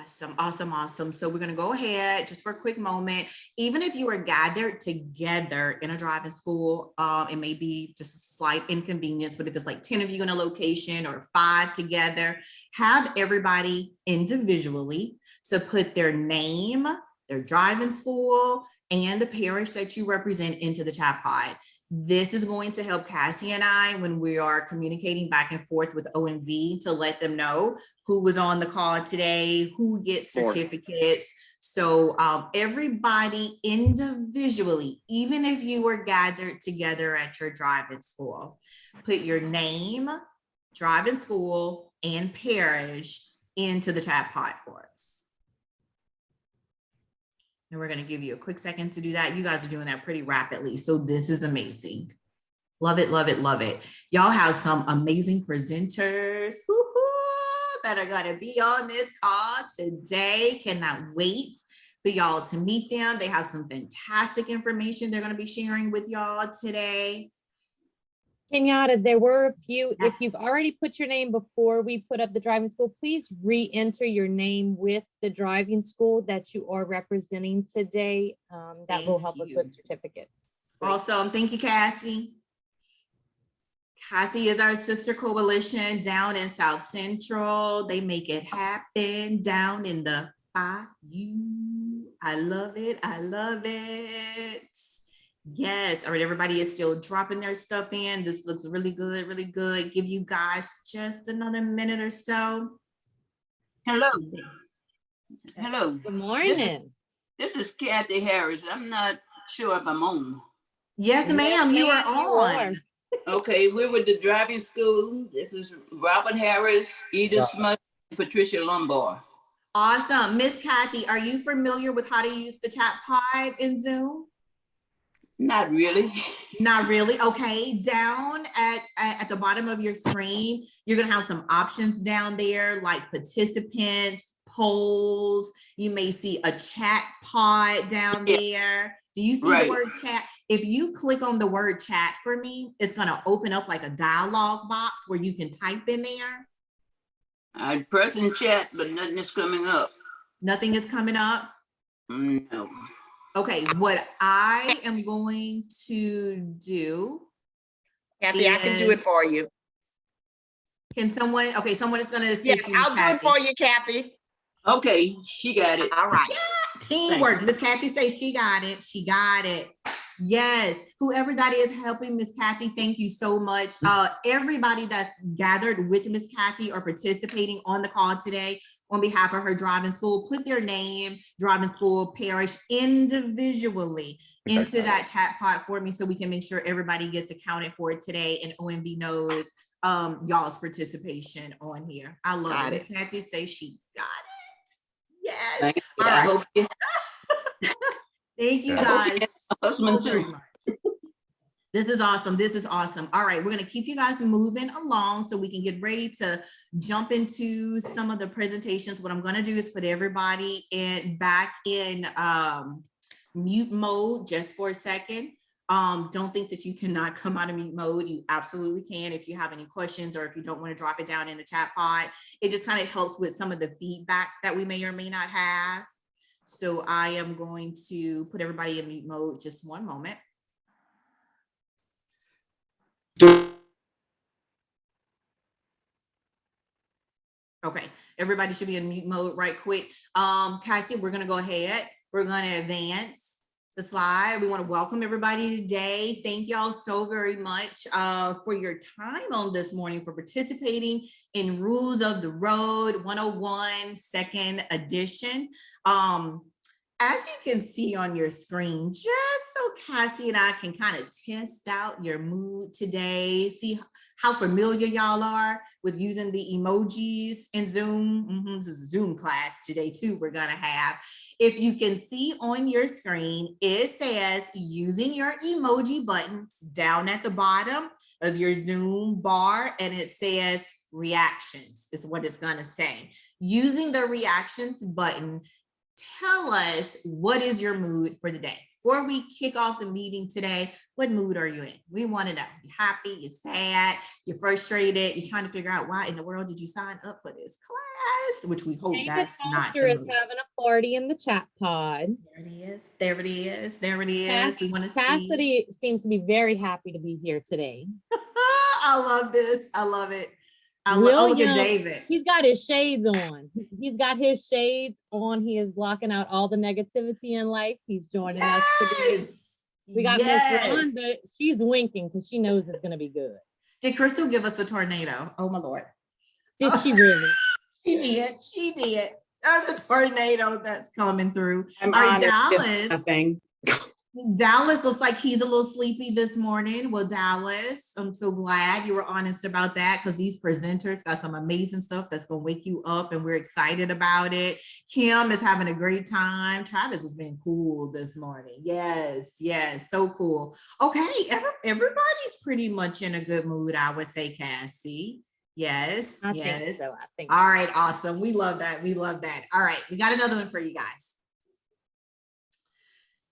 Awesome, awesome, awesome. So we're going to go ahead just for a quick moment. Even if you are gathered together in a driving school, it may be just a slight inconvenience, but if it's like 10 of you in a location or 5 together, have everybody individually to put their name, their driving school, and the parish that you represent into the chat pod. This is going to help Cassie and I when we are communicating back and forth with OMV to let them know who was on the call today, who gets certificates. So everybody individually, even if you were gathered together at your driving school, put your name, driving school, and parish into the chat pod for us. And we're going to give you a quick second to do that. You guys are doing that pretty rapidly. So this is amazing. Love it, love it, love it. Y'all have some amazing presenters that are going to be on this call today. Cannot wait for y'all to meet them. They have some fantastic information they're going to be sharing with y'all today. Kenyatta, there were a few. Yes. If you've already put your name before we put up the driving school, please re-enter your name with the driving school that you are representing today. That will help us with certificates. Awesome. Thank you, Cassie. Cassie is our sister coalition down in South Central. They make it happen down in the bayou. I love it. I love it. Yes. All right. Everybody is still dropping their stuff in. This looks really good, really good. Give you guys just another minute or so. Hello. Hello. Good morning. This is Kathy Harris. I'm not sure if I'm on. Yes, ma'am. You are on. Okay. We're with the driving school. This is Robert Harris, Edith Smith, and Patricia Lombard. Awesome. Miss Kathy, are you familiar with how to use the chat pod in Zoom? Not really. Not really. Okay. Down at the bottom of your screen, you're going to have some options down there like participants, polls. You may see a chat pod down there. Do you see the word chat? If you click on the word chat for me, it's going to open up like a dialog box where you can type in there. I press in chat, but nothing is coming up. Nothing is coming up? No. Okay, what I am going to do. Kathy, I can do it for you. Can someone, okay, someone is going to assist you. I'll do it for you, Kathy. Okay, she got it. All right. Yeah, teamwork. Miss Kathy says she got it. She got it. Yes. Whoever that is helping Miss Kathy, thank you so much. Everybody that's gathered with Miss Kathy or participating on the call today, on behalf of her driving school, put their name, driving school, parish individually into that chat pod for me so we can make sure everybody gets accounted for today and OMB knows y'all's participation on here. I love it. Miss Kathy say she got it. Yes. Thank you. All right. Hope you. Thank you guys. Husband too. This is awesome. This is awesome. All right, we're going to keep you guys moving along so we can get ready to jump into some of the presentations. What I'm going to do is put everybody back in mute mode just for a second. Don't think that you cannot come out of mute mode. You absolutely can if you have any questions or if you don't want to drop it down in the chat pod. It just kind of helps with some of the feedback that we may or may not have. So I am going to put everybody in mute mode just one moment. Okay, everybody should be in mute mode right quick. Cassie, we're gonna go ahead. We're gonna advance the slide. We wanna welcome everybody today. Thank y'all so very much for your time on this morning, for participating in Rules of the Road 101 second edition. As you can see on your screen, just so Cassie and I can kind of test out your mood today, see how familiar y'all are with using the emojis in Zoom. This is a Zoom class today too we're gonna have. If you can see on your screen, it says using your emoji buttons down at the bottom of your Zoom bar, and it says reactions is what it's gonna say. Using the reactions button, tell us what is your mood for the day. before we kick off the meeting today, what mood are you in? We want to know. You happy? You sad? You're frustrated? You're trying to figure out why in the world did you sign up for this class? Which we hope David that's not Foster the is mood. having a party in the chat pod. There it is. There it is. There it is. We want to see. Cassidy seems to be very happy to be here today. I love this. I love it. I love. Oh, look at David. He's got his shades on. He's got his shades on. He is blocking out all the negativity in life. He's joining us today. Yes. We got Miss Yes. Rhonda. She's winking because she knows it's going to be good. Did Crystal give us a tornado? Oh my Lord. Did she really? She did. She did. There's a tornado that's coming through. I'm All right, honored. Dallas. Nothing. Dallas looks like he's a little sleepy this morning. Well, Dallas, I'm so glad you were honest about that because these presenters got some amazing stuff that's going to wake you up and we're excited about it. Kim is having a great time. Travis has been cool this morning. Yes, yes, so cool. Okay, everybody's pretty much in a good mood, I would say, Cassie. Yes, I yes. think so. I think All right, awesome. We love that. We love that. All right, we got another one for you guys.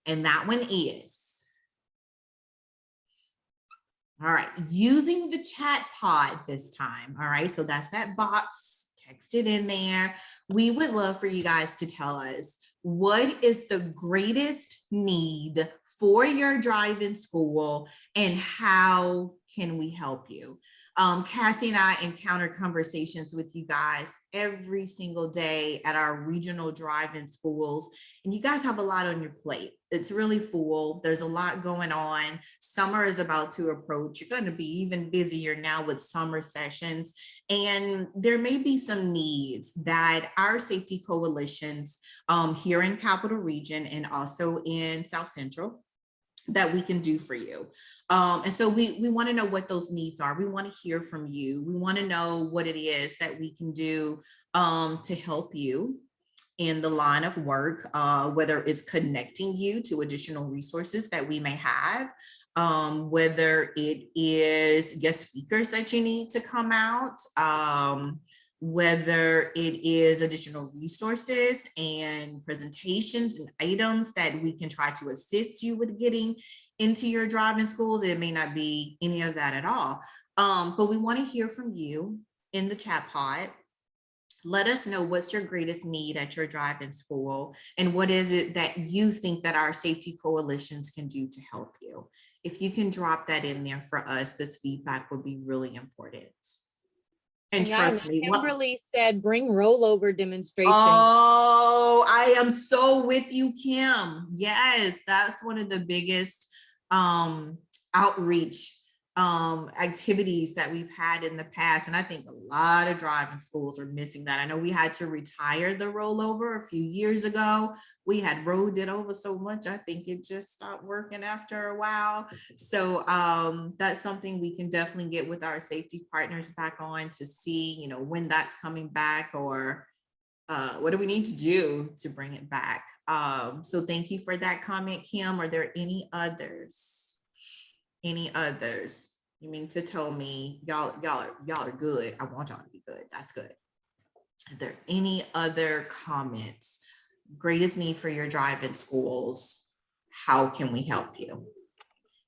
And that one is, all right, using the chat pod this time. All right, so that's that box, text it in there. We would love for you guys to tell us what is the greatest need for your drive-in school and how can we help you? Cassie and I encounter conversations with you guys every single day at our regional drive-in schools, and you guys have a lot on your plate. It's really full. There's a lot going on. Summer is about to approach. You're going to be even busier now with summer sessions, and there may be some needs that our safety coalitions here in Capital Region and also in South Central that we can do for you. And so we want to know what those needs are. We want to hear from you. We want to know what it is that we can do to help you in the line of work, whether it's connecting you to additional resources that we may have, whether it is guest speakers that you need to come out, whether it is additional resources and presentations and items that we can try to assist you with getting into your driving schools. It may not be any of that at all, but we want to hear from you in the chat pod. Let us know what's your greatest need at your drive-in school and what is it that you think that our safety coalitions can do to help you. If you can drop that in there for us, this feedback would be really important. And trust me, Kimberly said, bring rollover demonstration. Oh, I am so with you, Kim. Yes, that's one of the biggest outreach activities that we've had in the past. And I think a lot of driving schools are missing that. I know we had to retire the rollover a few years ago. We had rolled it over so much, I think it just stopped working after a while. So that's something we can definitely get with our safety partners back on to see, you know, when that's coming back or what do we need to do to bring it back? So thank you for that comment, Kim. Are there any others? Any others? You mean to tell me y'all are good? I want y'all to be good. That's good. Are there any other comments? Greatest need for your drive-in schools. How can we help you?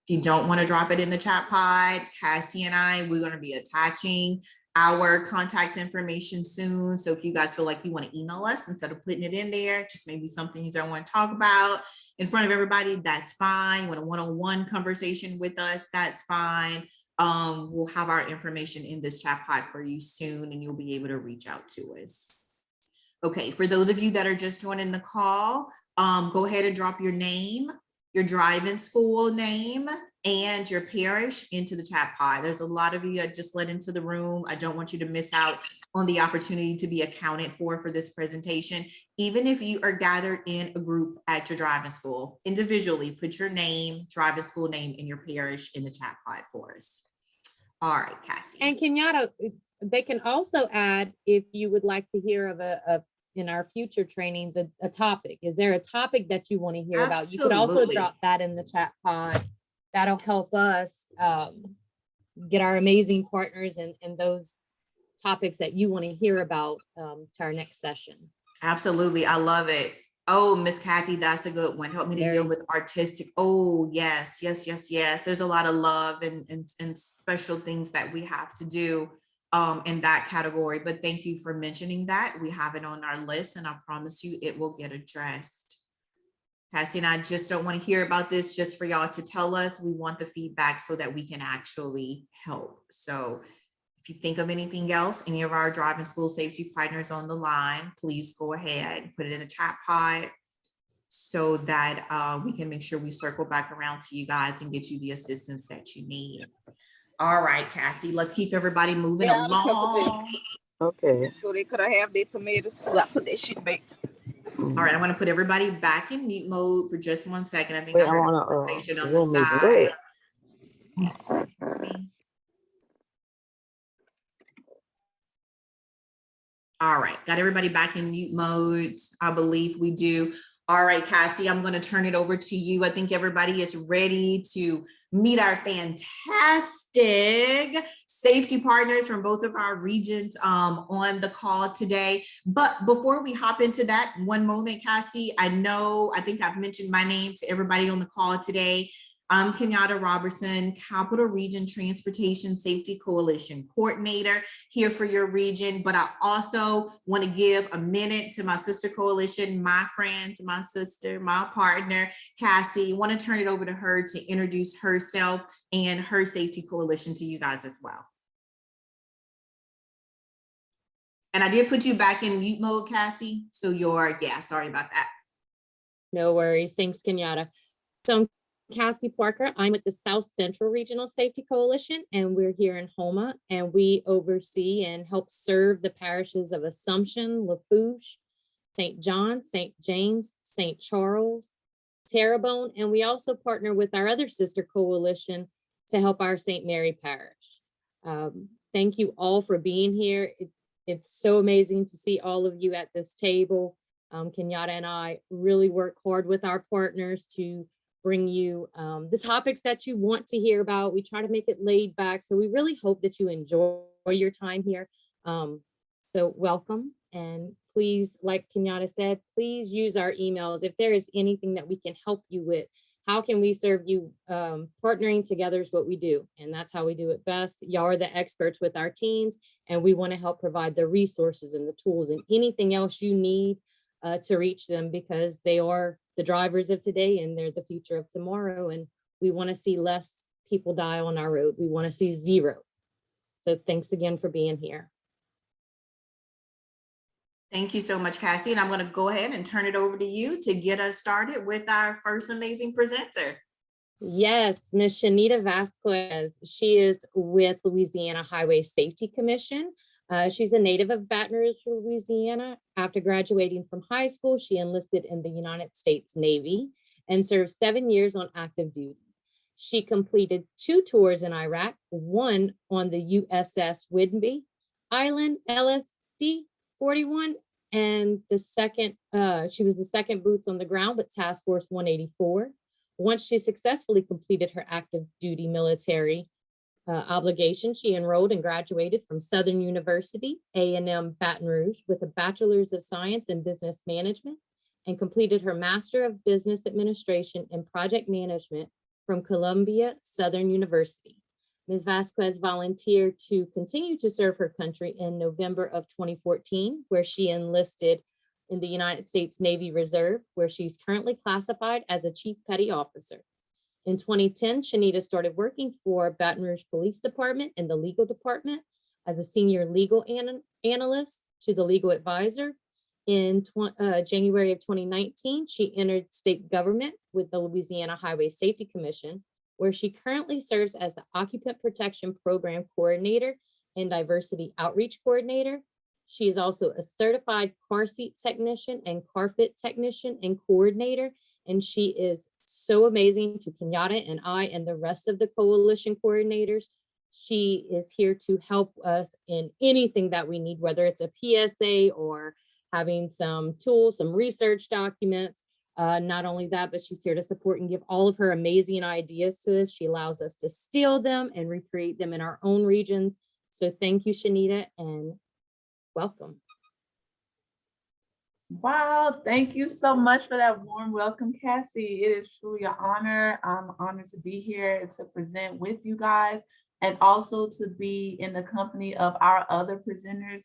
If you don't want to drop it in the chat pod, Cassie and I, we're going to be attaching our contact information soon. So if you guys feel like you want to email us instead of putting it in there, just maybe something you don't want to talk about in front of everybody, that's fine. You want a one-on-one conversation with us, that's fine. We'll have our information in this chat pod for you soon and you'll be able to reach out to us. Okay, for those of you that are just joining the call, go ahead and drop your name, your drive-in school name, and your parish into the chat pod. There's a lot of you that just let into the room. I don't want you to miss out on the opportunity to be accounted for this presentation. Even if you are gathered in a group at your driving school, individually, put your name, driving school name, and your parish in the chat pod for us. All right, Cassie. And Kenyatta, they can also add, if you would like to hear of in our future trainings, a topic. Is there a topic that you want to hear about? You could also Absolutely. drop that in the chat pod. That'll help us get our amazing partners and those topics that you want to hear about to our next session. Absolutely. I love it. Oh, Miss Kathy, that's a good one. Help me to deal Very- with artistic. Oh, yes, yes, yes, yes. There's a lot of love and special things that we have to do in that category. But thank you for mentioning that. We have it on our list, and I promise you it will get addressed. Cassie and I just don't want to hear about this just for y'all to tell us. We want the feedback so that we can actually help. So if you think of anything else, any of our driving school safety partners on the line, please go ahead and put it in the chat pod so that we can make sure we circle back around to you guys and get you the assistance that you need. All right, Cassie, let's keep everybody moving Yeah, I'm a couple along. Okay. So they could have their tomatoes too. I put that shit back. All right, I'm gonna put everybody back in mute mode for just 1 second. I think Wait, I I heard a wanna conversation on the zoom in. Go side. ahead. All right, got everybody back in mute mode. I believe we do. All right, Cassie, I'm going to turn it over to you. I think everybody is ready to meet our fantastic safety partners from both of our regions on the call today. But before we hop into that, one moment, Cassie, I think I've mentioned my name to everybody on the call today. I'm Kenyatta Robertson, Capital Region Transportation Safety Coalition Coordinator here for your region. But I also want to give a minute to my sister coalition, my friend, my sister, my partner, Cassie. I want to turn it over to her to introduce herself and her safety coalition to you guys as well. And I did put you back in mute mode, Cassie. So sorry about that. No worries. Thanks, Kenyatta. So I'm Cassie Parker. I'm with the South Central Regional Safety Coalition, and we're here in Houma, and we oversee and help serve the parishes of Assumption, Lafourche, St. John, St. James, St. Charles, Terrebonne, and we also partner with our other sister coalition to help our St. Mary Parish. Thank you all for being here. It's so amazing to see all of you at this table. Kenyatta and I really work hard with our partners to bring you the topics that you want to hear about. We try to make it laid back. So we really hope that you enjoy your time here. So welcome. And please, like Kenyatta said, please use our emails. If there is anything that we can help you with, how can we serve you? Partnering together is what we do. And that's how we do it best. Y'all are the experts with our teams, and we want to help provide the resources and the tools and anything else you need to reach them, because they are the drivers of today and they're the future of tomorrow. And we want to see less people die on our road. We want to see zero. So thanks again for being here. Thank you so much, Cassie. And I'm going to go ahead and turn it over to you to get us started with our first amazing presenter. Yes, Ms. Shanita Vasquez. She is with Louisiana Highway Safety Commission. She's a native of Baton Rouge, Louisiana. After graduating from high school, she enlisted in the United States Navy and served 7 years on active duty. She completed 2 tours in Iraq, one on the USS Whidbey Island LSD 41, and the second, she was the second boots on the ground with Task Force 184. Once she successfully completed her active duty military obligation, she enrolled and graduated from Southern University, A&M Baton Rouge, with a Bachelor's of Science in Business Management, and completed her Master of Business Administration and Project Management from Columbia Southern University. Ms. Vasquez volunteered to continue to serve her country in November of 2014, where she enlisted in the United States Navy Reserve, where she's currently classified as a Chief Petty Officer. In 2010, Shanita started working for Baton Rouge Police Department in the legal department as a senior legal analyst to the legal advisor. In January of 2019, she entered state government with the Louisiana Highway Safety Commission, where she currently serves as the Occupant Protection Program Coordinator and Diversity Outreach Coordinator. She is also a certified car seat technician and car fit technician and coordinator, and she is so amazing to Kenyatta and I and the rest of the coalition coordinators. She is here to help us in anything that we need, whether it's a PSA or having some tools, some research documents. Not only that, but she's here to support and give all of her amazing ideas to us. She allows us to steal them and recreate them in our own regions. So thank you, Shanita, and welcome. Wow, thank you so much for that warm welcome, Cassie. It is truly an honor. I'm honored to be here and to present with you guys and also to be in the company of our other presenters.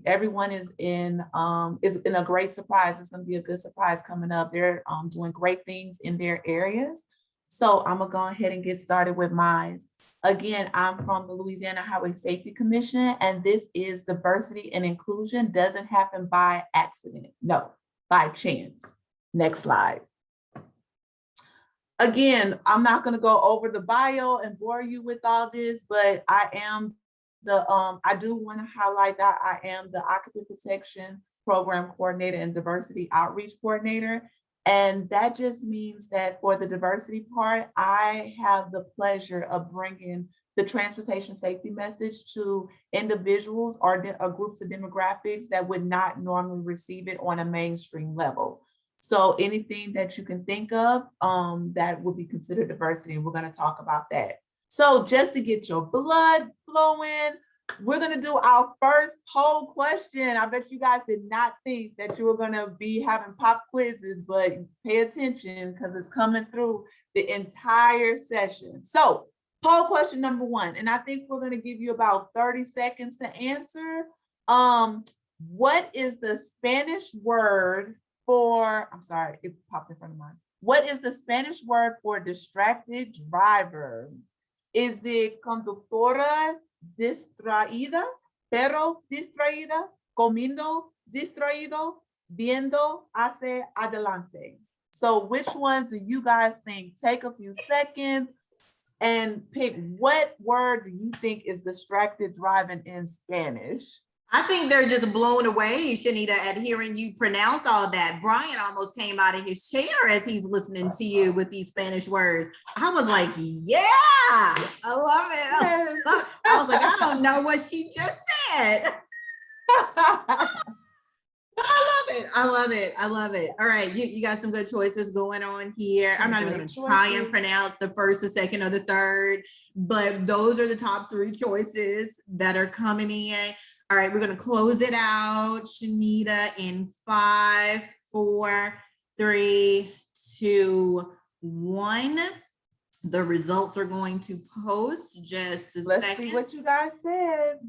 Everyone is in a great surprise. It's gonna be a good surprise coming up. They're doing great things in their areas. So I'm gonna go ahead and get started with mine. Again, I'm from the Louisiana Highway Safety Commission, and this is diversity and inclusion doesn't happen by accident. No, by chance. Next slide. Again, I'm not going to go over the bio and bore you with all this, but I do want to highlight that I am the Occupant Protection Program Coordinator and Diversity Outreach Coordinator. And that just means that for the diversity part, I have the pleasure of bringing the transportation safety message to individuals or groups of demographics that would not normally receive it on a mainstream level. So anything that you can think of that would be considered diversity, and we're going to talk about that. So just to get your blood flowing, we're going to do our first poll question. I bet you guys did not think that you were going to be having pop quizzes, but pay attention because it's coming through the entire session. So poll question number 1, and I think we're going to give you about 30 seconds to answer. What is the Spanish word for, I'm sorry, it popped in front of mine. What is the Spanish word for distracted driver? Is it conductora distraída, perro distraída, comiendo distraído, viendo hacia adelante? So which ones do you guys think? Take a few seconds and pick what word do you think is distracted driving in Spanish? I think they're just blown away, Shanita, at hearing you pronounce all that. Brian almost came out of his chair as he's listening to you with these Spanish words. I was like, yeah, I love it. Yes. I was like, I don't know what she just said. I love it. I love it. I love it. All right. You got some good choices going on here. I'm not even going to try and pronounce the first, the second, or the third, but those are the top 3 choices that are coming in. All right. We're going to close it out, Shanita, in 5, 4, 3, 2, 1. The results are going to post just a Let's second. see what you guys said.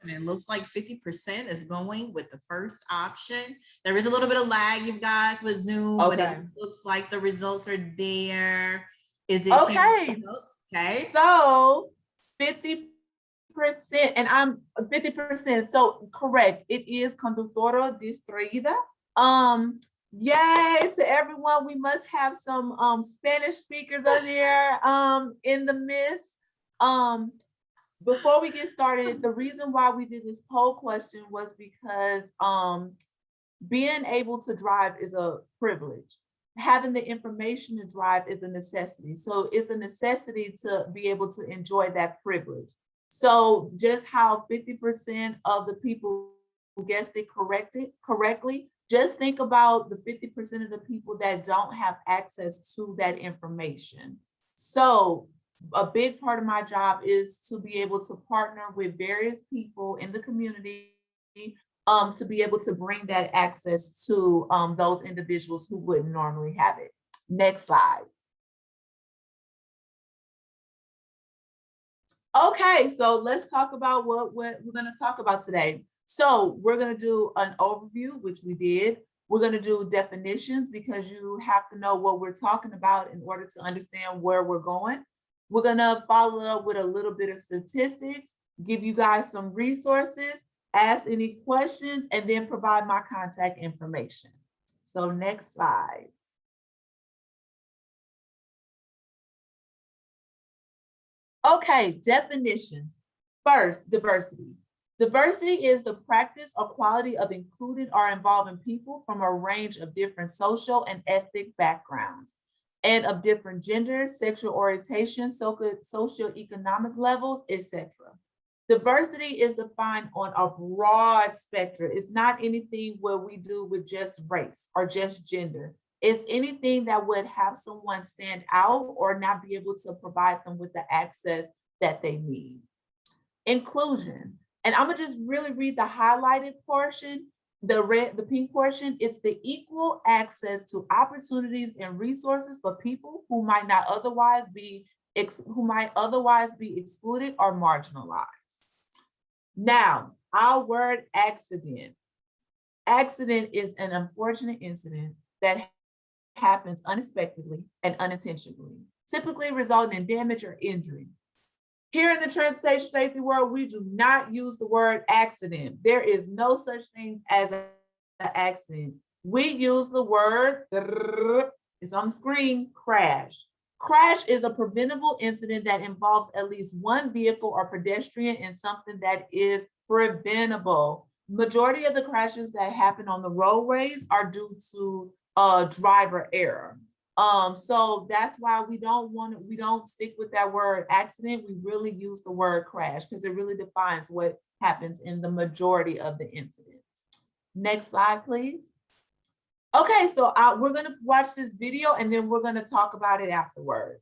And it looks like 50% is going with the first option. There is a little bit of lag, you guys, with Zoom, but it looks like the results are there. Is it okay? Okay. So 50%, and I'm 50%. So correct. It is conductora distraída. Yay to everyone. We must have some Spanish speakers on here in the midst. Before we get started, the reason why we did this poll question was because being able to drive is a privilege. Having the information to drive is a necessity. So it's a necessity to be able to enjoy that privilege. So just how 50% of the people guessed it correctly, just think about the 50% of the people that don't have access to that information. So a big part of my job is to be able to partner with various people in the community to be able to bring that access to those individuals who wouldn't normally have it. Next slide. Okay, so let's talk about what we're going to talk about today. So we're going to do an overview, which we did. We're going to do definitions because you have to know what we're talking about in order to understand where we're going. We're going to follow up with a little bit of statistics, give you guys some resources, ask any questions, and then provide my contact information. So next slide. Okay, definitions. First, diversity. Diversity is the practice or quality of including or involving people from a range of different social and ethnic backgrounds and of different genders, sexual orientation, socioeconomic levels, etc. Diversity is defined on a broad spectrum. It's not anything where we do with just race or just gender. It's anything that would have someone stand out or not be able to provide them with the access that they need. Inclusion. And I'm gonna just really read the highlighted portion. the pink portion, it's the equal access to opportunities and resources for people who might otherwise be excluded or marginalized. Now, our word accident. Accident is an unfortunate incident that happens unexpectedly and unintentionally, typically resulting in damage or injury. Here in the transportation safety world, we do not use the word accident. There is no such thing as an accident. We use the word, it's on the screen, crash. Crash is a preventable incident that involves at least one vehicle or pedestrian in something that is preventable. Majority of the crashes that happen on the roadways are due to driver error. So that's why we don't stick with that word accident. We really use the word crash because it really defines what happens in the majority of the incidents. Next slide, please. Okay, so we're gonna watch this video and then we're gonna talk about it afterwards.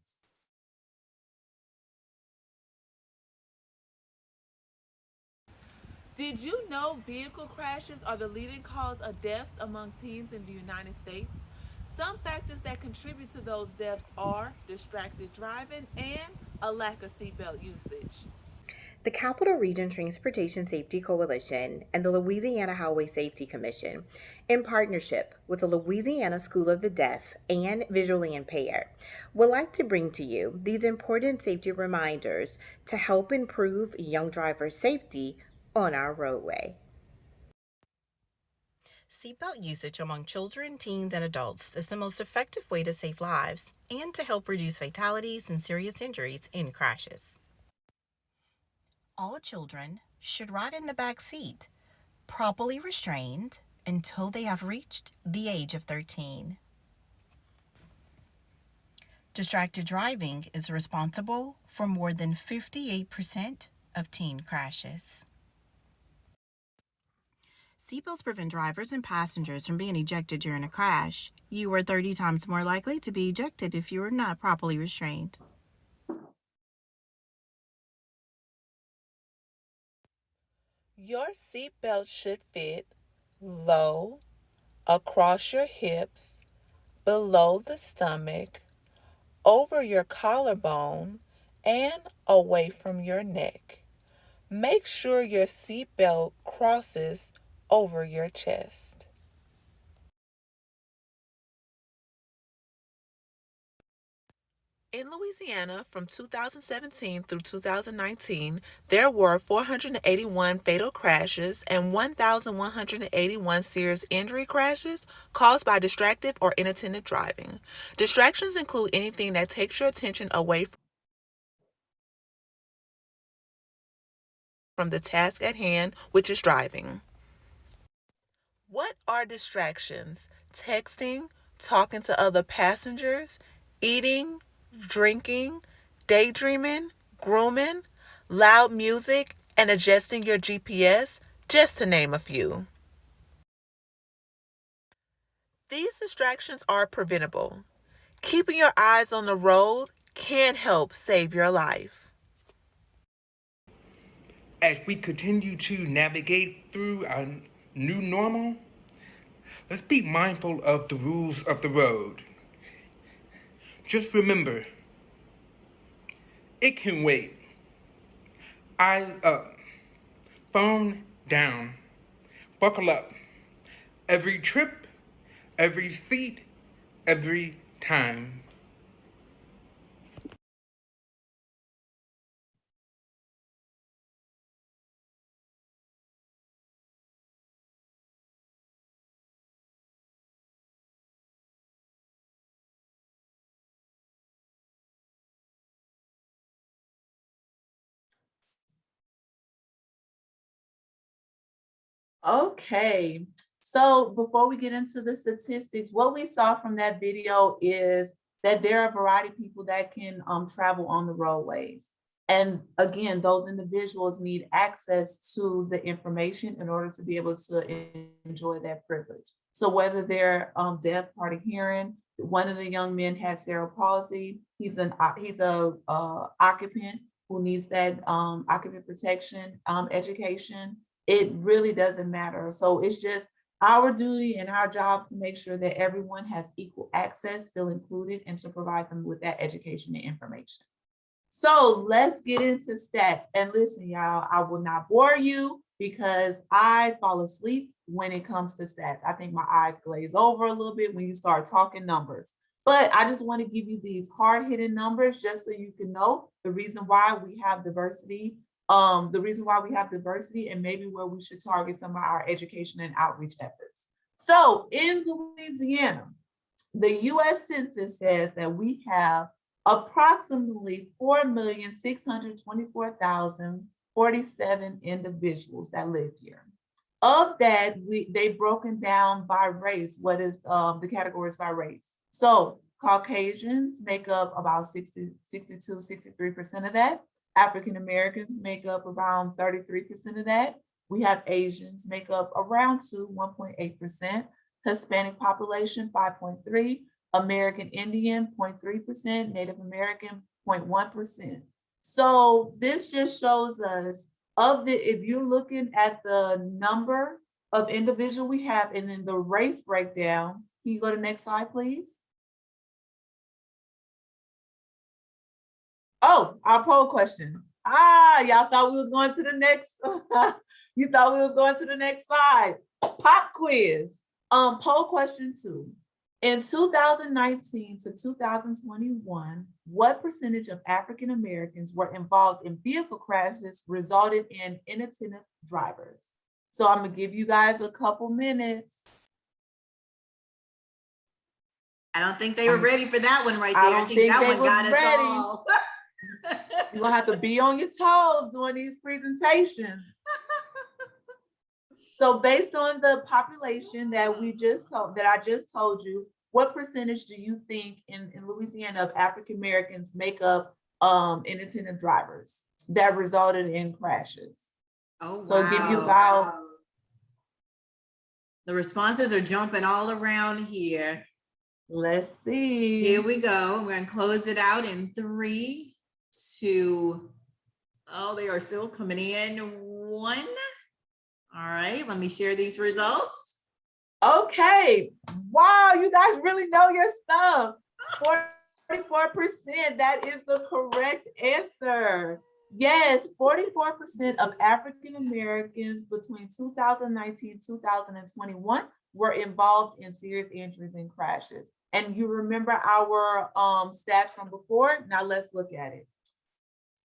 Did you know vehicle crashes are the leading cause of deaths among teens in the United States? Some factors that contribute to those deaths are distracted driving and a lack of seatbelt usage. The Capital Region Transportation Safety Coalition and the Louisiana Highway Safety Commission, in partnership with the Louisiana School of the Deaf and Visually Impaired, would like to bring to you these important safety reminders to help improve young drivers' safety on our roadway. Seatbelt usage among children, teens, and adults is the most effective way to save lives and to help reduce fatalities and serious injuries in crashes. All children should ride in the back seat, properly restrained until they have reached the age of 13. Distracted driving is responsible for more than 58% of teen crashes. Seatbelts prevent drivers and passengers from being ejected during a crash. You are 30 times more likely to be ejected if you are not properly restrained. Your seatbelt should fit low, across your hips, below the stomach, over your collarbone, and away from your neck. Make sure your seatbelt crosses over your chest. In Louisiana, from 2017 through 2019, there were 481 fatal crashes and 1,181 serious injury crashes caused by distracted or inattentive driving. Distractions include anything that takes your attention away from the task at hand, which is driving. What are distractions? Texting, talking to other passengers, eating, drinking, daydreaming, grooming, loud music, and adjusting your GPS, just to name a few. These distractions are preventable. Keeping your eyes on the road can help save your life. As we continue to navigate through our new normal, let's be mindful of the rules of the road. Just remember, it can wait. Eyes up, phone down, buckle up. Every trip, every seat, every time. Okay, so before we get into the statistics, what we saw from that video is that there are a variety of people that can travel on the roadways. And again, those individuals need access to the information in order to be able to enjoy that privilege. So whether they're deaf, hard of hearing, one of the young men has cerebral palsy. He's a occupant who needs that occupant protection education. It really doesn't matter. So it's just our duty and our job to make sure that everyone has equal access, feel included, and to provide them with that education and information. So let's get into stats. And listen, y'all, I will not bore you because I fall asleep when it comes to stats. I think my eyes glaze over a little bit when you start talking numbers. But I just want to give you these hard-hitting numbers just so you can know the reason why we have diversity, and maybe where we should target some of our education and outreach efforts. So in Louisiana, the US Census says that we have approximately 4,624,047 individuals that live here. Of that, they've broken down by race. What is the categories by race? So Caucasians make up about 63% of that. African Americans make up around 33% of that. We have Asians make up around 1.8%. Hispanic population, 5.3%. American Indian, 0.3%, Native American, 0.1%. So this just shows us if you're looking at the number of individual we have and then the race breakdown, can you go to the next slide, please? Oh, our poll question. Y'all thought we was going to the next, you thought we was going to the next slide. Pop quiz. Poll question 2. In 2019 to 2021, what percentage of African Americans were involved in vehicle crashes resulted in inattentive drivers? So I'm gonna give you guys a couple minutes. I don't think they were ready for that one right there. I don't think that they one was got us ready. all. You're gonna have to be on your toes doing these presentations. So based on the population that I just told you, what percentage do you think in Louisiana of African Americans make up inattentive drivers that resulted in crashes? Oh, wow. So give you about. The responses are jumping all around here. Let's see. Here we go. We're gonna close it out in 3, 2. Oh, they are still coming in. 1. All right, let me share these results. Okay. Wow, you guys really know your stuff. 44%, that is the correct answer. Yes, 44% of African Americans between 2019 and 2021 were involved in serious injuries and crashes. And you remember our stats from before? Now let's look at it.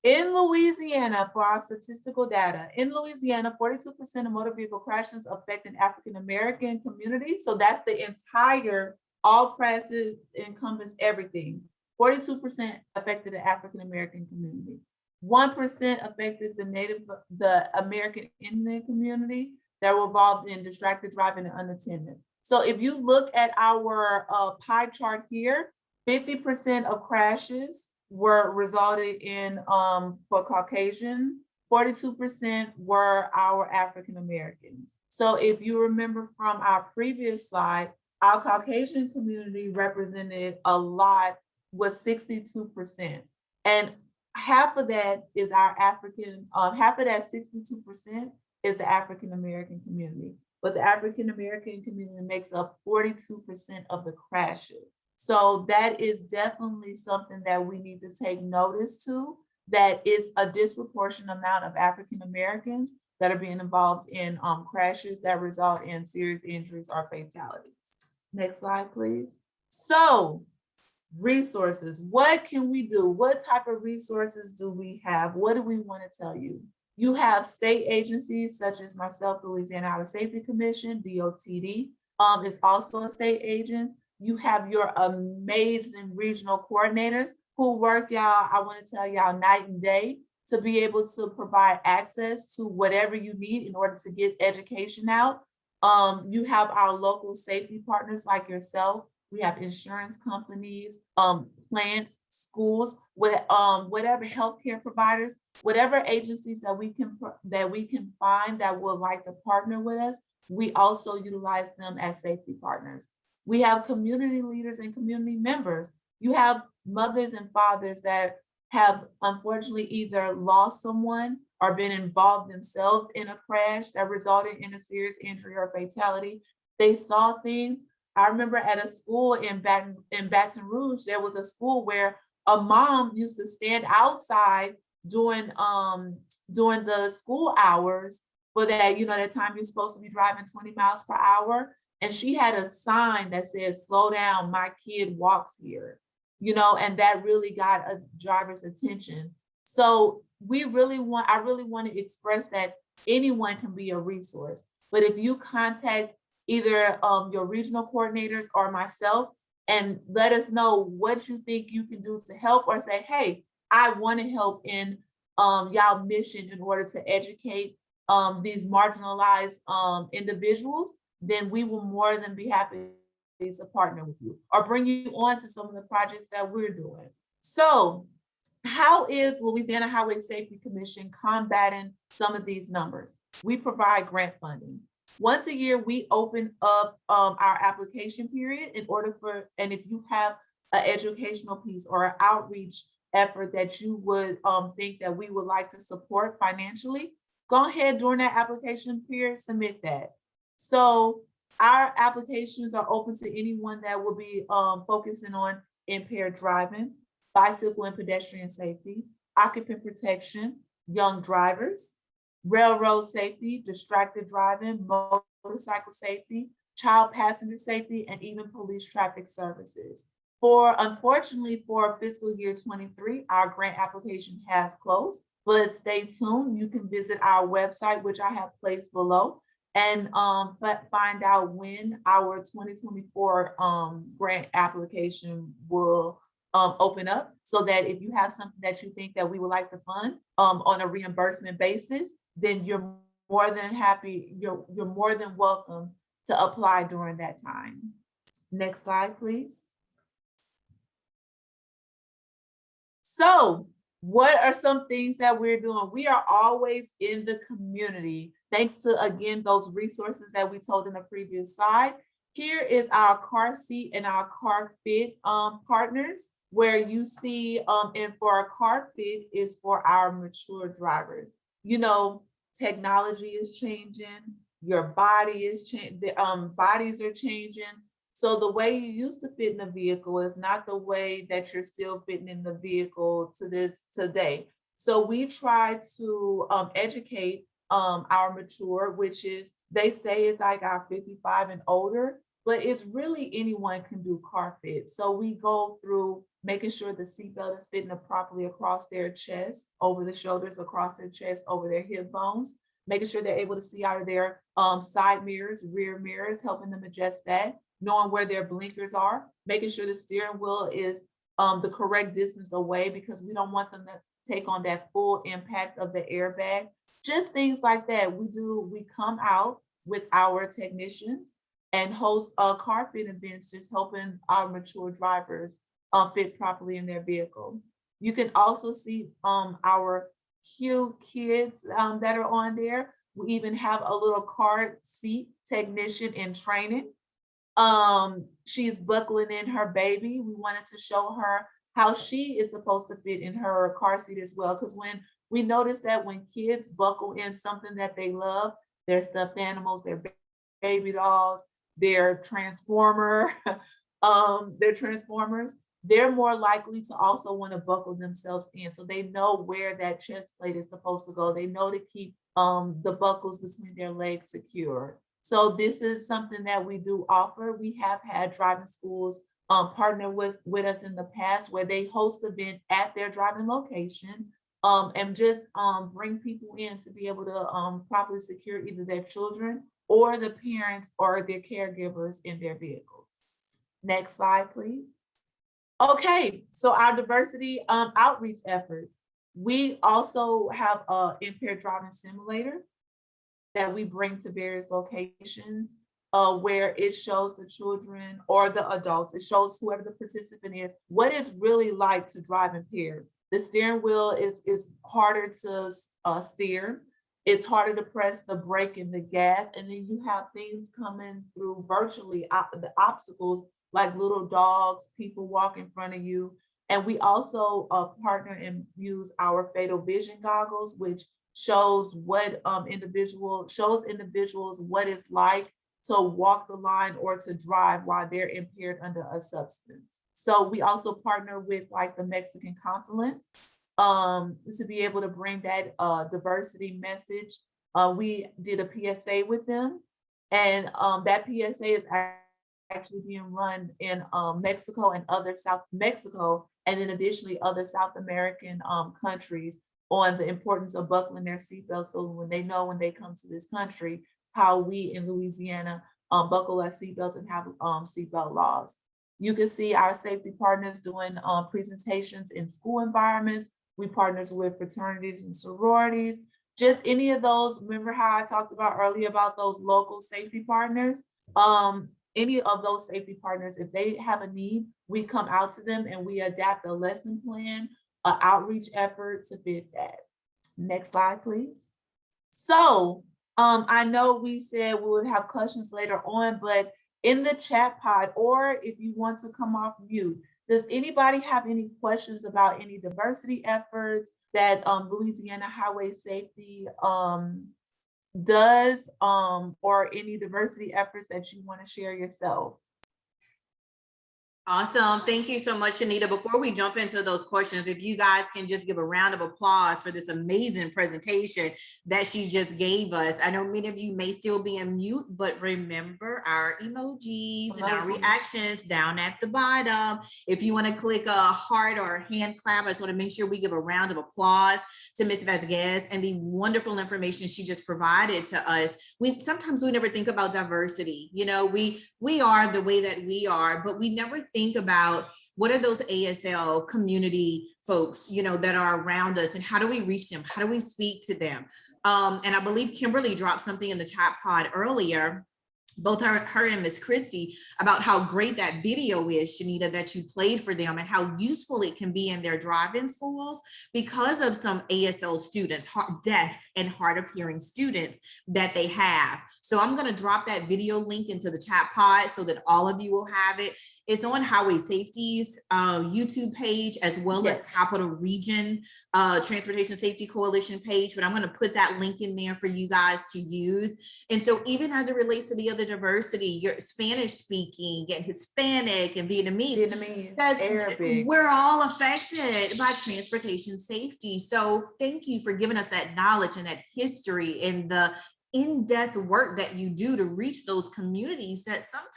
In Louisiana, for our statistical data, in Louisiana, 42% of motor vehicle crashes affect an African American community. So that's the entire, all crashes encompass everything. 42% affected the African American community. 1% affected the American Indian community that were involved in distracted driving and unattended. So if you look at our pie chart here, 50% of crashes were resulted in for Caucasian, 42% were our African Americans. So if you remember from our previous slide, our Caucasian community represented a lot, was 62%. And half of that is our African, half of that 62% is the African American community. But the African American community makes up 42% of the crashes. So that is definitely something that we need to take notice to, that it's a disproportionate amount of African Americans that are being involved in crashes that result in serious injuries or fatalities. Next slide, please. So resources, what can we do? What type of resources do we have? What do we want to tell you? You have state agencies such as myself, Louisiana Highway Safety Commission, DOTD, is also a state agent. You have your amazing regional coordinators who work, y'all, I want to tell y'all, night and day to be able to provide access to whatever you need in order to get education out. You have our local safety partners like yourself. We have insurance companies, plants, schools, whatever healthcare providers, whatever agencies that we can find that would like to partner with us. We also utilize them as safety partners. We have community leaders and community members. You have mothers and fathers that have unfortunately either lost someone or been involved themselves in a crash that resulted in a serious injury or fatality. They saw things. I remember at a school in Baton Rouge, there was a school where a mom used to stand outside during the school hours for that, that time you're supposed to be driving 20 miles per hour. And she had a sign that said, "Slow down, my kid walks here," and that really got a driver's attention. So I really want to express that anyone can be a resource. But if you contact either your regional coordinators or myself and let us know what you think you can do to help, or say, "Hey, I want to help in y'all mission in order to educate these marginalized individuals," then we will more than be happy to partner with you or bring you on to some of the projects that we're doing. So how is Louisiana Highway Safety Commission combating some of these numbers? We provide grant funding. Once a year, we open up our application period and if you have an educational piece or an outreach effort that you would think that we would like to support financially, go ahead during that application period, submit that. So our applications are open to anyone that will be focusing on impaired driving, bicycle and pedestrian safety, occupant protection, young drivers, railroad safety, distracted driving, motorcycle safety, child passenger safety, and even police traffic services. Unfortunately, for fiscal year 23, our grant application has closed, but stay tuned. You can visit our website, which I have placed below, and find out when our 2024 grant application will open up, so that if you have something that you think that we would like to fund on a reimbursement basis, then you're more than welcome to apply during that time. Next slide, please. So what are some things that we're doing? We are always in the community, thanks to, again, those resources that we told in the previous slide. Here is our car seat and our car fit partners, where you see, and for our car fit is for our mature drivers. Technology is changing, your body is changing, bodies are changing. So the way you used to fit in a vehicle is not the way that you're still fitting in the vehicle today. So we try to educate our mature, which is, they say it's like our 55 and older, but it's really anyone can do car fit. So we go through making sure the seatbelt is fitting properly across their chest, over the shoulders, across their chest, over their hip bones, making sure they're able to see out of their side mirrors, rear mirrors, helping them adjust that, knowing where their blinkers are, making sure the steering wheel is the correct distance away, because we don't want them to take on that full impact of the airbag. Just things like that. We come out with our technicians and host car fit events, just helping our mature drivers fit properly in their vehicle. You can also see our cute kids that are on there. We even have a little car seat technician in training. She's buckling in her baby. We wanted to show her how she is supposed to fit in her car seat as well, because when we notice that when kids buckle in something that they love, their stuffed animals, their baby dolls, their transformers, they're more likely to also want to buckle themselves in. So they know where that chest plate is supposed to go. They know to keep the buckles between their legs secure. So this is something that we do offer. We have had driving schools partner with us in the past, where they host events at their driving location and just bring people in to be able to properly secure either their children or the parents or their caregivers in their vehicles. Next slide, please. Okay, so our diversity outreach efforts. We also have an impaired driving simulator that we bring to various locations where it shows the children or the adults, it shows whoever the participant is, what it's really like to drive impaired. The steering wheel is harder to steer. It's harder to press the brake and the gas. And then you have things coming through virtually, the obstacles like little dogs, people walk in front of you. And we also partner and use our Fatal Vision goggles, which shows what individuals what it's like to walk the line or to drive while they're impaired under a substance. So we also partner with like the Mexican consulates to be able to bring that diversity message. We did a PSA with them, and that PSA is actually being run in Mexico and other South Mexico, and then additionally other South American countries on the importance of buckling their seatbelts, so when they know when they come to this country, how we in Louisiana buckle our seatbelts and have seatbelt laws. You can see our safety partners doing presentations in school environments. We partners with fraternities and sororities. Just any of those, remember how I talked about earlier about those local safety partners? Any of those safety partners, if they have a need, we come out to them and we adapt a lesson plan, an outreach effort to fit that. Next slide, please. So I know we said we would have questions later on, but in the chat pod, or if you want to come off mute, does anybody have any questions about any diversity efforts that Louisiana Highway Safety does, or any diversity efforts that you want to share yourself? Awesome. Thank you so much, Shanita. Before we jump into those questions, if you guys can just give a round of applause for this amazing presentation that she just gave us. I know many of you may still be in mute, but remember our emojis and our reactions down at the bottom. If you want to click a heart or a hand clap, I just want to make sure we give a round of applause to Ms. Vasquez and the wonderful information she just provided to us. Sometimes we never think about diversity. You know, we are the way that we are, but we never think about what are those ASL community folks, you know, that are around us, and how do we reach them? How do we speak to them? And I believe Kimberly dropped something in the chat pod earlier, both her and Miss Christie, about how great that video is, Shanita, that you played for them, and how useful it can be in their drive-in schools because of some ASL students, deaf and hard of hearing students that they have. So I'm going to drop that video link into the chat pod so that all of you will have it. It's on Highway Safety's YouTube page, as well as Capital Region Transportation Safety Coalition page, but I'm going to put that link in there for you guys to use. And so even as it relates to the other diversity, your Spanish speaking and Hispanic and Vietnamese, Arabic, we're all affected by transportation safety. So thank you for giving us that knowledge and that history and the in-depth work that you do to reach those communities that sometimes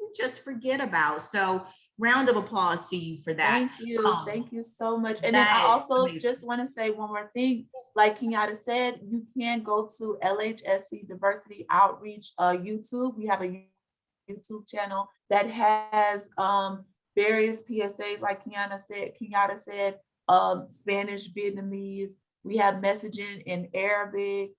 we just forget about. So round of applause to you for that. Thank you so much. And then I also just want to say one more thing. Like Kenyatta said, you can go to LHSC Diversity Outreach YouTube. We have a YouTube channel that has various PSAs, like Kenyatta said, Spanish, Vietnamese. We have messaging in Arabic,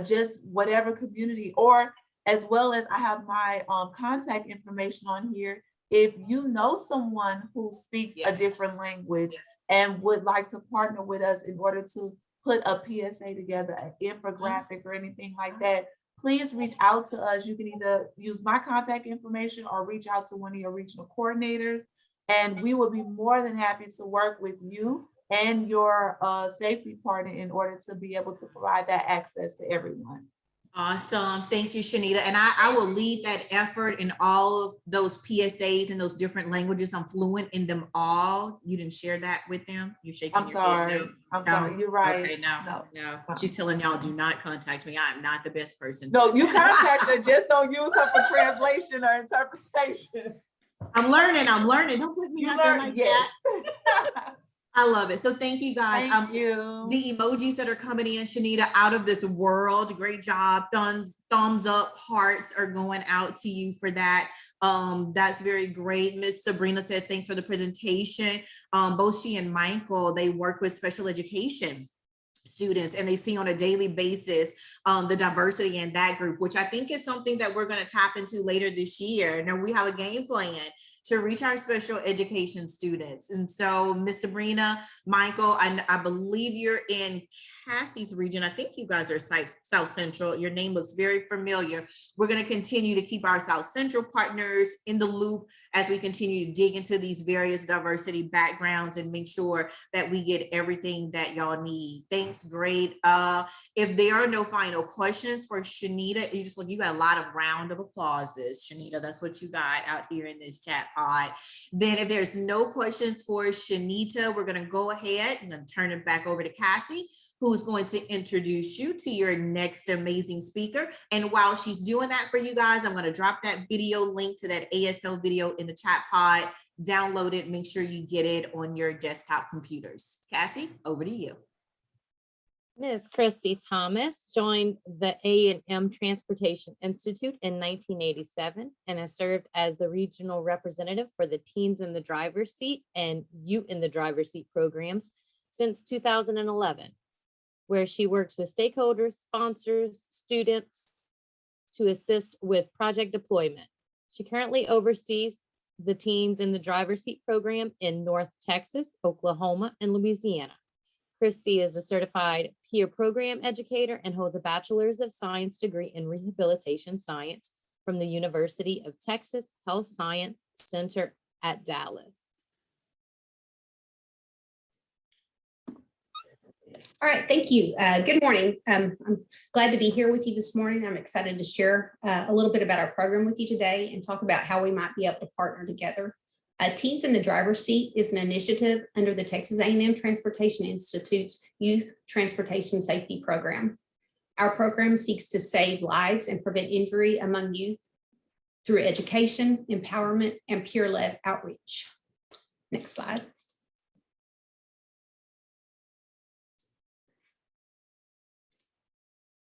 just whatever community, or as well as I have my contact information on here. If you know someone who speaks a different language and would like to partner with us in order to put a PSA together, an infographic or anything like that, please reach out to us. You can either use my contact information or reach out to one of your regional coordinators, and we will be more than happy to work with you and your safety partner in order to be able to provide that access to everyone. Awesome. Thank you, Shanita. And I will lead that effort in all of those PSAs in those different languages. I'm fluent in them all. You didn't share that with them? You're shaking your head. No. I'm sorry. You're right. Okay, no. She's telling y'all, do not contact me. I'm not the best person. No, you contact her. Just don't use her for translation or interpretation. I'm learning. Don't put me out there like that. I love it. So thank you guys. Thank you. The emojis that are coming in, Shanita, out of this world. Great job. Thumbs up, hearts are going out to you for that. That's very great. Miss Sabrina says, thanks for the presentation. Both she and Michael, they work with special education students, and they see on a daily basis the diversity in that group, which I think is something that we're going to tap into later this year. Now we have a game plan to reach our special education students. And so, Ms. Sabrina, Michael, I believe you're in Cassie's region. I think you guys are South Central. Your name looks very familiar. We're going to continue to keep our South Central partners in the loop as we continue to dig into these various diversity backgrounds and make sure that we get everything that y'all need. Thanks, great. If there are no final questions for Shanita, you got a lot of round of applauses, Shanita. That's what you got out here in this chat pod. Then if there's no questions for Shanita, we're going to go ahead and then turn it back over to Cassie, who's going to introduce you to your next amazing speaker. And while she's doing that for you guys, I'm going to drop that video link to that ASL video in the chat pod. Download it, make sure you get it on your desktop computers. Cassie, over to you. Ms. Christy Thomas joined the A&M Transportation Institute in 1987 and has served as the regional representative for the Teens in the Driver's Seat and Youth in the Driver's Seat programs since 2011, where she works with stakeholders, sponsors, students to assist with project deployment. She currently oversees the Teens in the Driver's Seat program in North Texas, Oklahoma, and Louisiana. Christy is a certified peer program educator and holds a Bachelor's of Science degree in Rehabilitation Science from the University of Texas Health Science Center at Dallas. All right, thank you. Good morning. I'm glad to be here with you this morning. I'm excited to share a little bit about our program with you today and talk about how we might be able to partner together. Teens in the Driver's Seat is an initiative under the Texas A&M Transportation Institute's Youth Transportation Safety Program. Our program seeks to save lives and prevent injury among youth through education, empowerment, and peer-led outreach. Next slide.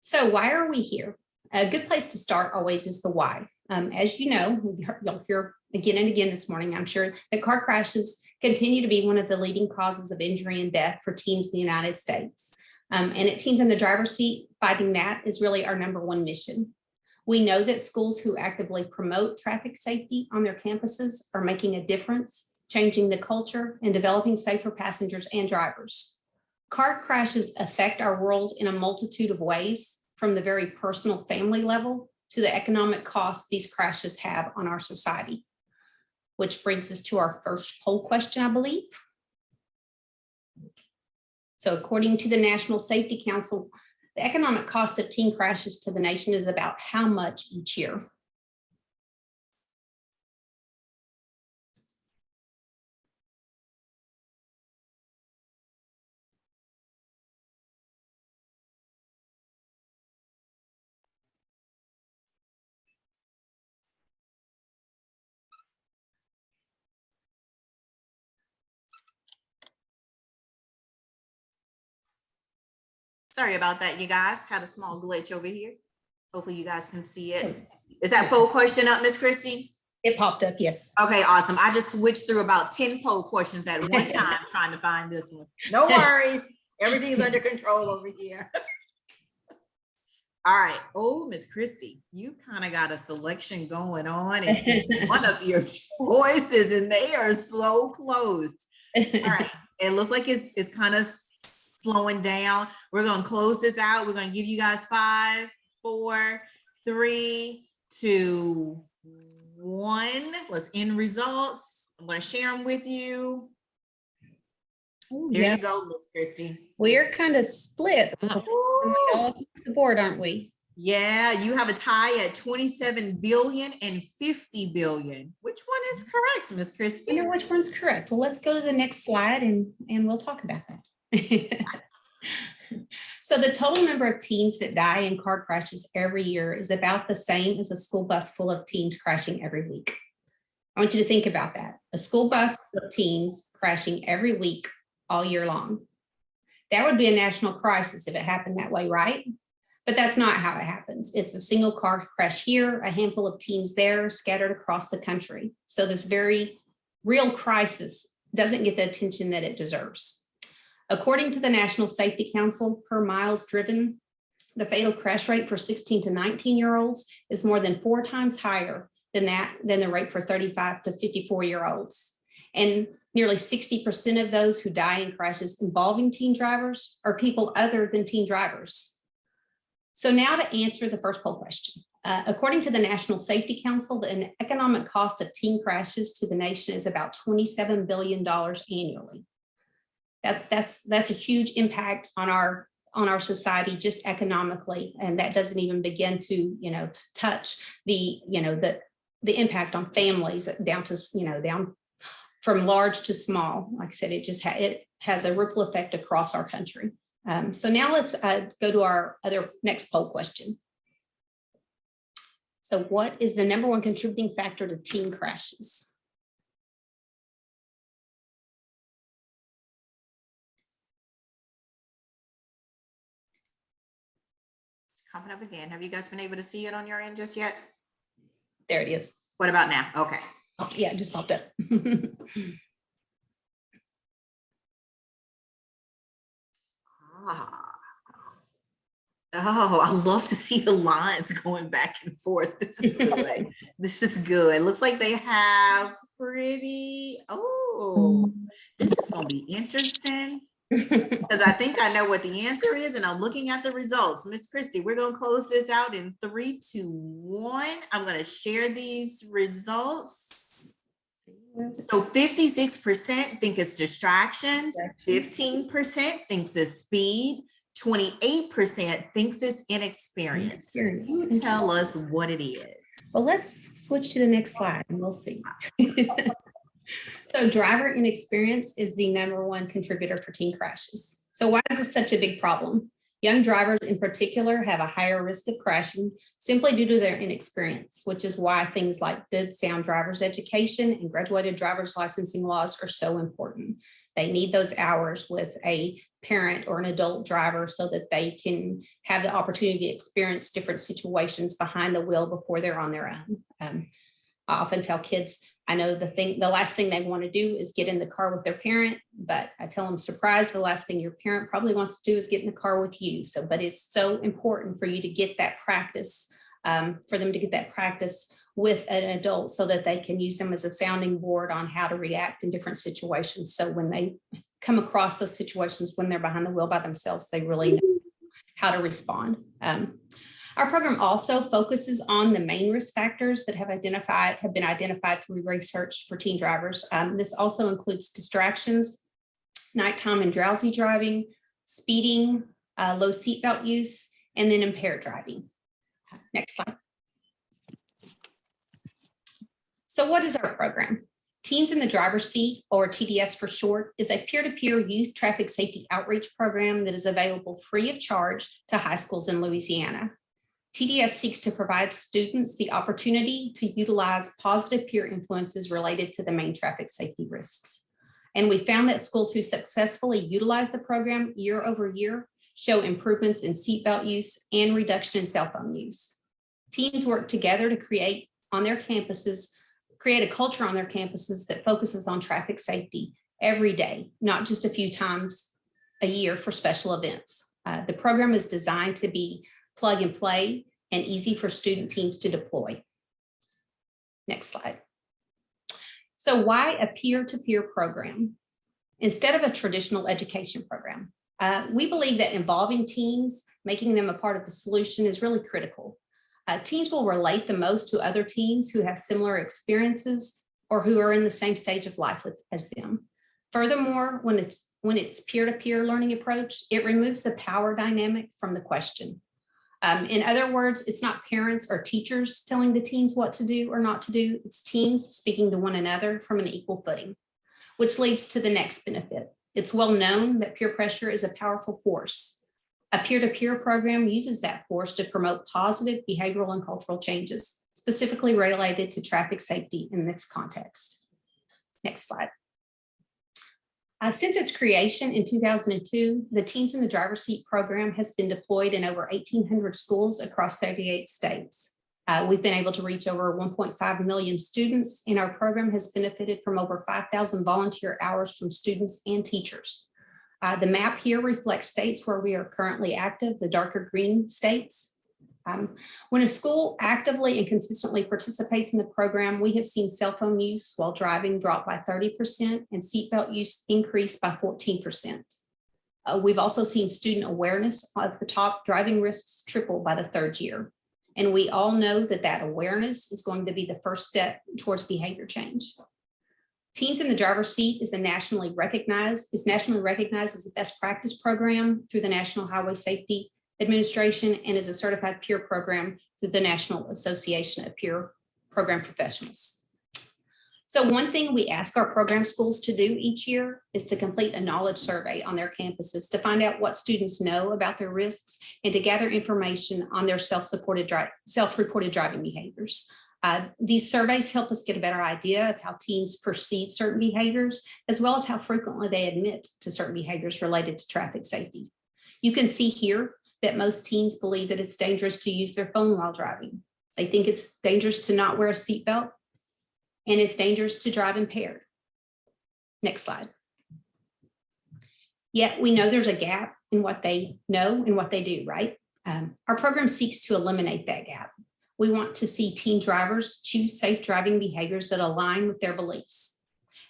So why are we here? A good place to start always is the why. As you know, you'll hear again and again this morning, I'm sure, that car crashes continue to be one of the leading causes of injury and death for teens in the United States. And at Teens in the Driver's Seat, fighting that is really our #1 mission. We know that schools who actively promote traffic safety on their campuses are making a difference, changing the culture and developing safer passengers and drivers. Car crashes affect our world in a multitude of ways, from the very personal family level to the economic costs these crashes have on our society. Which brings us to our first poll question, I believe. So according to the National Safety Council, the economic cost of teen crashes to the nation is about how much each year? Sorry about that, you guys. Had a small glitch over here. Hopefully you guys can see it. Is that poll question up, Miss Christie? It popped up, yes. Okay, awesome. I just switched through about 10 poll questions at one time trying to find this one. No worries. Everything's under control over here. All right. Oh, Miss Christie, you kind of got a selection going on and it's one of your choices and they are slow closed. All right. It looks like it's kind of slowing down. We're going to close this out. We're going to give you guys 5, 4, 3, 2, 1. Let's end results. I'm going to share them with you. There you go, Miss Christie. We're kind of split Ooh. the board, aren't we? Yeah, you have a tie at 27 billion and 50 billion. Which one is correct, Miss Christie? I know which one's correct. Well, let's go to the next slide and we'll talk about that. So the total number of teens that die in car crashes every year is about the same as a school bus full of teens crashing every week. I want you to think about that. A school bus full of teens crashing every week all year long. That would be a national crisis if it happened that way, right? But that's not how it happens. It's a single car crash here, a handful of teens there, scattered across the country. So this very real crisis doesn't get the attention that it deserves. According to the National Safety Council, per miles driven, the fatal crash rate for 16 to 19-year-olds is more than 4 times higher than the rate for 35 to 54-year-olds. And nearly 60% of those who die in crashes involving teen drivers are people other than teen drivers. So now to answer the first poll question. According to the National Safety Council, the economic cost of teen crashes to the nation is about $27 billion annually. That's a huge impact on our society just economically, and that doesn't even begin to to touch the impact on families down from large to small. Like I said, it has a ripple effect across our country. So now let's go to our next poll question. So what is the #1 contributing factor to teen crashes? Coming up again. Have you guys been able to see it on your end just yet? There it is. What about now? Okay. Oh, yeah, it just popped up. Oh, I love to see the lines going back and forth. This is good. This is good. Looks like they have this is going to be interesting because I think I know what the answer is and I'm looking at the results. Miss Christie, we're going to close this out in 3, 2, 1. I'm going to share these results. So 56% think it's distractions, 15% thinks it's speed, 28% thinks it's inexperience. You tell us what it is. Well, let's switch to the next slide and we'll see. So driver inexperience is the #1 contributor for teen crashes. So why is this such a big problem? Young drivers in particular have a higher risk of crashing simply due to their inexperience, which is why things like good sound driver's education and graduated driver's licensing laws are so important. They need those hours with a parent or an adult driver so that they can have the opportunity to experience different situations behind the wheel before they're on their own. I often tell kids, I know the last thing they want to do is get in the car with their parent, but I tell them, surprise, the last thing your parent probably wants to do is get in the car with you. So, but it's so important for you to get that practice, for them to get that practice with an adult so that they can use them as a sounding board on how to react in different situations. So when they come across those situations, when they're behind the wheel by themselves, they really know how to respond. Our program also focuses on the main risk factors that have been identified through research for teen drivers. This also includes distractions, nighttime and drowsy driving, speeding, low seatbelt use, and then impaired driving. Next slide. So what is our program? Teens in the Driver's Seat, or TDS for short, is a peer-to-peer youth traffic safety outreach program that is available free of charge to high schools in Louisiana. TDS seeks to provide students the opportunity to utilize positive peer influences related to the main traffic safety risks. And we found that schools who successfully utilize the program year over year show improvements in seatbelt use and reduction in cell phone use. Teens work together to create a culture on their campuses that focuses on traffic safety every day, not just a few times a year for special events. The program is designed to be plug and play and easy for student teams to deploy. Next slide. So why a peer-to-peer program instead of a traditional education program? We believe that involving teens, making them a part of the solution is really critical. Teens will relate the most to other teens who have similar experiences or who are in the same stage of life as them. Furthermore, when it's peer-to-peer learning approach, it removes the power dynamic from the question. In other words, it's not parents or teachers telling the teens what to do or not to do. It's teens speaking to one another from an equal footing, which leads to the next benefit. It's well known that peer pressure is a powerful force. A peer-to-peer program uses that force to promote positive behavioral and cultural changes, specifically related to traffic safety in this context. Next slide. Since its creation in 2002, the Teens in the Driver's Seat program has been deployed in over 1,800 schools across 38 states. We've been able to reach over 1.5 million students, and our program has benefited from over 5,000 volunteer hours from students and teachers. The map here reflects states where we are currently active, the darker green states. When a school actively and consistently participates in the program, we have seen cell phone use while driving drop by 30% and seatbelt use increase by 14%. We've also seen student awareness of the top driving risks triple by the third year. And we all know that that awareness is going to be the first step towards behavior change. Teens in the Driver's Seat is nationally recognized as a best practice program through the National Highway Safety Administration and is a certified peer program through the National Association of Peer Program Professionals. So one thing we ask our program schools to do each year is to complete a knowledge survey on their campuses to find out what students know about their risks and to gather information on their self-reported driving behaviors. These surveys help us get a better idea of how teens perceive certain behaviors, as well as how frequently they admit to certain behaviors related to traffic safety. You can see here that most teens believe that it's dangerous to use their phone while driving. They think it's dangerous to not wear a seatbelt, and it's dangerous to drive impaired. Next slide. Yet we know there's a gap in what they know and what they do, right? Our program seeks to eliminate that gap. We want to see teen drivers choose safe driving behaviors that align with their beliefs.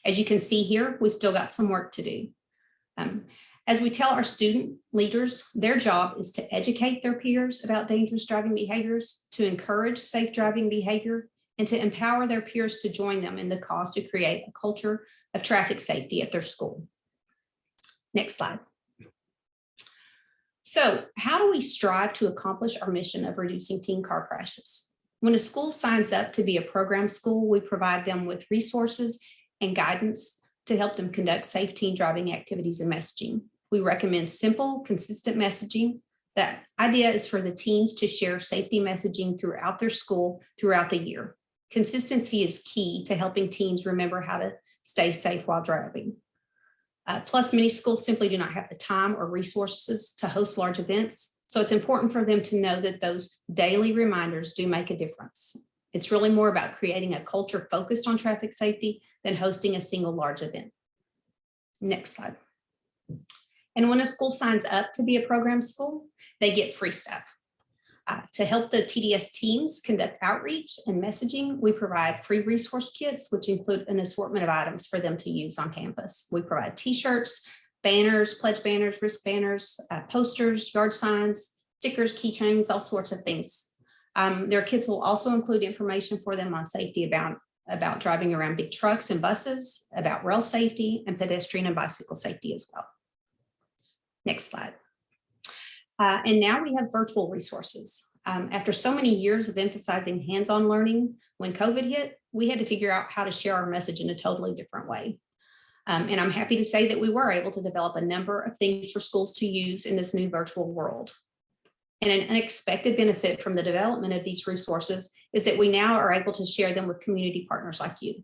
As you can see here, we've still got some work to do. As we tell our student leaders, their job is to educate their peers about dangerous driving behaviors, to encourage safe driving behavior, and to empower their peers to join them in the cause to create a culture of traffic safety at their school. Next slide. So how do we strive to accomplish our mission of reducing teen car crashes? When a school signs up to be a program school, we provide them with resources and guidance to help them conduct safe teen driving activities and messaging. We recommend simple, consistent messaging. The idea is for the teens to share safety messaging throughout their school throughout the year. Consistency is key to helping teens remember how to stay safe while driving. Plus, many schools simply do not have the time or resources to host large events. So it's important for them to know that those daily reminders do make a difference. It's really more about creating a culture focused on traffic safety than hosting a single large event. Next slide. And when a school signs up to be a program school, they get free stuff. To help the TDS teams conduct outreach and messaging, we provide free resource kits, which include an assortment of items for them to use on campus. We provide t-shirts, banners, pledge banners, wrist banners, posters, yard signs, stickers, keychains, all sorts of things. Their kits will also include information for them on safety about driving around big trucks and buses, about rail safety, and pedestrian and bicycle safety as well. Next slide. And now we have virtual resources. After so many years of emphasizing hands-on learning, when COVID hit, we had to figure out how to share our message in a totally different way. And I'm happy to say that we were able to develop a number of things for schools to use in this new virtual world. And an unexpected benefit from the development of these resources is that we now are able to share them with community partners like you.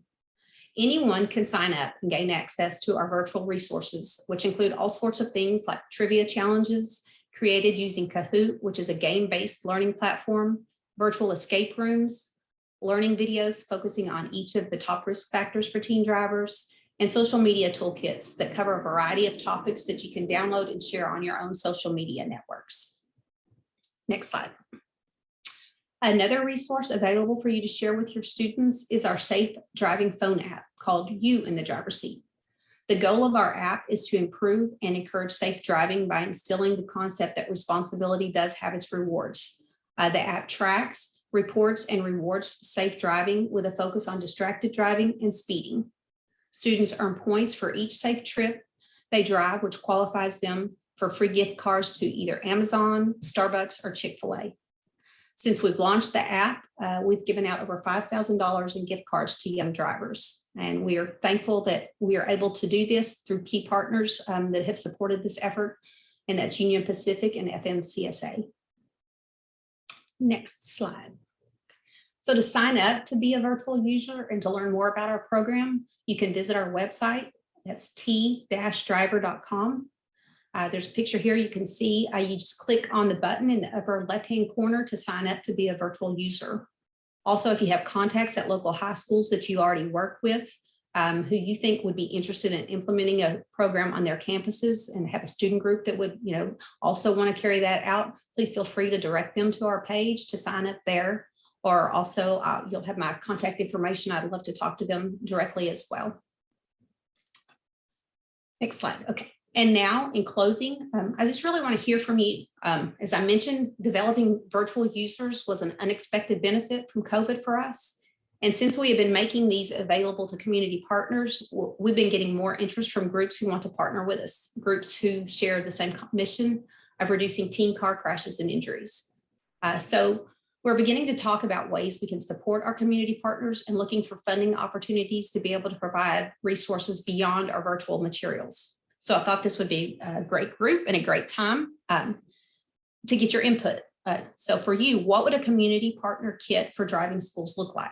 Anyone can sign up and gain access to our virtual resources, which include all sorts of things like trivia challenges, created using Kahoot, which is a game-based learning platform, virtual escape rooms, learning videos focusing on each of the top risk factors for teen drivers, and social media toolkits that cover a variety of topics that you can download and share on your own social media networks. Next slide. Another resource available for you to share with your students is our safe driving phone app called You in the Driver's Seat. The goal of our app is to improve and encourage safe driving by instilling the concept that responsibility does have its rewards. The app tracks, reports, and rewards safe driving with a focus on distracted driving and speeding. Students earn points for each safe trip they drive, which qualifies them for free gift cards to either Amazon, Starbucks, or Chick-fil-A. Since we've launched the app, we've given out over $5,000 in gift cards to young drivers. And we are thankful that we are able to do this through key partners that have supported this effort, and that's Union Pacific and FMCSA. Next slide. So to sign up to be a virtual user and to learn more about our program, you can visit our website. That's t-driver.com. There's a picture here you can see. You just click on the button in the upper left-hand corner to sign up to be a virtual user. Also, if you have contacts at local high schools that you already work with, who you think would be interested in implementing a program on their campuses and have a student group that would, also want to carry that out, please feel free to direct them to our page to sign up there. Or also you'll have my contact information. I'd love to talk to them directly as well. Next slide. Okay. And now in closing, I just really want to hear from you. As I mentioned, developing virtual users was an unexpected benefit from COVID for us. And since we have been making these available to community partners, we've been getting more interest from groups who want to partner with us, groups who share the same mission of reducing teen car crashes and injuries. So we're beginning to talk about ways we can support our community partners and looking for funding opportunities to be able to provide resources beyond our virtual materials. So I thought this would be a great group and a great time to get your input. So for you, what would a community partner kit for driving schools look like?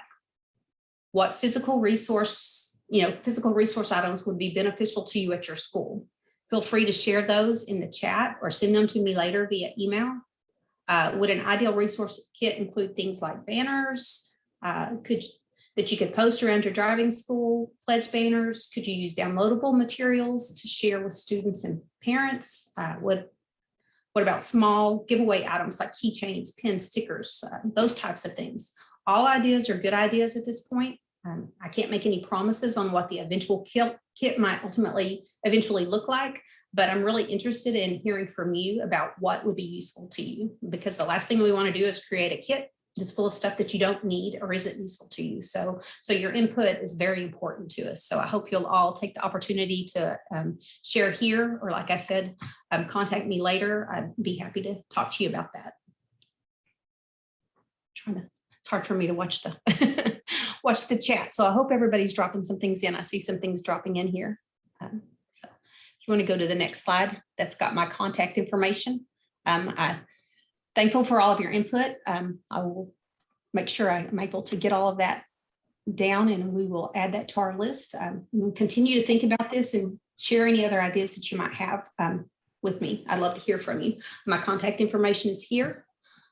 What physical resource items would be beneficial to you at your school? Feel free to share those in the chat or send them to me later via email. Would an ideal resource kit include things like banners that you could post around your driving school, pledge banners? Could you use downloadable materials to share with students and parents? What about small giveaway items like keychains, pins, stickers, those types of things? All ideas are good ideas at this point. I can't make any promises on what the eventual kit might eventually look like, but I'm really interested in hearing from you about what would be useful to you, because the last thing we want to do is create a kit that's full of stuff that you don't need or isn't useful to you. So your input is very important to us. So I hope you'll all take the opportunity to share here, or like I said, contact me later. I'd be happy to talk to you about that. It's hard for me to watch the watch the chat. So I hope everybody's dropping some things in. I see some things dropping in here. So if you want to go to the next slide, that's got my contact information. I'm thankful for all of your input. I will make sure I'm able to get all of that down, and we will add that to our list. We'll continue to think about this and share any other ideas that you might have with me. I'd love to hear from you. My contact information is here.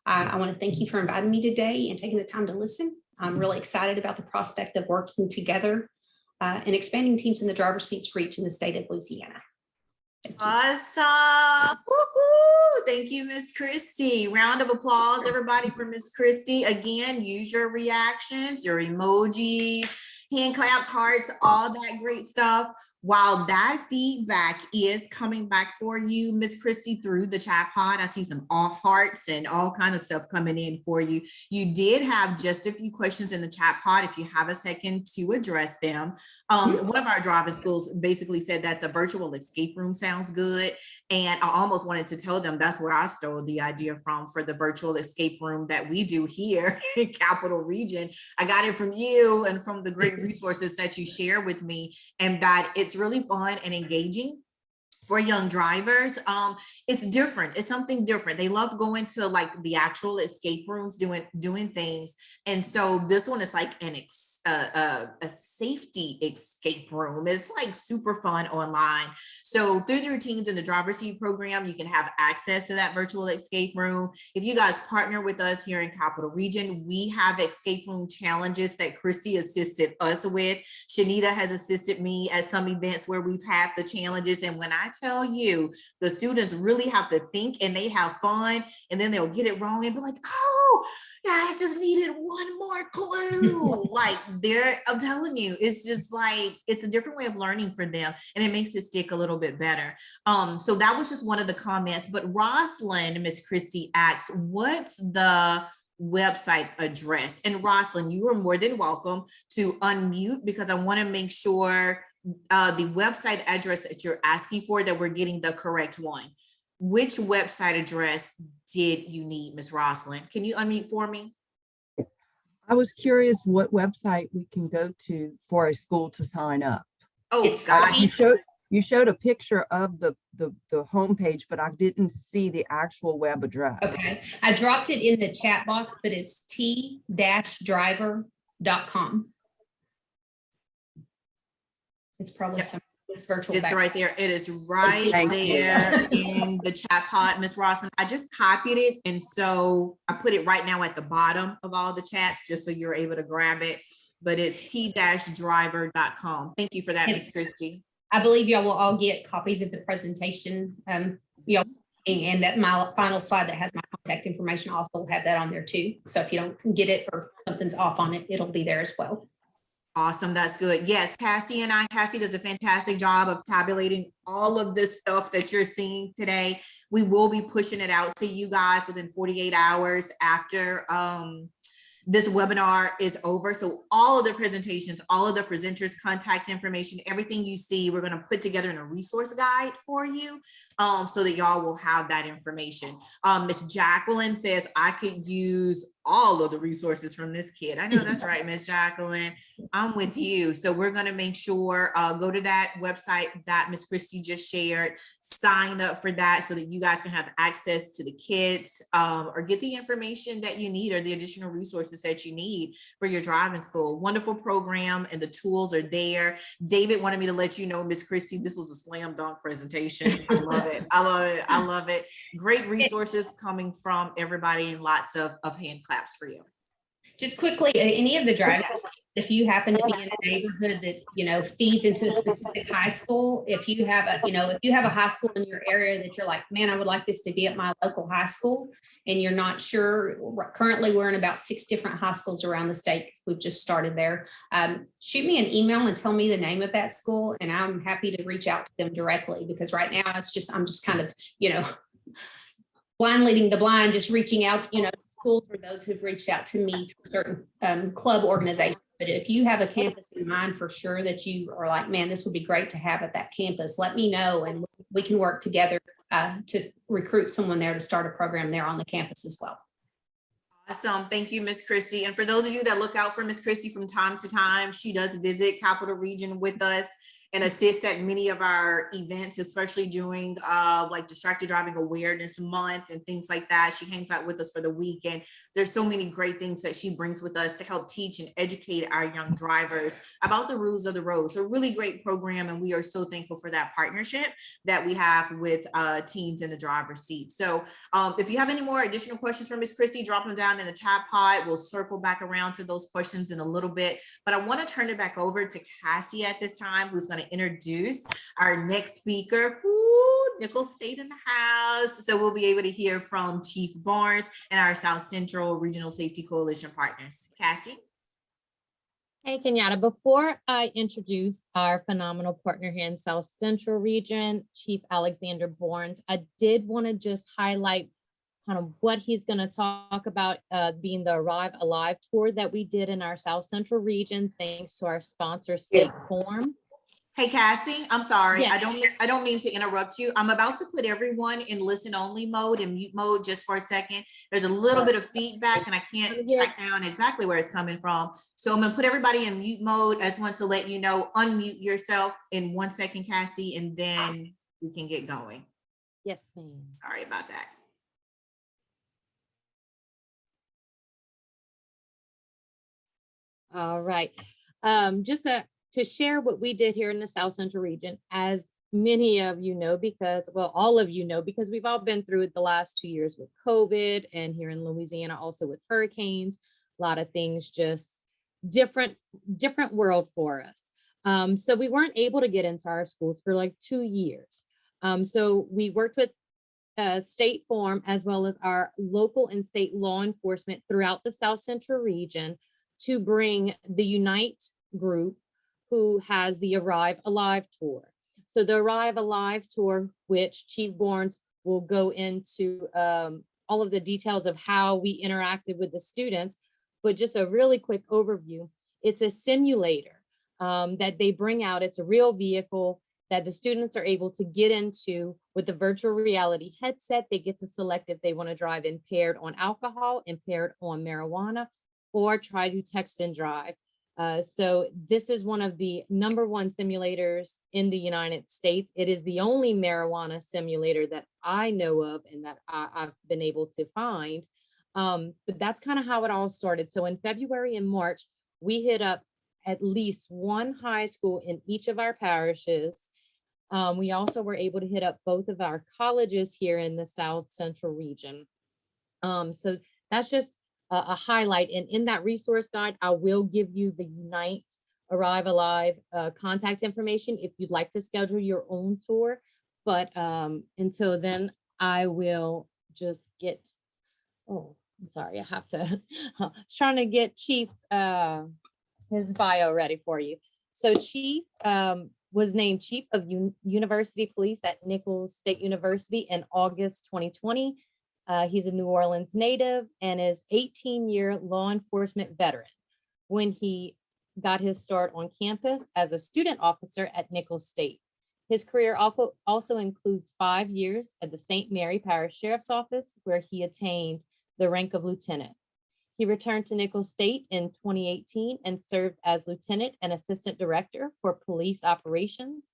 I want to thank you for inviting me today and taking the time to listen. I'm really excited about the prospect of working together and expanding Teens in the Driver's Seat's reach in the state of Louisiana. Awesome. Woo-hoo. Thank you, Miss Christie. Round of applause, everybody, for Miss Christie. Again, use your reactions, your emojis, hand claps, hearts, all that great stuff. While that feedback is coming back for you, Miss Christie, through the chat pod, I see some off hearts and all kinds of stuff coming in for you. You did have just a few questions in the chat pod. If you have a second to address them, one of our driving schools basically said that the virtual escape room sounds good. And I almost wanted to tell them that's where I stole the idea from for the virtual escape room that we do here in Capital Region. I got it from you and from the great resources that you share with me, and that it's really fun and engaging for young drivers. It's different. It's something different. They love going to like the actual escape rooms, doing things. And so this one is like a safety escape room. It's like super fun online. So through the Teens in the Driver's Seat program, you can have access to that virtual escape room. If you guys partner with us here in Capital Region, we have escape room challenges that Christy assisted us with. Shanita has assisted me at some events where we've had the challenges. And when I tell you, the students really have to think and they have fun, and then they'll get it wrong and be like, oh, yeah, I just needed one more clue. Like I'm telling you, it's just like, it's a different way of learning for them, and it makes it stick a little bit better. So that was just one of the comments. But Rosalind, Miss Christie asks, what's the website address? And Rosalind, you are more than welcome to unmute, because I want to make sure the website address that you're asking for, that we're getting the correct one. Which website address did you need, Ms. Rosalind? Can you unmute for me? I was curious what website we can go to for a school to sign up. Oh, gosh. You showed a picture of the homepage, but I didn't see the actual web address. Okay, I dropped it in the chat box, but it's t-driver.com. It's probably some this virtual. It's right there. It is right there in the chat pod, Ms. Rosalind. I just copied it, and so I put it right now at the bottom of all the chats, just so you're able to grab it. but it's t-driver.com. Thank you for that, Ms. Christie. I believe y'all will all get copies of the presentation. Y'all, and that my final slide that has my contact information also will have that on there too. So if you don't get it or something's off on it, it'll be there as well. Awesome, that's good. Yes, Cassie does a fantastic job of tabulating all of this stuff that you're seeing today. We will be pushing it out to you guys within 48 hours after this webinar is over. So all of the presentations, all of the presenters' contact information, everything you see, we're gonna put together in a resource guide for you so that y'all will have that information. Miss Jacqueline says, I could use all of the resources from this kid. I know that's right, Miss Jacqueline. I'm with you. So we're gonna make sure, go to that website that Miss Christie just shared, sign up for that so that you guys can have access to the kids or get the information that you need or the additional resources that you need for your driving school. Wonderful program and the tools are there. David wanted me to let you know, Miss Christie, this was a slam dunk presentation. I love it. I love it. I love it. Great resources coming from everybody and lots of hand claps for you. Just quickly, any of the drivers, Yes. if you happen to be in a neighborhood that, you know, feeds into a specific high school, if you have a, you know, if you have a high school in your area that you're like, man, I would like this to be at my local high school, and you're not sure, currently we're in about 6 different high schools around the state because we've just started there. Shoot me an email and tell me the name of that school, and I'm happy to reach out to them directly, because right now it's just, I'm just kind of, you know, blind leading the blind, just reaching out, you know, schools for those who've reached out to me through certain club organizations. But if you have a campus in mind for sure that you are like, man, this would be great to have at that campus, let me know and we can work together to recruit someone there to start a program there on the campus as well. Awesome. Thank you, Miss Christie. And for those of you that look out for Miss Christie from time to time, she does visit Capital Region with us and assist at many of our events, especially during like Distracted Driving Awareness Month and things like that. She hangs out with us for the weekend. There's so many great things that she brings with us to help teach and educate our young drivers about the rules of the road. So really great program, and we are so thankful for that partnership that we have with teens in the driver's seat. So if you have any more additional questions for Miss Christie, drop them down in the chat pod. We'll circle back around to those questions in a little bit, but I want to turn it back over to Cassie at this time, who's going to introduce our next speaker. Nicholls State in the house. So we'll be able to hear from Chief Barnes and our South Central Regional Safety Coalition partners. Cassie. Hey, Kenyatta, before I introduce our phenomenal partner here in South Central Region, Chief Alexander Barnes, I did want to just highlight kind of what he's going to talk about being the Arrive Alive tour that we did in our South Central Region, thanks to our sponsor, State Farm. Hey, Cassie, I'm sorry. Yes. I don't mean to interrupt you. I'm about to put everyone in listen only mode and mute mode just for a second. There's a little bit of feedback and I can't track down exactly where it's coming from. So I'm gonna put everybody in mute mode. I just want to let you know, unmute yourself in 1 second, Cassie, and then we can get going. Yes, ma'am. Sorry about that. All right. Just to share what we did here in the South Central Region, as many of you know, because, well, all of you know, because we've all been through it the last 2 years with COVID, and here in Louisiana also with hurricanes, a lot of things just different world for us. So we weren't able to get into our schools for like 2 years. So we worked with State Farm as well as our local and state law enforcement throughout the South Central Region to bring the Unite group, who has the Arrive Alive tour. So the Arrive Alive tour, which Chief Barnes will go into all of the details of how we interacted with the students, but just a really quick overview. It's a simulator that they bring out. It's a real vehicle that the students are able to get into with the virtual reality headset. They get to select if they want to drive impaired on alcohol, impaired on marijuana, or try to text and drive. So this is one of the #1 simulators in the United States. It is the only marijuana simulator that I know of and that I've been able to find. But that's kind of how it all started. So in February and March, we hit up at least one high school in each of our parishes. We also were able to hit up both of our colleges here in the South Central Region. So that's just a highlight. And in that resource guide, I will give you the Unite Arrive Alive contact information if you'd like to schedule your own tour. But until then, I will just get, oh, I'm sorry, I have to, I was trying to get Chief's his bio ready for you. So Chief was named Chief of University Police at Nichols State University in August 2020. He's a New Orleans native and is 18-year law enforcement veteran. When he got his start on campus as a student officer at Nichols State. His career also includes 5 years at the St. Mary Parish Sheriff's Office, where he attained the rank of lieutenant. He returned to Nichols State in 2018 and served as lieutenant and assistant director for police operations.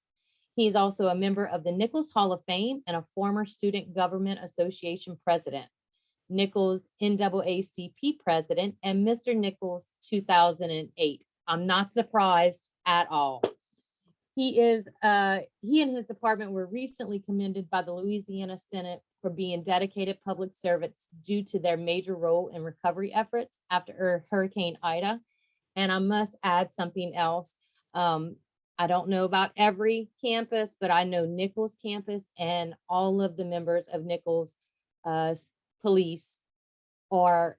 He's also a member of the Nichols Hall of Fame and a former Student Government Association president, Nichols NAACP president, and Mr. Nichols 2008. I'm not surprised at all. He and his department were recently commended by the Louisiana Senate for being dedicated public servants due to their major role in recovery efforts after Hurricane Ida. And I must add something else. I don't know about every campus, but I know Nichols campus and all of the members of Nichols police are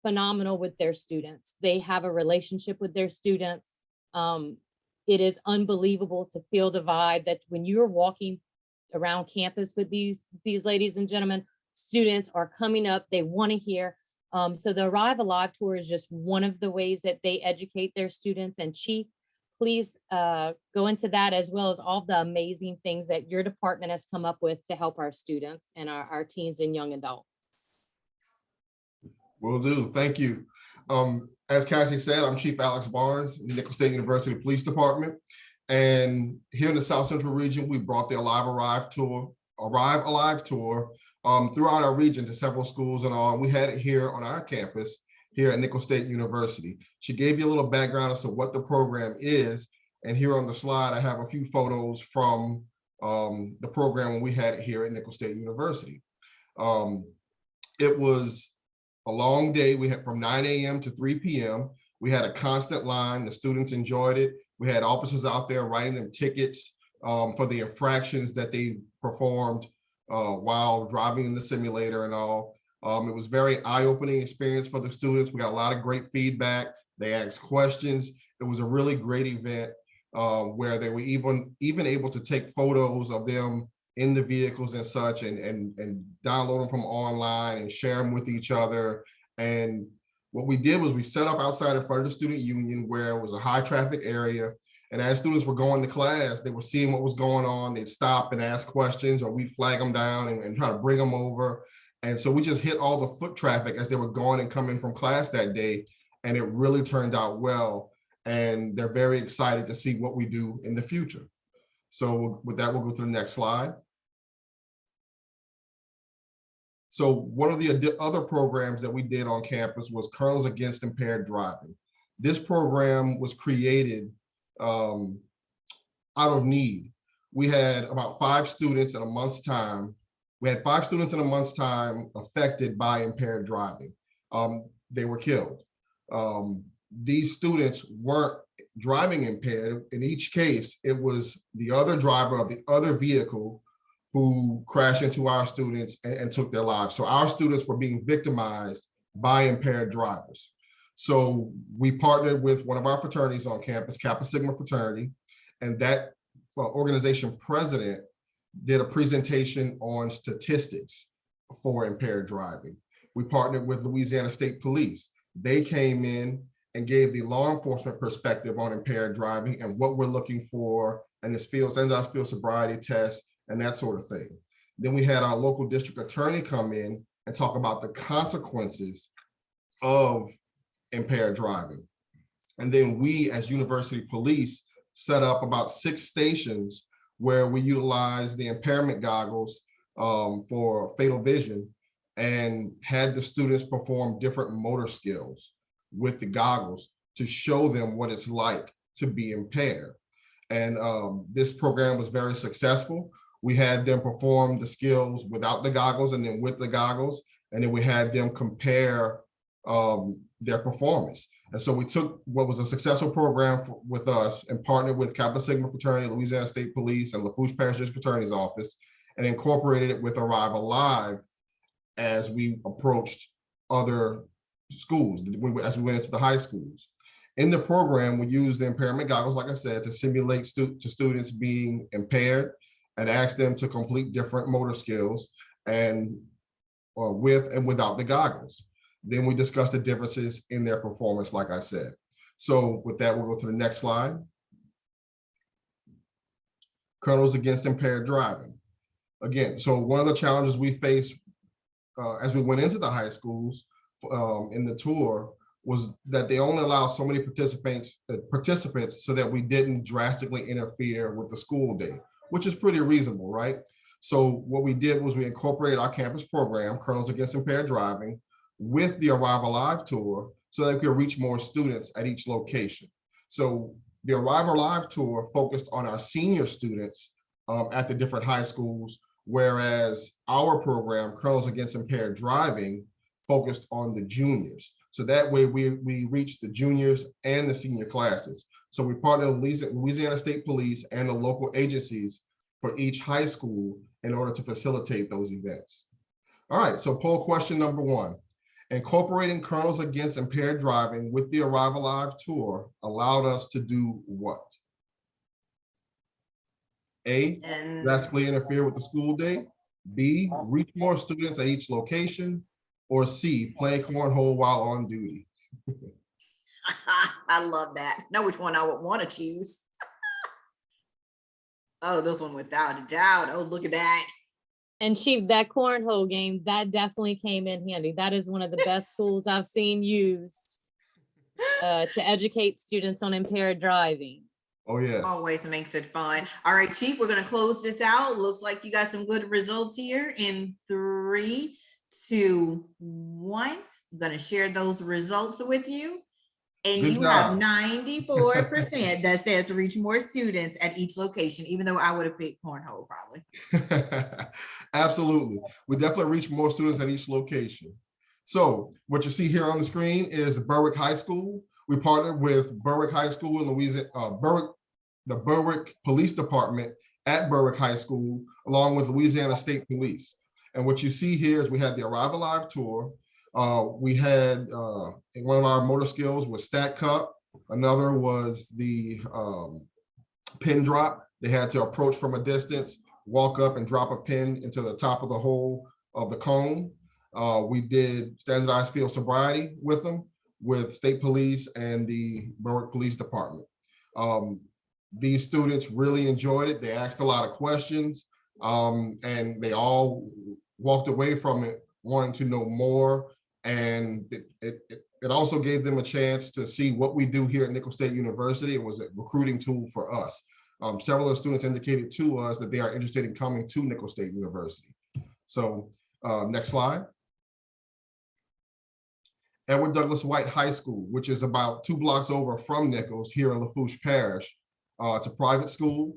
phenomenal with their students. They have a relationship with their students. It is unbelievable to feel the vibe that when you're walking around campus with these ladies and gentlemen, students are coming up, they want to hear. So the Arrive Alive tour is just one of the ways that they educate their students. And Chief, please go into that, as well as all the amazing things that your department has come up with to help our students and our teens and young adults. Will do. Thank you. As Cassie said, I'm Chief Alex Barnes, Nichols State University Police Department. And here in the South Central region, we brought the Arrive Alive tour throughout our region to several schools and all. We had it here on our campus here at Nichols State University. She gave you a little background as to what the program is. And here on the slide, I have a few photos from the program when we had it here at Nichols State University. It was a long day. We had from 9 a.m. to 3 p.m. We had a constant line. The students enjoyed it. We had officers out there writing them tickets for the infractions that they performed while driving in the simulator and all. It was very eye-opening experience for the students. We got a lot of great feedback. They asked questions. It was a really great event where they were even able to take photos of them in the vehicles and such, and download them from online and share them with each other. And what we did was we set up outside in front of the student union where it was a high traffic area. And as students were going to class, they were seeing what was going on. They'd stop and ask questions, or we'd flag them down and try to bring them over. And so we just hit all the foot traffic as they were going and coming from class that day. And it really turned out well. And they're very excited to see what we do in the future. So with that, we'll go to the next slide. So one of the other programs that we did on campus was Colonels Against Impaired Driving. This program was created out of need. We had about 5 students in a month's time. We had 5 students in a month's time affected by impaired driving. They were killed. These students weren't driving impaired. In each case, it was the other driver of the other vehicle who crashed into our students and took their lives. So our students were being victimized by impaired drivers. So we partnered with one of our fraternities on campus, Kappa Sigma fraternity, and that organization president did a presentation on statistics for impaired driving. We partnered with Louisiana State Police. They came in and gave the law enforcement perspective on impaired driving and what we're looking for in this field, standardized field sobriety test, and that sort of thing. Then we had our local district attorney come in and talk about the consequences of impaired driving. And then we, as university police, set up about 6 stations where we utilize the impairment goggles for fatal vision and had the students perform different motor skills with the goggles to show them what it's like to be impaired. And this program was very successful. We had them perform the skills without the goggles and then with the goggles. And then we had them compare their performance. And so we took what was a successful program with us and partnered with Kappa Sigma Fraternity, Louisiana State Police, and Lafourche Parish District Attorney's Office, and incorporated it with Arrive Alive as we approached other schools, as we went into the high schools. In the program, we used the impairment goggles, like I said, to simulate students being impaired and ask them to complete different motor skills and with and without the goggles. Then we discussed the differences in their performance, like I said. So with that, we'll go to the next slide. Colonels Against Impaired Driving. Again, so one of the challenges we faced as we went into the high schools in the tour was that they only allow so many participants so that we didn't drastically interfere with the school day, which is pretty reasonable, right? So what we did was we incorporated our campus program, Colonels Against Impaired Driving, with the Arrive Alive tour so that we could reach more students at each location. So the Arrive Alive tour focused on our senior students at the different high schools, whereas our program, Colonels Against Impaired Driving, focused on the juniors. So that way we reached the juniors and the senior classes. So we partnered with Louisiana State Police and the local agencies for each high school in order to facilitate those events. All right, so poll question number 1. Incorporating Colonels Against Impaired Driving with the Arrive Alive tour allowed us to do what? A, drastically interfere with the school day. B, reach more students at each location. Or C, play cornhole while on duty. I love that. Know which one I would want to choose. Oh, this one without a doubt. Oh, look at that. And Chief, that cornhole game, that definitely came in handy. That is one of the best tools I've seen used to educate students on impaired driving. Oh, yes. Always makes it fun. All right, Chief, we're going to close this out. Looks like you got some good results here in 3, 2, 1. I'm going to share those results with you. And Good you job. have 94% that says reach more students at each location, even though I would have picked cornhole probably. Absolutely. We definitely reach more students at each location. So what you see here on the screen is Berwick High School. We partnered with Berwick High School in Louisiana, the Berwick Police Department at Berwick High School, along with Louisiana State Police. And what you see here is we had the Arrive Alive tour. We had one of our motor skills was Stack Cup. Another was the pin drop. They had to approach from a distance, walk up and drop a pin into the top of the hole of the cone. We did standardized field sobriety with them, with State Police and the Berwick Police Department. These students really enjoyed it. They asked a lot of questions and they all walked away from it wanting to know more. And it also gave them a chance to see what we do here at Nicholls State University. It was a recruiting tool for us. Several of the students indicated to us that they are interested in coming to Nicholls State University. So next slide. Edward Douglass White High School, which is about 2 blocks over from Nicholls here in Lafourche Parish. It's a private school.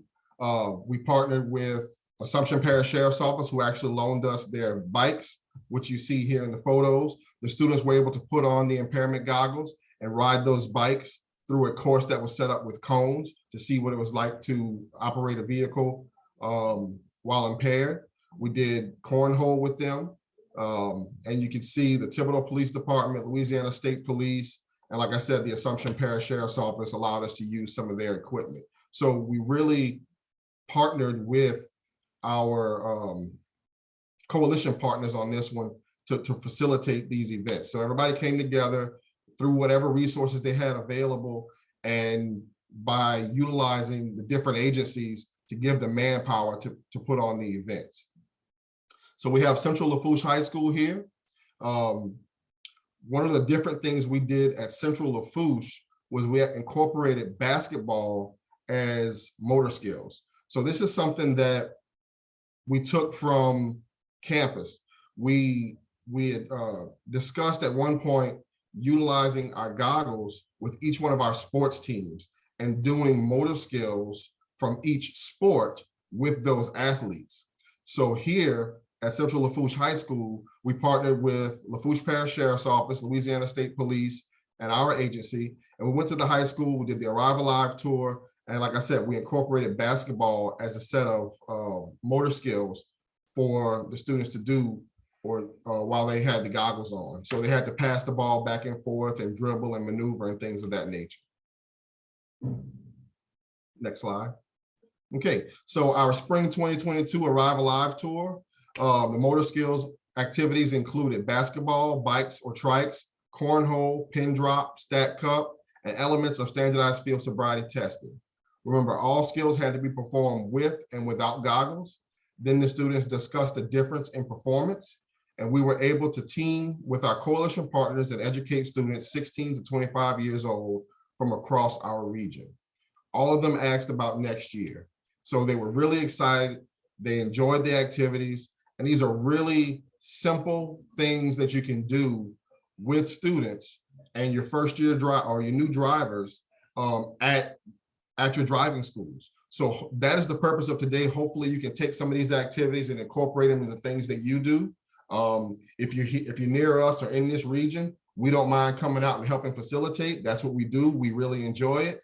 We partnered with Assumption Parish Sheriff's Office, who actually loaned us their bikes, which you see here in the photos. The students were able to put on the impairment goggles and ride those bikes through a course that was set up with cones to see what it was like to operate a vehicle while impaired. We did cornhole with them. And you can see the Thibodeau Police Department, Louisiana State Police, and like I said, the Assumption Parish Sheriff's Office allowed us to use some of their equipment. So we really partnered with our coalition partners on this one to facilitate these events. So everybody came together through whatever resources they had available, and by utilizing the different agencies to give the manpower to put on the events. So we have Central Lafourche High School here. One of the different things we did at Central Lafourche was we incorporated basketball as motor skills. So this is something that we took from campus. We had discussed at one point utilizing our goggles with each one of our sports teams and doing motor skills from each sport with those athletes. So here at Central Lafourche High School, we partnered with Lafourche Parish Sheriff's Office, Louisiana State Police, and our agency. And we went to the high school, we did the Arrive Alive tour. And like I said, we incorporated basketball as a set of motor skills for the students to do while they had the goggles on. So they had to pass the ball back and forth and dribble and maneuver and things of that nature. Next slide. Okay, so our spring 2022 Arrive Alive tour, the motor skills activities included basketball, bikes or trikes, cornhole, pin drop, stack cup, and elements of standardized field sobriety testing. Remember, all skills had to be performed with and without goggles. Then the students discussed the difference in performance, and we were able to team with our coalition partners and educate students 16 to 25 years old from across our region. All of them asked about next year. So they were really excited. They enjoyed the activities, and these are really simple things that you can do with students and your first year drive or your new drivers at your driving schools. So that is the purpose of today. Hopefully you can take some of these activities and incorporate them into things that you do. If you're near us or in this region, we don't mind coming out and helping facilitate. That's what we do. We really enjoy it.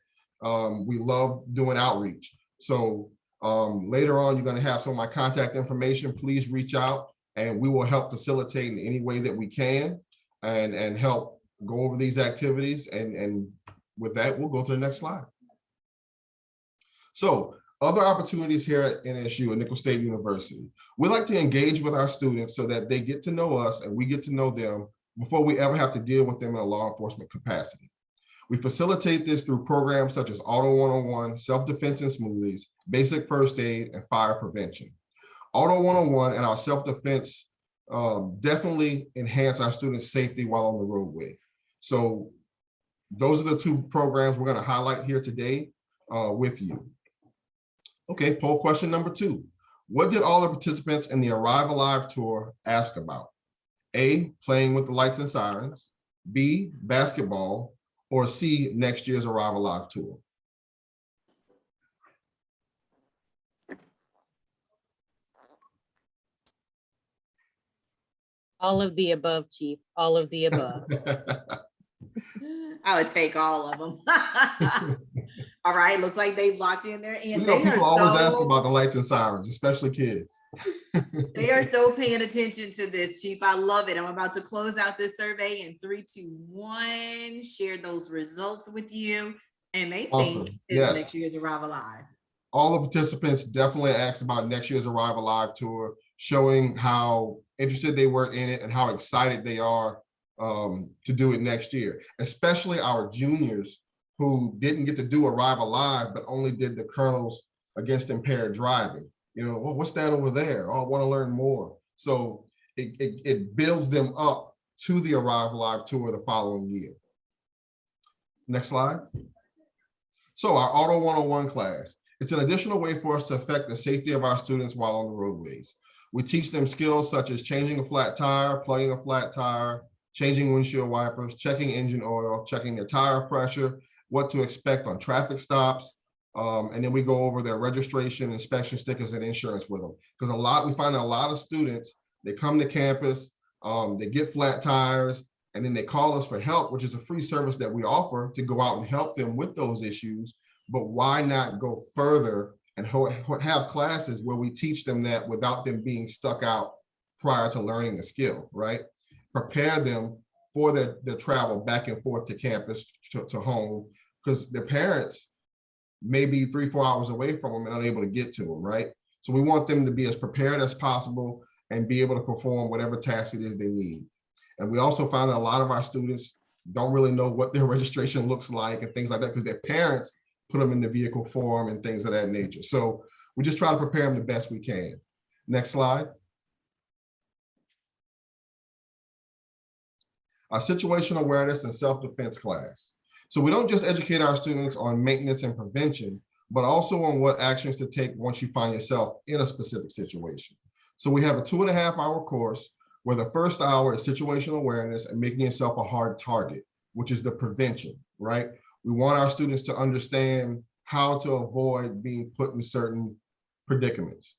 We love doing outreach. So later on, you're going to have some of my contact information. Please reach out and we will help facilitate in any way that we can and help go over these activities. And with that, we'll go to the next slide. So other opportunities here at NSU at Nicholls State University. We like to engage with our students so that they get to know us and we get to know them before we ever have to deal with them in a law enforcement capacity. We facilitate this through programs such as Auto 101, Self-Defense and Smoothies, Basic First Aid, and Fire Prevention. Auto 101 and our self-defense definitely enhance our students' safety while on the roadway. So those are the two programs we're going to highlight here today with you. Okay, poll question number 2. What did all the participants in the Arrive Alive tour ask about? A, playing with the lights and sirens, B, basketball, or C, next year's Arrive Alive tour? All of the above, Chief, all of the above. I would take all of them. All right, looks like they've locked in there. And You know, people always ask about the lights and sirens, especially kids. They are so paying attention to this, Chief. I love it. I'm about to close out this survey in 3, 2, 1. Share those results with you. And they think it's next year's Arrive Alive. All the participants definitely asked about next year's Arrive Alive tour, showing how interested they were in it and how excited they are to do it next year, especially our juniors who didn't get to do Arrive Alive, but only did the Colonels Against Impaired Driving. You know, well, what's that over there? Oh, I want to learn more. So it builds them up to the Arrive Alive tour the following year. Next slide. So our Auto 101 class, it's an additional way for us to affect the safety of our students while on the roadways. We teach them skills such as changing a flat tire, plugging a flat tire, changing windshield wipers, checking engine oil, checking their tire pressure, what to expect on traffic stops. And then we go over their registration, inspection stickers, and insurance with them. Because we find a lot of students, they come to campus, they get flat tires, and then they call us for help, which is a free service that we offer to go out and help them with those issues. But why not go further and have classes where we teach them that without them being stuck out prior to learning the skill, right? Prepare them for their travel back and forth to campus, to home, because their parents may be 3-4 hours away from them and unable to get to them, right? So we want them to be as prepared as possible and be able to perform whatever task it is they need. And we also found that a lot of our students don't really know what their registration looks like and things like that because their parents put them in the vehicle form and things of that nature. So we just try to prepare them the best we can. Next slide. Our situational awareness and self-defense class. So we don't just educate our students on maintenance and prevention, but also on what actions to take once you find yourself in a specific situation. So we have a 2.5-hour course where the first hour is situational awareness and making yourself a hard target, which is the prevention, right? We want our students to understand how to avoid being put in certain predicaments.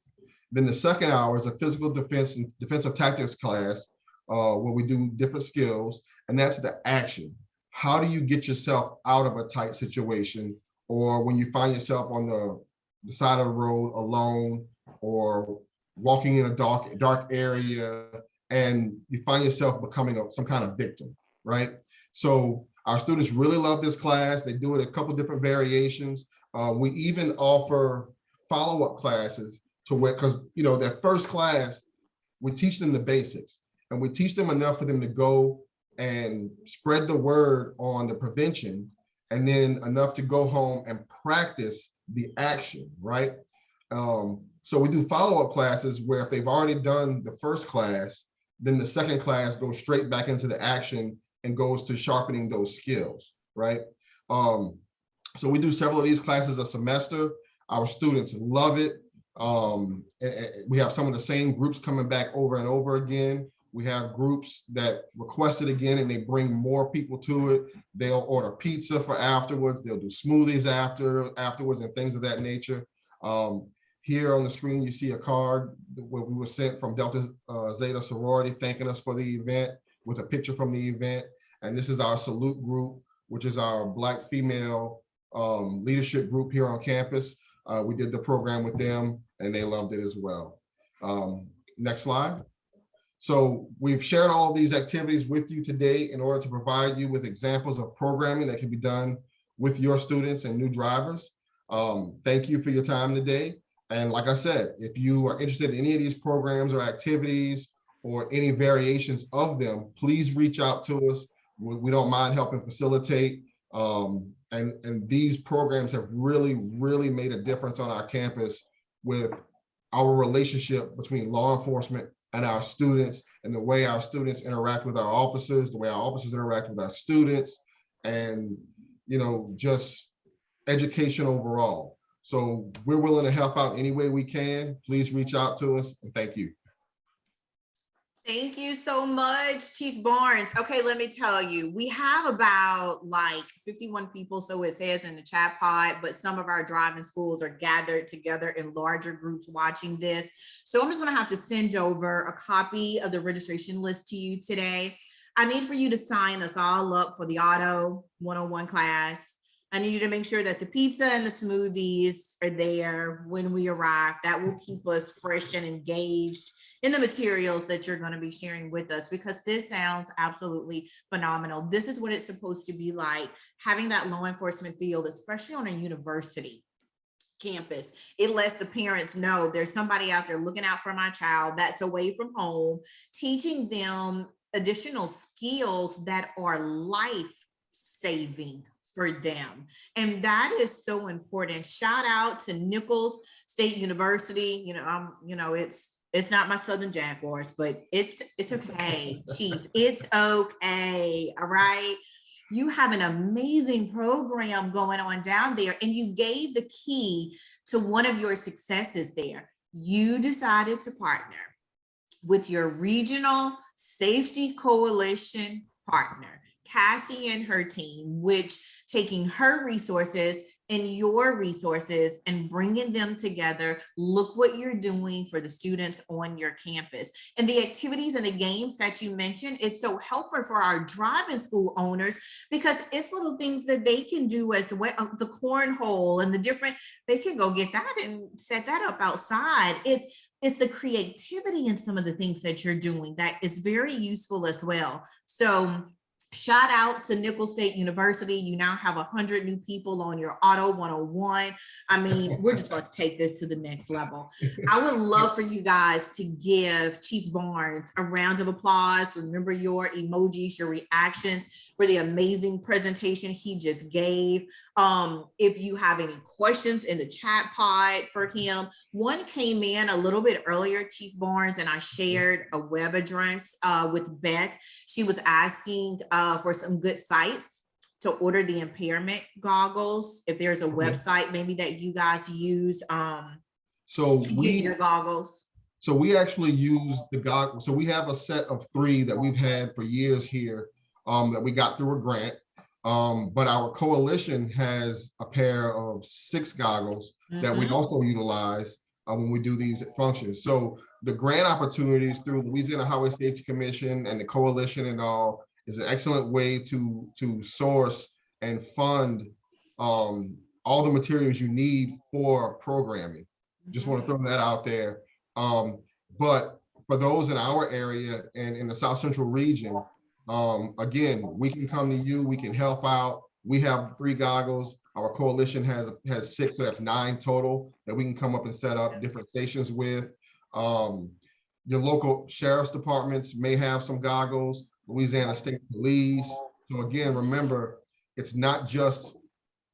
Then the second hour is a physical defense and defensive tactics class where we do different skills, and that's the action. How do you get yourself out of a tight situation, or when you find yourself on the side of the road alone, or walking in a dark area, and you find yourself becoming some kind of victim, right? So our students really love this class. They do it a couple different variations. We even offer follow-up classes to where, because that first class, we teach them the basics, and we teach them enough for them to go and spread the word on the prevention, and then enough to go home and practice the action, right? So we do follow-up classes where if they've already done the first class, then the second class goes straight back into the action and goes to sharpening those skills, right? So we do several of these classes a semester. Our students love it. We have some of the same groups coming back over and over again. We have groups that request it again and they bring more people to it. They'll order pizza for afterwards. They'll do smoothies afterwards and things of that nature. Here on the screen, you see a card where we were sent from Delta Zeta sorority thanking us for the event with a picture from the event. And this is our salute group, which is our Black female leadership group here on campus. We did the program with them and they loved it as well. Next slide. So we've shared all these activities with you today in order to provide you with examples of programming that can be done with your students and new drivers. Thank you for your time today. And like I said, if you are interested in any of these programs or activities or any variations of them, please reach out to us. We don't mind helping facilitate. And these programs have really made a difference on our campus with our relationship between law enforcement and our students, and the way our students interact with our officers, the way our officers interact with our students, and just education overall. So we're willing to help out any way we can. Please reach out to us, and thank you. Thank you so much, Chief Barnes. Okay, let me tell you, we have about 51 people, so it says in the chat pod, but some of our driving schools are gathered together in larger groups watching this. So I'm just gonna have to send over a copy of the registration list to you today. I need for you to sign us all up for the Auto 101 class. I need you to make sure that the pizza and the smoothies are there when we arrive. That will keep us fresh and engaged in the materials that you're going to be sharing with us, because this sounds absolutely phenomenal. This is what it's supposed to be like, having that law enforcement field, especially on a university campus. It lets the parents know there's somebody out there looking out for my child that's away from home, teaching them additional skills that are life-saving for them. And that is so important. Shout out to Nicholls State University. It's not my Southern Jaguars, but it's okay, Chief. It's okay. All right. You have an amazing program going on down there, and you gave the key to one of your successes there. You decided to partner with your regional safety coalition partner, Cassie and her team, which taking her resources and your resources and bringing them together. Look what you're doing for the students on your campus. And the activities and the games that you mentioned is so helpful for our driving school owners, because it's little things that they can do as well. The cornhole and they can go get that and set that up outside. It's the creativity in some of the things that you're doing that is very useful as well. So shout out to Nicholls State University. You now have 100 new people on your Auto 101. I mean, we're just going to take this to the next level. I would love for you guys to give Chief Barnes a round of applause. Remember your emojis, your reactions for the amazing presentation he just gave. If you have any questions in the chat pod for him, one came in a little bit earlier, Chief Barnes, and I shared a web address with Beth. She was asking for some good sites to order the impairment goggles. If there's a website maybe that you guys use, your goggles. So we actually use the goggles. So we have a set of 3 that we've had for years here that we got through a grant. But our coalition has a pair of 6 goggles that we also utilize when we do these functions. So the grant opportunities through Louisiana Highway Safety Commission and the coalition and all is an excellent way to source and fund all the materials you need for programming. Just want to throw that out there. But for those in our area and in the South Central region, again, we can come to you, we can help out. We have 3 goggles. Our coalition has 6, so that's 9 total that we can come up and set up different stations with. The local sheriff's departments may have some goggles, Louisiana State Police. So again, remember, it's not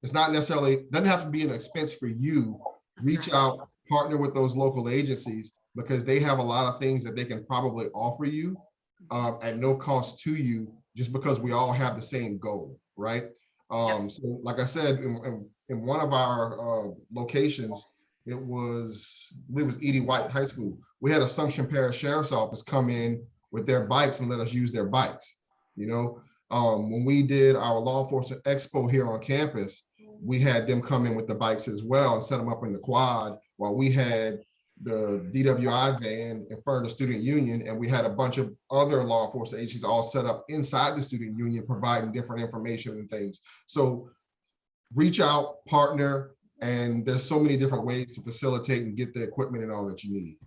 necessarily, doesn't have to be an expense for you. Reach out, partner with those local agencies because they have a lot of things that they can probably offer you at no cost to you, just because we all have the same goal, right? So like I said, in one of our locations, it was Edie White High School. We had Assumption Parish Sheriff's Office come in with their bikes and let us use their bikes. You know, when we did our law enforcement expo here on campus, we had them come in with the bikes as well and set them up in the quad while we had the DWI van in front of the student union, and we had a bunch of other law enforcement agencies all set up inside the student union providing different information and things. So reach out, partner, and there's so many different ways to facilitate and get the equipment and all that you need.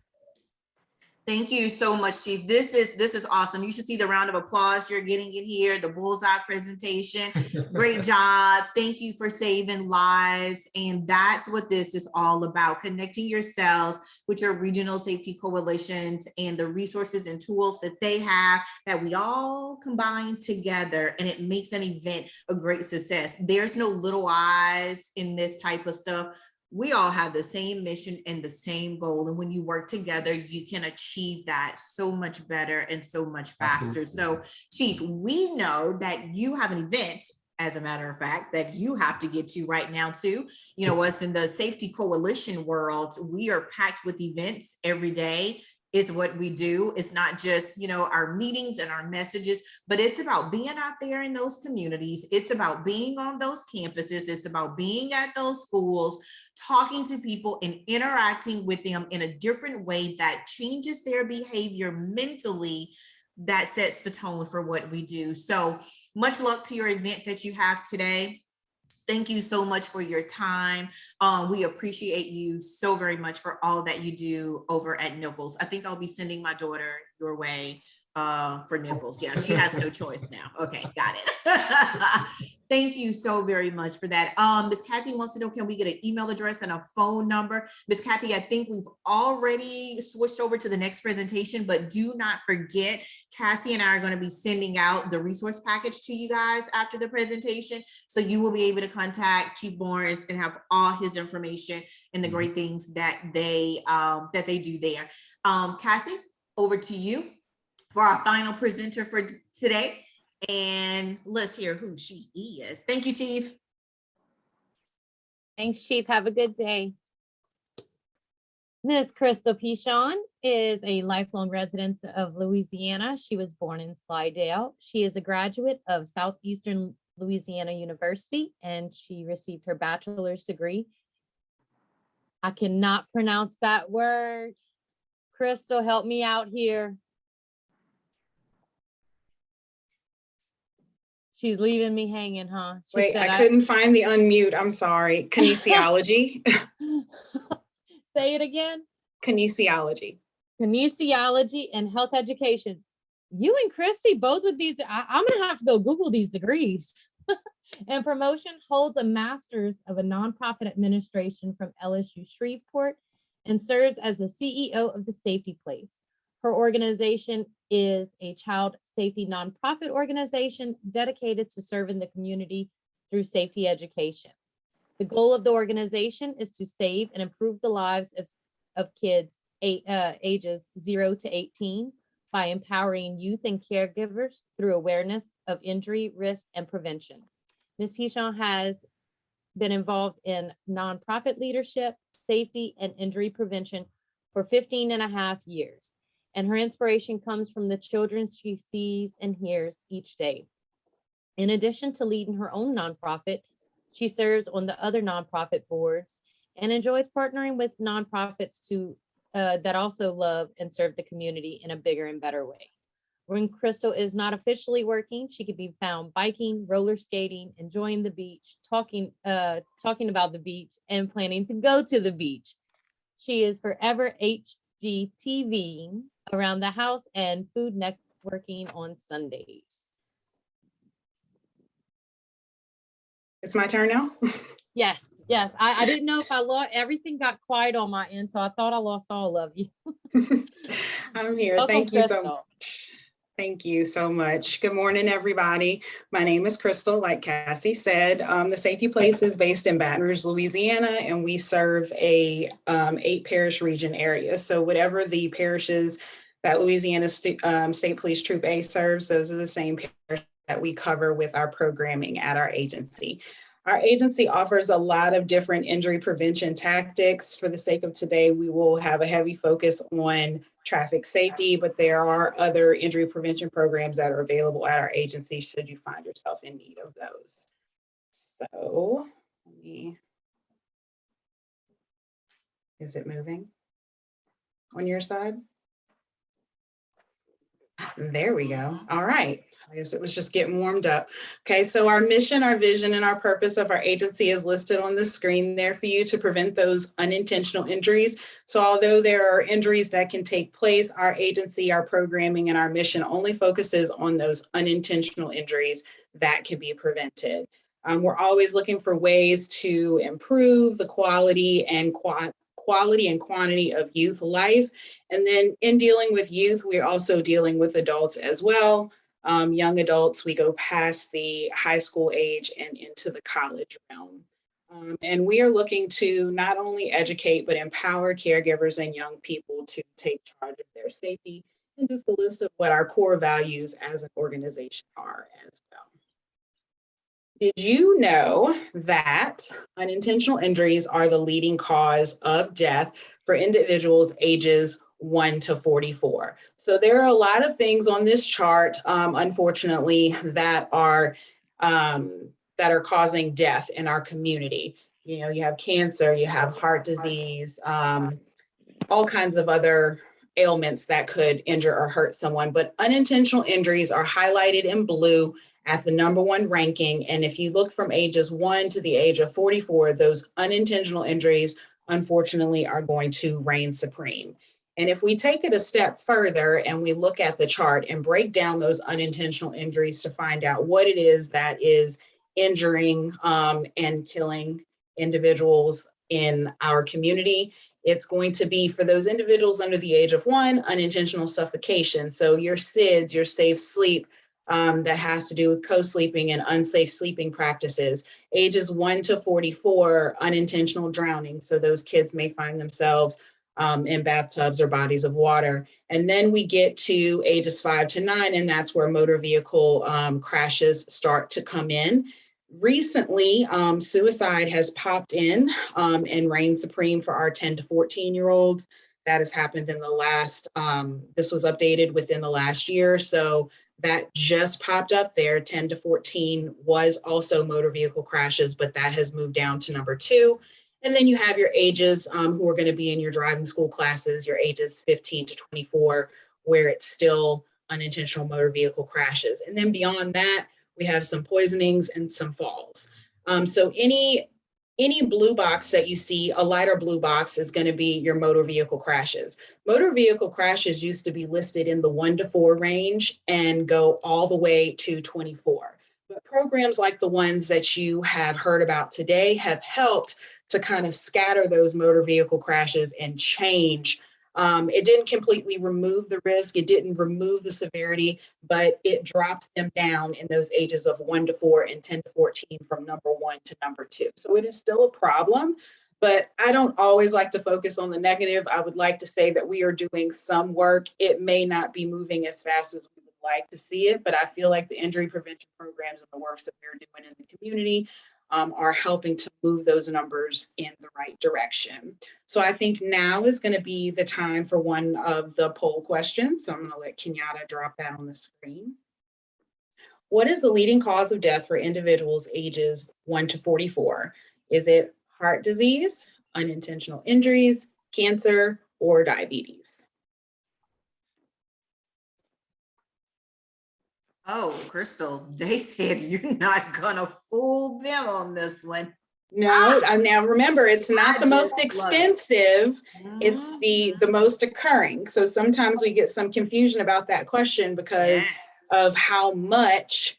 Thank you so much, Chief. This is awesome. You should see the round of applause you're getting in here, the bullseye presentation. Great job. Thank you for saving lives. And that's what this is all about, connecting yourselves with your regional safety coalitions and the resources and tools that they have that we all combine together, and it makes an event a great success. There's no little eyes in this type of stuff. We all have the same mission and the same goal. And when you work together, you can achieve that so much better and so much faster. So, Chief, we know that you have an event, as a matter of fact, that you have to get to right now too. You know, us in the safety coalition world, we are packed with events every day. Is what we do. It's not just, you know, our meetings and our messages, but it's about being out there in those communities. It's about being on those campuses. It's about being at those schools, talking to people and interacting with them in a different way that changes their behavior mentally, that sets the tone for what we do. So much luck to your event that you have today. Thank you so much for your time. We appreciate you so very much for all that you do over at Nichols. I think I'll be sending my daughter your way for Nichols. Yeah, she has no choice now. Okay, got it. Thank you so very much for that. Ms. Kathy wants to know, can we get an email address and a phone number? Ms. Kathy, I think we've already switched over to the next presentation, but do not forget, Cassie and I are going to be sending out the resource package to you guys after the presentation. So you will be able to contact Chief Lawrence and have all his information and the great things that they do there. Cassie, over to you for our final presenter for today. And let's hear who she is. Thank you, Chief. Thanks, Chief. Have a good day. Ms. Crystal Pichon is a lifelong resident of Louisiana. She was born in Slidell. She is a graduate of Southeastern Louisiana University, and she received her bachelor's degree. I cannot pronounce that word. Crystal, help me out here. She's leaving me hanging, huh? She Wait, said I couldn't find the unmute. I'm sorry. Kinesiology. Say it again. Kinesiology. Kinesiology and health education. You and Christy, both with these, I'm going to have to go Google these degrees. And promotion, holds a master's of a nonprofit administration from LSU Shreveport and serves as the CEO of the Safety Place. Her organization is a child safety nonprofit organization dedicated to serving the community through safety education. The goal of the organization is to save and improve the lives of kids ages 0 to 18 by empowering youth and caregivers through awareness of injury, risk, and prevention. Ms. Pichon has been involved in nonprofit leadership, safety, and injury prevention for 15.5 years. And her inspiration comes from the children she sees and hears each day. In addition to leading her own nonprofit, she serves on the other nonprofit boards and enjoys partnering with nonprofits that also love and serve the community in a bigger and better way. When Crystal is not officially working, she can be found biking, roller skating, enjoying the beach, talking about the beach, and planning to go to the beach. She is forever HGTVing around the house and food networking on Sundays. It's my turn now. Yes. I didn't know if I lost, everything got quiet on my end, so I thought I lost all of you. I'm here. Welcome, Thank you so Crystal. much. Thank you so much. Good morning, everybody. My name is Crystal, like Cassie said. The Safety Place is based in Baton Rouge, Louisiana, and we serve a 8-parish region area. So whatever the parishes that Louisiana State Police Troop A serves, those are the same parishes that we cover with our programming at our agency. Our agency offers a lot of different injury prevention tactics. For the sake of today, we will have a heavy focus on traffic safety, but there are other injury prevention programs that are available at our agency should you find yourself in need of those. So, is it moving on your side? There we go. All right. I guess it was just getting warmed up. Okay, so our mission, our vision, and our purpose of our agency is listed on the screen there for you to prevent those unintentional injuries. So although there are injuries that can take place, our agency, our programming, and our mission only focuses on those unintentional injuries that can be prevented. We're always looking for ways to improve the quality and quantity of youth life. And then in dealing with youth, we're also dealing with adults as well. Young adults, we go past the high school age and into the college realm. And we are looking to not only educate, but empower caregivers and young people to take charge of their safety, and just a list of what our core values as an organization are as well. Did you know that unintentional injuries are the leading cause of death for individuals ages 1 to 44? So there are a lot of things on this chart, unfortunately, that are causing death in our community. You know, you have cancer, you have heart disease, all kinds of other ailments that could injure or hurt someone, but unintentional injuries are highlighted in blue at the #1 ranking. And if you look from ages 1 to the age of 44, those unintentional injuries, unfortunately, are going to reign supreme. And if we take it a step further and we look at the chart and break down those unintentional injuries to find out what it is that is injuring and killing individuals in our community, it's going to be, for those individuals under the age of 1, unintentional suffocation. So your SIDS, your safe sleep, that has to do with co-sleeping and unsafe sleeping practices. Ages 1 to 44, unintentional drowning. So those kids may find themselves in bathtubs or bodies of water. And then we get to ages 5 to 9, and that's where motor vehicle crashes start to come in. Recently, suicide has popped in and reigned supreme for our 10 to 14-year-olds. That has happened in the last, this was updated within the last year. So that just popped up there. 10 to 14 was also motor vehicle crashes, but that has moved down to #2. And then you have your ages who are going to be in your driving school classes, your ages 15 to 24, where it's still unintentional motor vehicle crashes. And then beyond that, we have some poisonings and some falls. So any blue box that you see, a lighter blue box, is going to be your motor vehicle crashes. Motor vehicle crashes used to be listed in the 1 to 4 range and go all the way to 24. But programs like the ones that you have heard about today have helped to kind of scatter those motor vehicle crashes and change. It didn't completely remove the risk, it didn't remove the severity, but it dropped them down in those ages of 1 to 4 and 10 to 14 from #1 to #2. So it is still a problem, but I don't always like to focus on the negative. I would like to say that we are doing some work. It may not be moving as fast as we would like to see it, but I feel like the injury prevention programs and the works that we're doing in the community are helping to move those numbers in the right direction. So I think now is going to be the time for one of the poll questions. So I'm going to let Kenyatta drop that on the screen. What is the leading cause of death for individuals ages 1 to 44? Is it heart disease, unintentional injuries, cancer, or diabetes. Oh, Crystal, they said you're not gonna fool them on this one. No, now remember, it's not I the most just love it. expensive, it's the most occurring. So sometimes we get some confusion about that question because Yes, of how much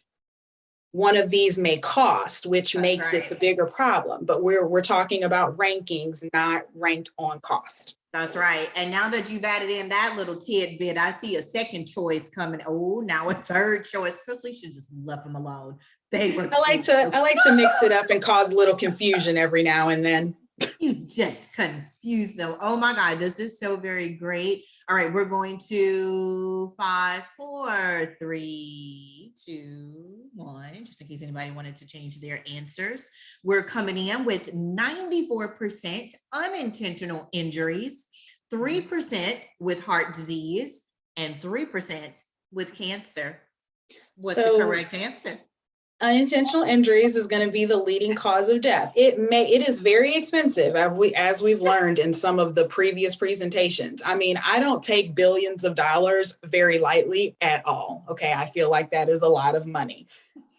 one of these may cost, which that's makes it right. the bigger problem. But we're talking about rankings, not ranked on cost. That's right. And now that you've added in that little tidbit, I see a second choice coming. Oh, now a third choice. Crystal, you should just let them alone. They were I like to mix it up and cause a little confusion every now and then. You just confuse them. Oh my God, this is so very great. All right, we're going to 5, 4, 3, 2, 1, just in case anybody wanted to change their answers. We're coming in with 94% unintentional injuries, 3% with heart disease, and 3% with cancer. What's the correct answer? Unintentional injuries is going to be the leading cause of death. It is very expensive, as we've learned in some of the previous presentations. I mean, I don't take billions of dollars very lightly at all. Okay, I feel like that is a lot of money.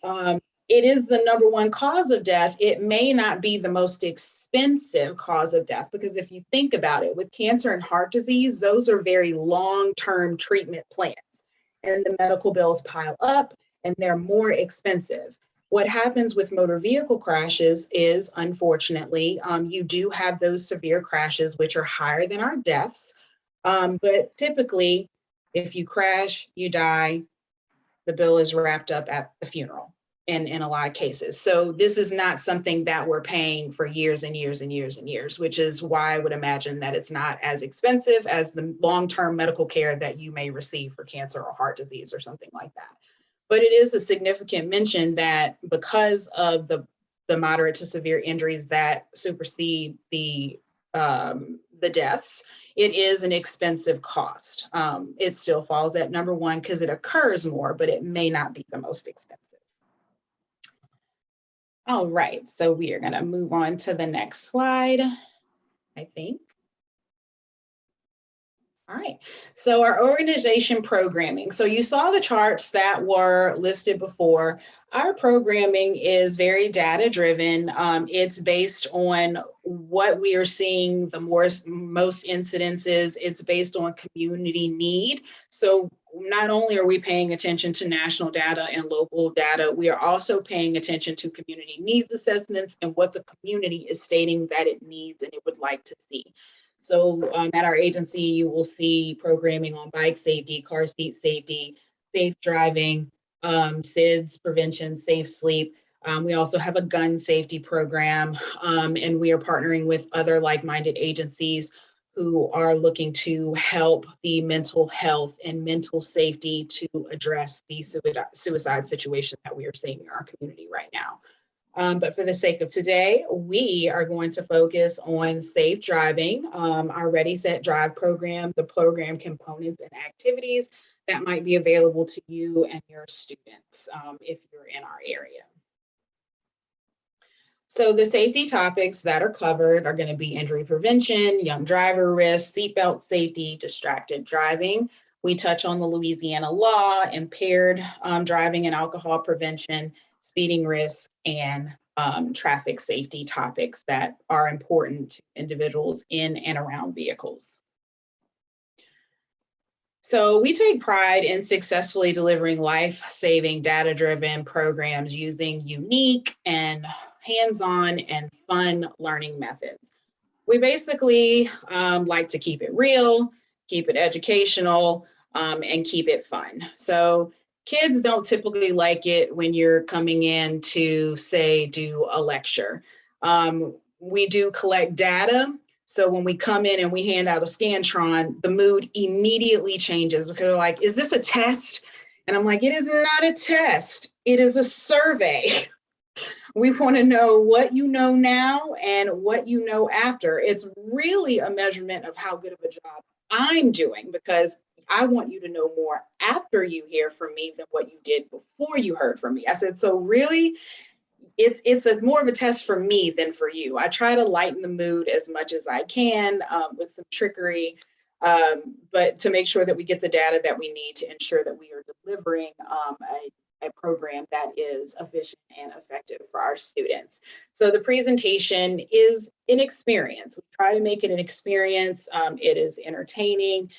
It is the number one cause of death. It may not be the most expensive cause of death, because if you think about it, with cancer and heart disease, those are very long-term treatment plans, and the medical bills pile up and they're more expensive. What happens with motor vehicle crashes is, unfortunately, you do have those severe crashes, which are higher than our deaths. But typically, if you crash, you die, the bill is wrapped up at the funeral in a lot of cases. So this is not something that we're paying for years and years and years and years, which is why I would imagine that it's not as expensive as the long-term medical care that you may receive for cancer or heart disease or something like that. But it is a significant mention that because of the moderate to severe injuries that supersede the deaths, it is an expensive cost. It still falls at number one because it occurs more, but it may not be the most expensive. All right, so we are going to move on to the next slide, I think. All right, so our organization programming. So you saw the charts that were listed before. Our programming is very data-driven. It's based on what we are seeing the most incidences. It's based on community need. So not only are we paying attention to national data and local data, we are also paying attention to community needs assessments and what the community is stating that it needs and it would like to see. So at our agency, you will see programming on bike safety, car seat safety, safe driving, SIDS prevention, safe sleep. We also have a gun safety program, and we are partnering with other like-minded agencies who are looking to help the mental health and mental safety to address the suicide situation that we are seeing in our community right now. But for the sake of today, we are going to focus on safe driving, our Ready, Set, Drive program, the program components and activities that might be available to you and your students if you're in our area. So the safety topics that are covered are going to be injury prevention, young driver risk, seatbelt safety, distracted driving. We touch on the Louisiana law, impaired driving and alcohol prevention, speeding risk, and traffic safety topics that are important to individuals in and around vehicles. So we take pride in successfully delivering life-saving data-driven programs using unique and hands-on and fun learning methods. We basically like to keep it real, keep it educational, and keep it fun. So kids don't typically like it when you're coming in to, say, do a lecture. We do collect data. So when we come in and we hand out a Scantron, the mood immediately changes because they're like, is this a test? And I'm like, it is not a test. It is a survey. We want to know what you know now and what you know after. It's really a measurement of how good of a job I'm doing, because I want you to know more after you hear from me than what you did before you heard from me. I said, so really, it's a more of a test for me than for you. I try to lighten the mood as much as I can with some trickery, but to make sure that we get the data that we need to ensure that we are delivering a program that is efficient and effective for our students. So the presentation is an experience. We try to make it an experience. It is entertaining.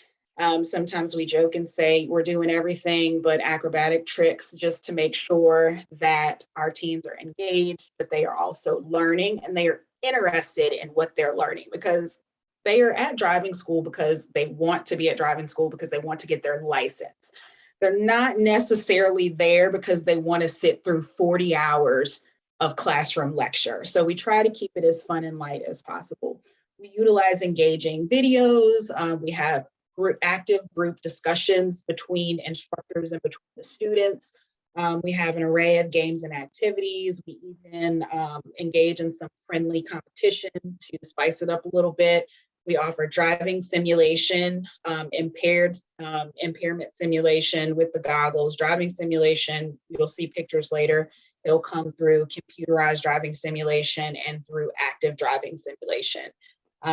Sometimes we joke and say we're doing everything but acrobatic tricks just to make sure that our teams are engaged, but they are also learning and they are interested in what they're learning, because they are at driving school because they want to be at driving school because they want to get their license. They're not necessarily there because they want to sit through 40 hours of classroom lecture. So we try to keep it as fun and light as possible. We utilize engaging videos. We have active group discussions between instructors and between the students. We have an array of games and activities. We even engage in some friendly competition to spice it up a little bit. We offer driving simulation, impairment simulation with the goggles, driving simulation. You'll see pictures later. They'll come through computerized driving simulation and through active driving simulation.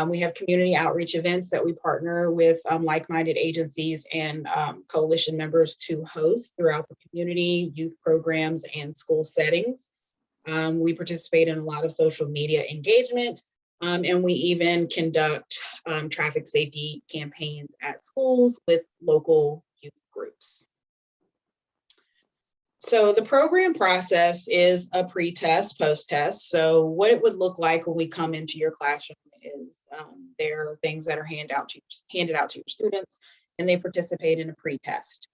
We have community outreach events that we partner with like-minded agencies and coalition members to host throughout the community, youth programs, and school settings. We participate in a lot of social media engagement, and we even conduct traffic safety campaigns at schools with local youth groups. So the program process is a pre-test, post-test. So what it would look like when we come into your classroom is there are things that are handed out to your students, and they participate in a pre-test.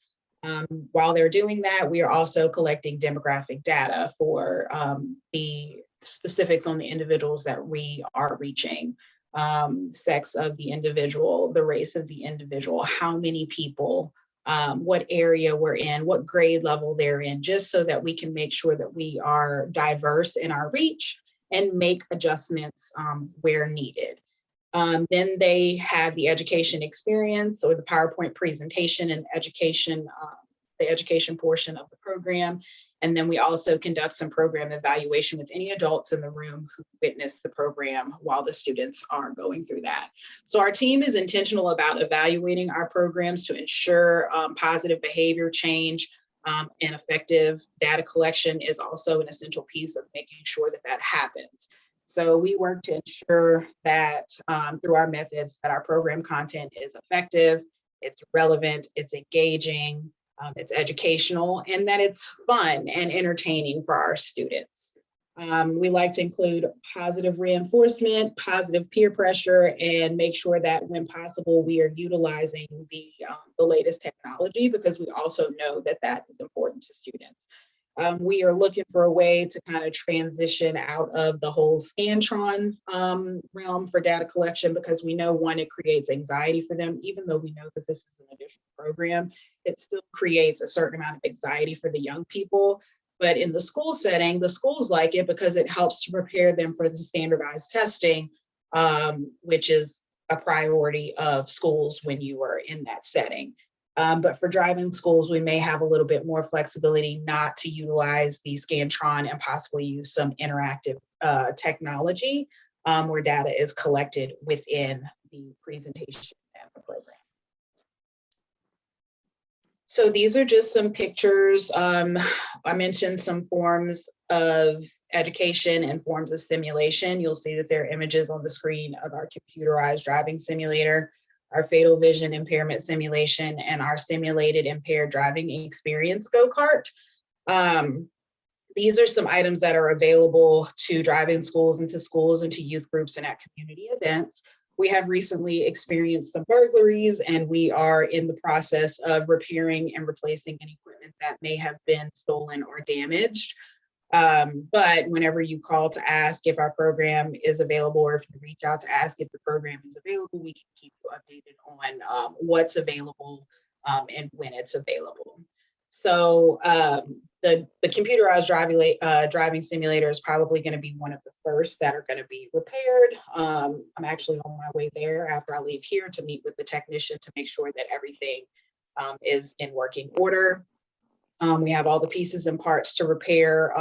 While they're doing that, we are also collecting demographic data for the specifics on the individuals that we are reaching, sex of the individual, the race of the individual, how many people, what area we're in, what grade level they're in, just so that we can make sure that we are diverse in our reach and make adjustments where needed. Then they have the education experience or the PowerPoint presentation and education, the education portion of the program. And then we also conduct some program evaluation with any adults in the room who witness the program while the students are going through that. So our team is intentional about evaluating our programs to ensure positive behavior change, and effective data collection is also an essential piece of making sure that that happens. So we work to ensure that through our methods that our program content is effective, it's relevant, it's engaging, it's educational, and that it's fun and entertaining for our students. We like to include positive reinforcement, positive peer pressure, and make sure that when possible, we are utilizing the latest technology, because we also know that that is important to students. We are looking for a way to kind of transition out of the whole Scantron realm for data collection, because we know, one, it creates anxiety for them. Even though we know that this is an additional program, it still creates a certain amount of anxiety for the young people. But in the school setting, the schools like it because it helps to prepare them for the standardized testing, which is a priority of schools when you are in that setting. But for driving schools, we may have a little bit more flexibility not to utilize the Scantron and possibly use some interactive technology where data is collected within the presentation and the program. So these are just some pictures. I mentioned some forms of education and forms of simulation. You'll see that there are images on the screen of our computerized driving simulator, our fatal vision impairment simulation, and our simulated impaired driving experience go-kart. These are some items that are available to driving schools and to youth groups and at community events. We have recently experienced some burglaries, and we are in the process of repairing and replacing any equipment that may have been stolen or damaged. But whenever you call to ask if our program is available, or if you reach out to ask if the program is available, we can keep you updated on what's available and when it's available. So the computerized driving simulator is probably going to be one of the first that are going to be repaired. I'm actually on my way there after I leave here to meet with the technician to make sure that everything is in working order. We have all the pieces and parts to repair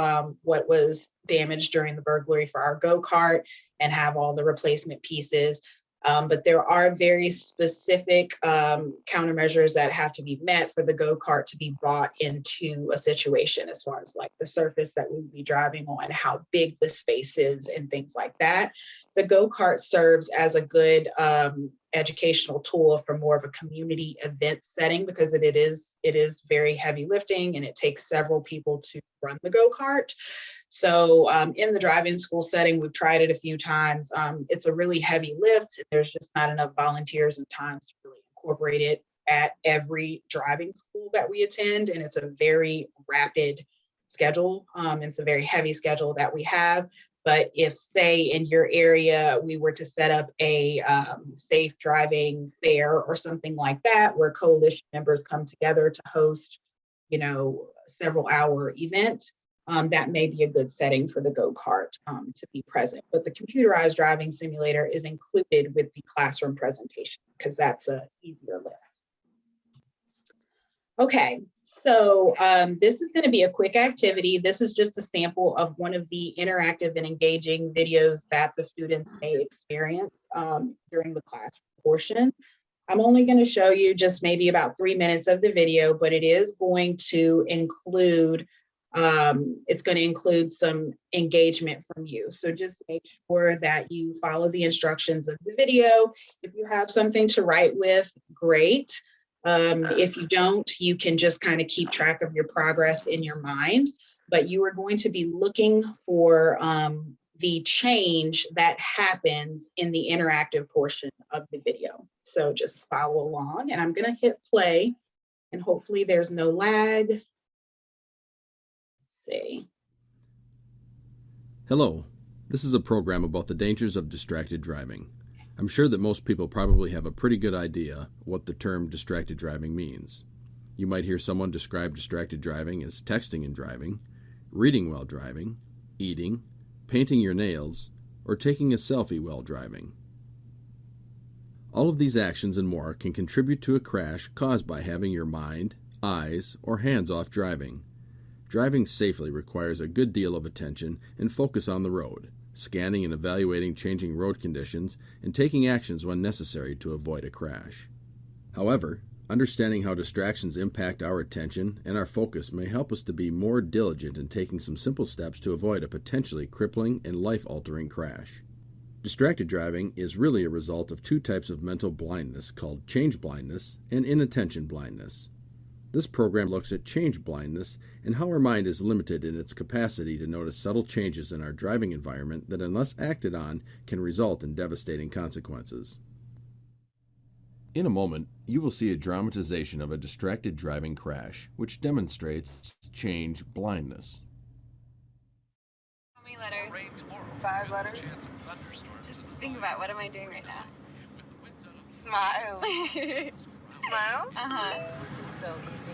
what was damaged during the burglary for our go-kart and have all the replacement pieces. But there are very specific countermeasures that have to be met for the go-kart to be brought into a situation, as far as like the surface that we would be driving on, how big the space is and things like that. The go-kart serves as a good educational tool for more of a community event setting, because it is very heavy lifting and it takes several people to run the go-kart. So in the driving school setting, we've tried it a few times. It's a really heavy lift. There's just not enough volunteers and times to really incorporate it at every driving school that we attend. And it's a very rapid schedule. It's a very heavy schedule that we have. But if, say, in your area, we were to set up a safe driving fair or something like that, where coalition members come together to host, several hour event, that may be a good setting for the go-kart to be present. But the computerized driving simulator is included with the classroom presentation because that's an easier lift. Okay, so this is going to be a quick activity. This is just a sample of one of the interactive and engaging videos that the students may experience during the class portion. I'm only going to show you just maybe about 3 minutes of the video, but it is going to include some engagement from you. So just make sure that you follow the instructions of the video. If you have something to write with, great. If you don't, you can just kind of keep track of your progress in your mind, but you are going to be looking for the change that happens in the interactive portion of the video. So just follow along, and I'm going to hit play, and hopefully there's no lag. Let's see. Hello, this is a program about the dangers of distracted driving. I'm sure that most people probably have a pretty good idea what the term distracted driving means. You might hear someone describe distracted driving as texting and driving, reading while driving, eating, painting your nails, or taking a selfie while driving. All of these actions and more can contribute to a crash caused by having your mind, eyes, or hands off driving. Driving safely requires a good deal of attention and focus on the road, scanning and evaluating changing road conditions, and taking actions when necessary to avoid a crash. However, understanding how distractions impact our attention and our focus may help us to be more diligent in taking some simple steps to avoid a potentially crippling and life-altering crash. Distracted driving is really a result of two types of mental blindness called change blindness and inattention blindness. This program looks at change blindness and how our mind is limited in its capacity to notice subtle changes in our driving environment that, unless acted on, can result in devastating consequences. In a moment, you will see a dramatization of a distracted driving crash, which demonstrates change blindness. How many letters? 5 letters. Just think about, what am I doing right now? Smile. Smile? Uh-huh. This is so easy.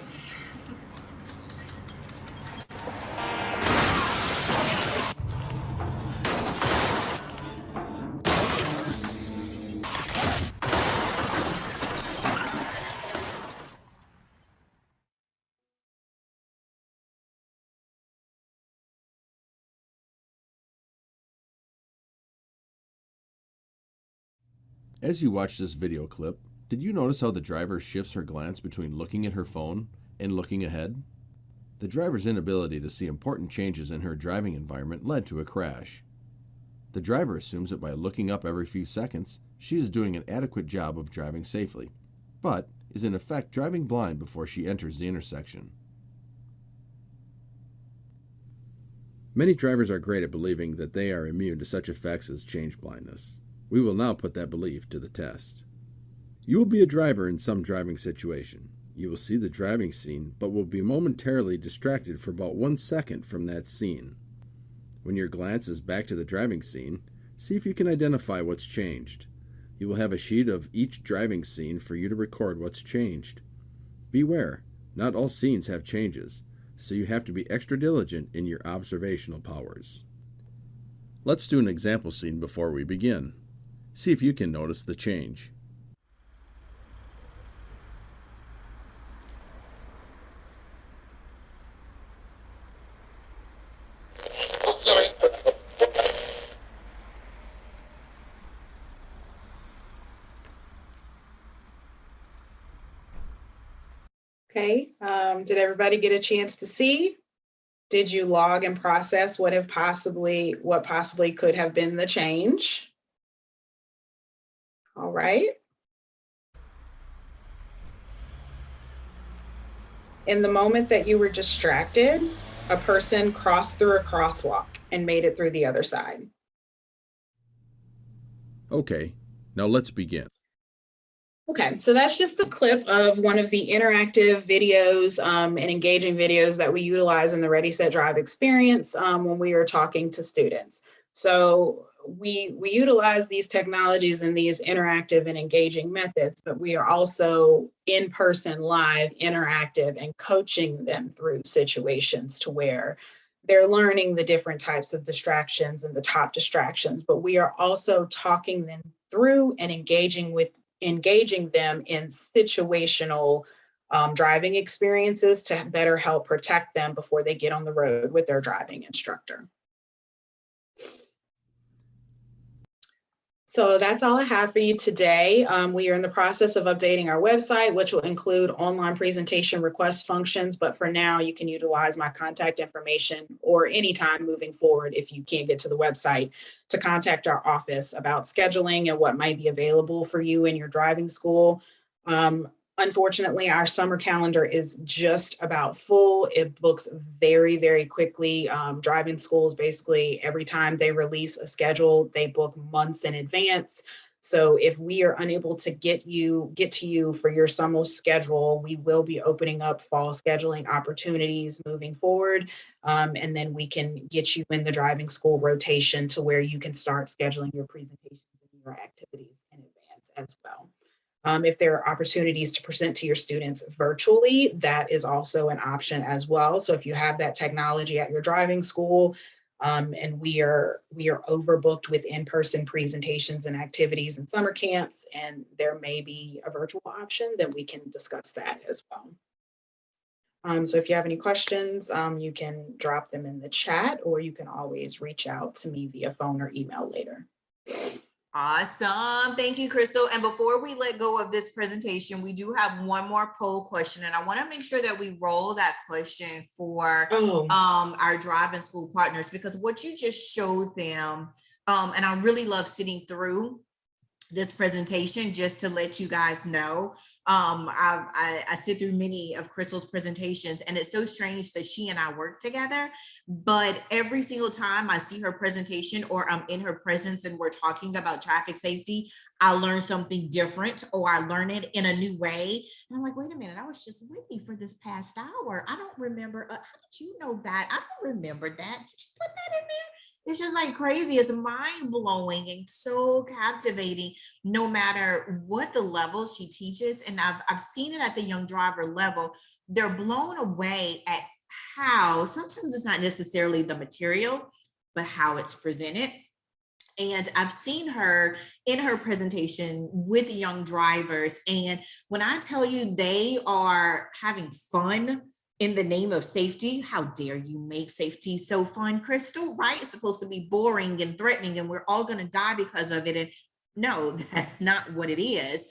As you watch this video clip, did you notice how the driver shifts her glance between looking at her phone and looking ahead? The driver's inability to see important changes in her driving environment led to a crash. The driver assumes that by looking up every few seconds, she is doing an adequate job of driving safely, but is in effect driving blind before she enters the intersection. Many drivers are great at believing that they are immune to such effects as change blindness. We will now put that belief to the test. You will be a driver in some driving situation. You will see the driving scene, but will be momentarily distracted for about 1 second from that scene. When your glance is back to the driving scene, see if you can identify what's changed. You will have a sheet of each driving scene for you to record what's changed. Beware, not all scenes have changes, so you have to be extra diligent in your observational powers. Let's do an example scene before we begin. See if you can notice the change. Okay, did everybody get a chance to see? Did you log and process what possibly could have been the change? All right. In the moment that you were distracted, a person crossed through a crosswalk and made it through the other side. Okay, now let's begin. Okay, so that's just a clip of one of the interactive videos and engaging videos that we utilize in the Ready, Set, Drive experience when we are talking to students. So we utilize these technologies and these interactive and engaging methods, but we are also in person, live, interactive, and coaching them through situations to where they're learning the different types of distractions and the top distractions, but we are also talking them through and engaging them in situational driving experiences to better help protect them before they get on the road with their driving instructor. So that's all I have for you today. We are in the process of updating our website, which will include online presentation request functions. But for now, you can utilize my contact information or anytime moving forward if you can't get to the website to contact our office about scheduling and what might be available for you in your driving school. Unfortunately, our summer calendar is just about full. It books very, very quickly. Driving schools, basically every time they release a schedule, they book months in advance. So if we are unable to get to you for your summer schedule, we will be opening up fall scheduling opportunities moving forward. And then we can get you in the driving school rotation to where you can start scheduling your presentations and your activities in advance as well. If there are opportunities to present to your students virtually, that is also an option as well. So if you have that technology at your driving school, and we are overbooked with in-person presentations and activities and summer camps, and there may be a virtual option, then we can discuss that as well. So if you have any questions, you can drop them in the chat, or you can always reach out to me via phone or email later. Awesome. Thank you, Crystal. And before we let go of this presentation, we do have one more poll question, and I want to make sure that we roll that question for our driving school partners, because what you just showed them, and I really love sitting through this presentation just to let you guys know. I sit through many of Crystal's presentations, and it's so strange that she and I work together, but every single time I see her presentation or I'm in her presence and we're talking about traffic safety, I learn something different, or I learn it in a new way. And I'm like, wait a minute, I was just with you for this past hour. I don't remember. How did you know that? I don't remember that. Did you put that in there? It's just like crazy. It's mind blowing and so captivating, no matter what the level she teaches. And I've seen it at the young driver level. They're blown away at how sometimes it's not necessarily the material, but how it's presented. And I've seen her in her presentation with young drivers. And when I tell you they are having fun in the name of safety, how dare you make safety so fun, Crystal, right? It's supposed to be boring and threatening and we're all going to die because of it. And no, that's not what it is.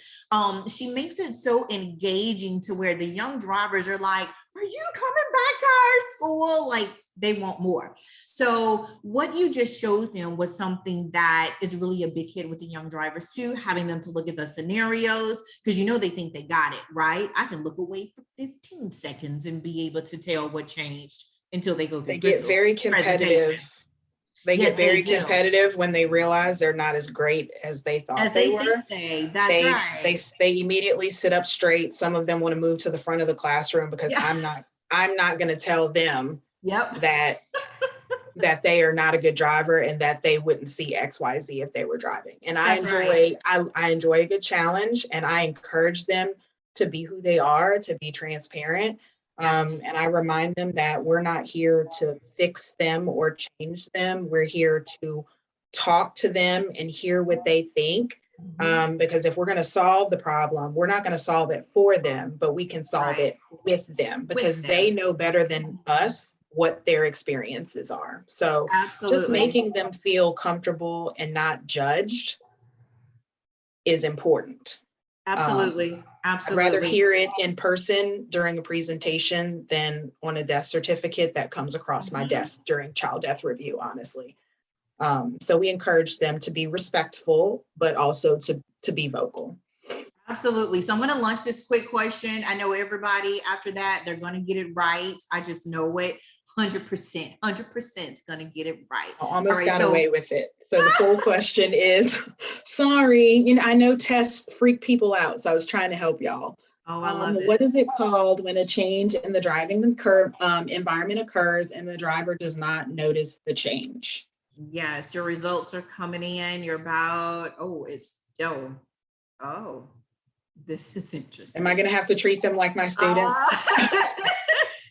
She makes it so engaging to where the young drivers are like, are you coming back to our school? Like, they want more. So what you just showed them was something that is really a big hit with the young drivers too, having them to look at the scenarios, because they think they got it, right? I can look away for 15 seconds and be able to tell what changed until they go through. They get very competitive. They get very competitive when they realize they're not as great as they thought they were. They immediately sit up straight. Some of them want to move to the front of the classroom because I'm not going to tell them that they are not a good driver and that they wouldn't see XYZ if they were driving. And I enjoy a good challenge, and I encourage them to be who they are, to be transparent. And I remind them that we're not here to fix them or change them. We're here to talk to them and hear what they think. Because if we're going to solve the problem, we're not going to solve it for them, but we can solve it with them, because they know better than us what their experiences are. So just making them feel comfortable and not judged is important. Absolutely. I'd rather Absolutely. hear it in person during a presentation than on a death certificate that comes across my desk during child death review, honestly. So we encourage them to be respectful, but also to be vocal. Absolutely. So I'm going to launch this quick question. I know everybody after that, they're going to get it right. I just know it. 100% is going to get it right. I almost All right, got so- away with it. So the full question is, sorry, I know tests freak people out, so I was trying to help y'all. Oh, I love What this. is it called when a change in the driving environment occurs and the driver does not notice the change? Yes, your results are coming in. You're about, oh, this is interesting. Am I gonna have to treat them like my student?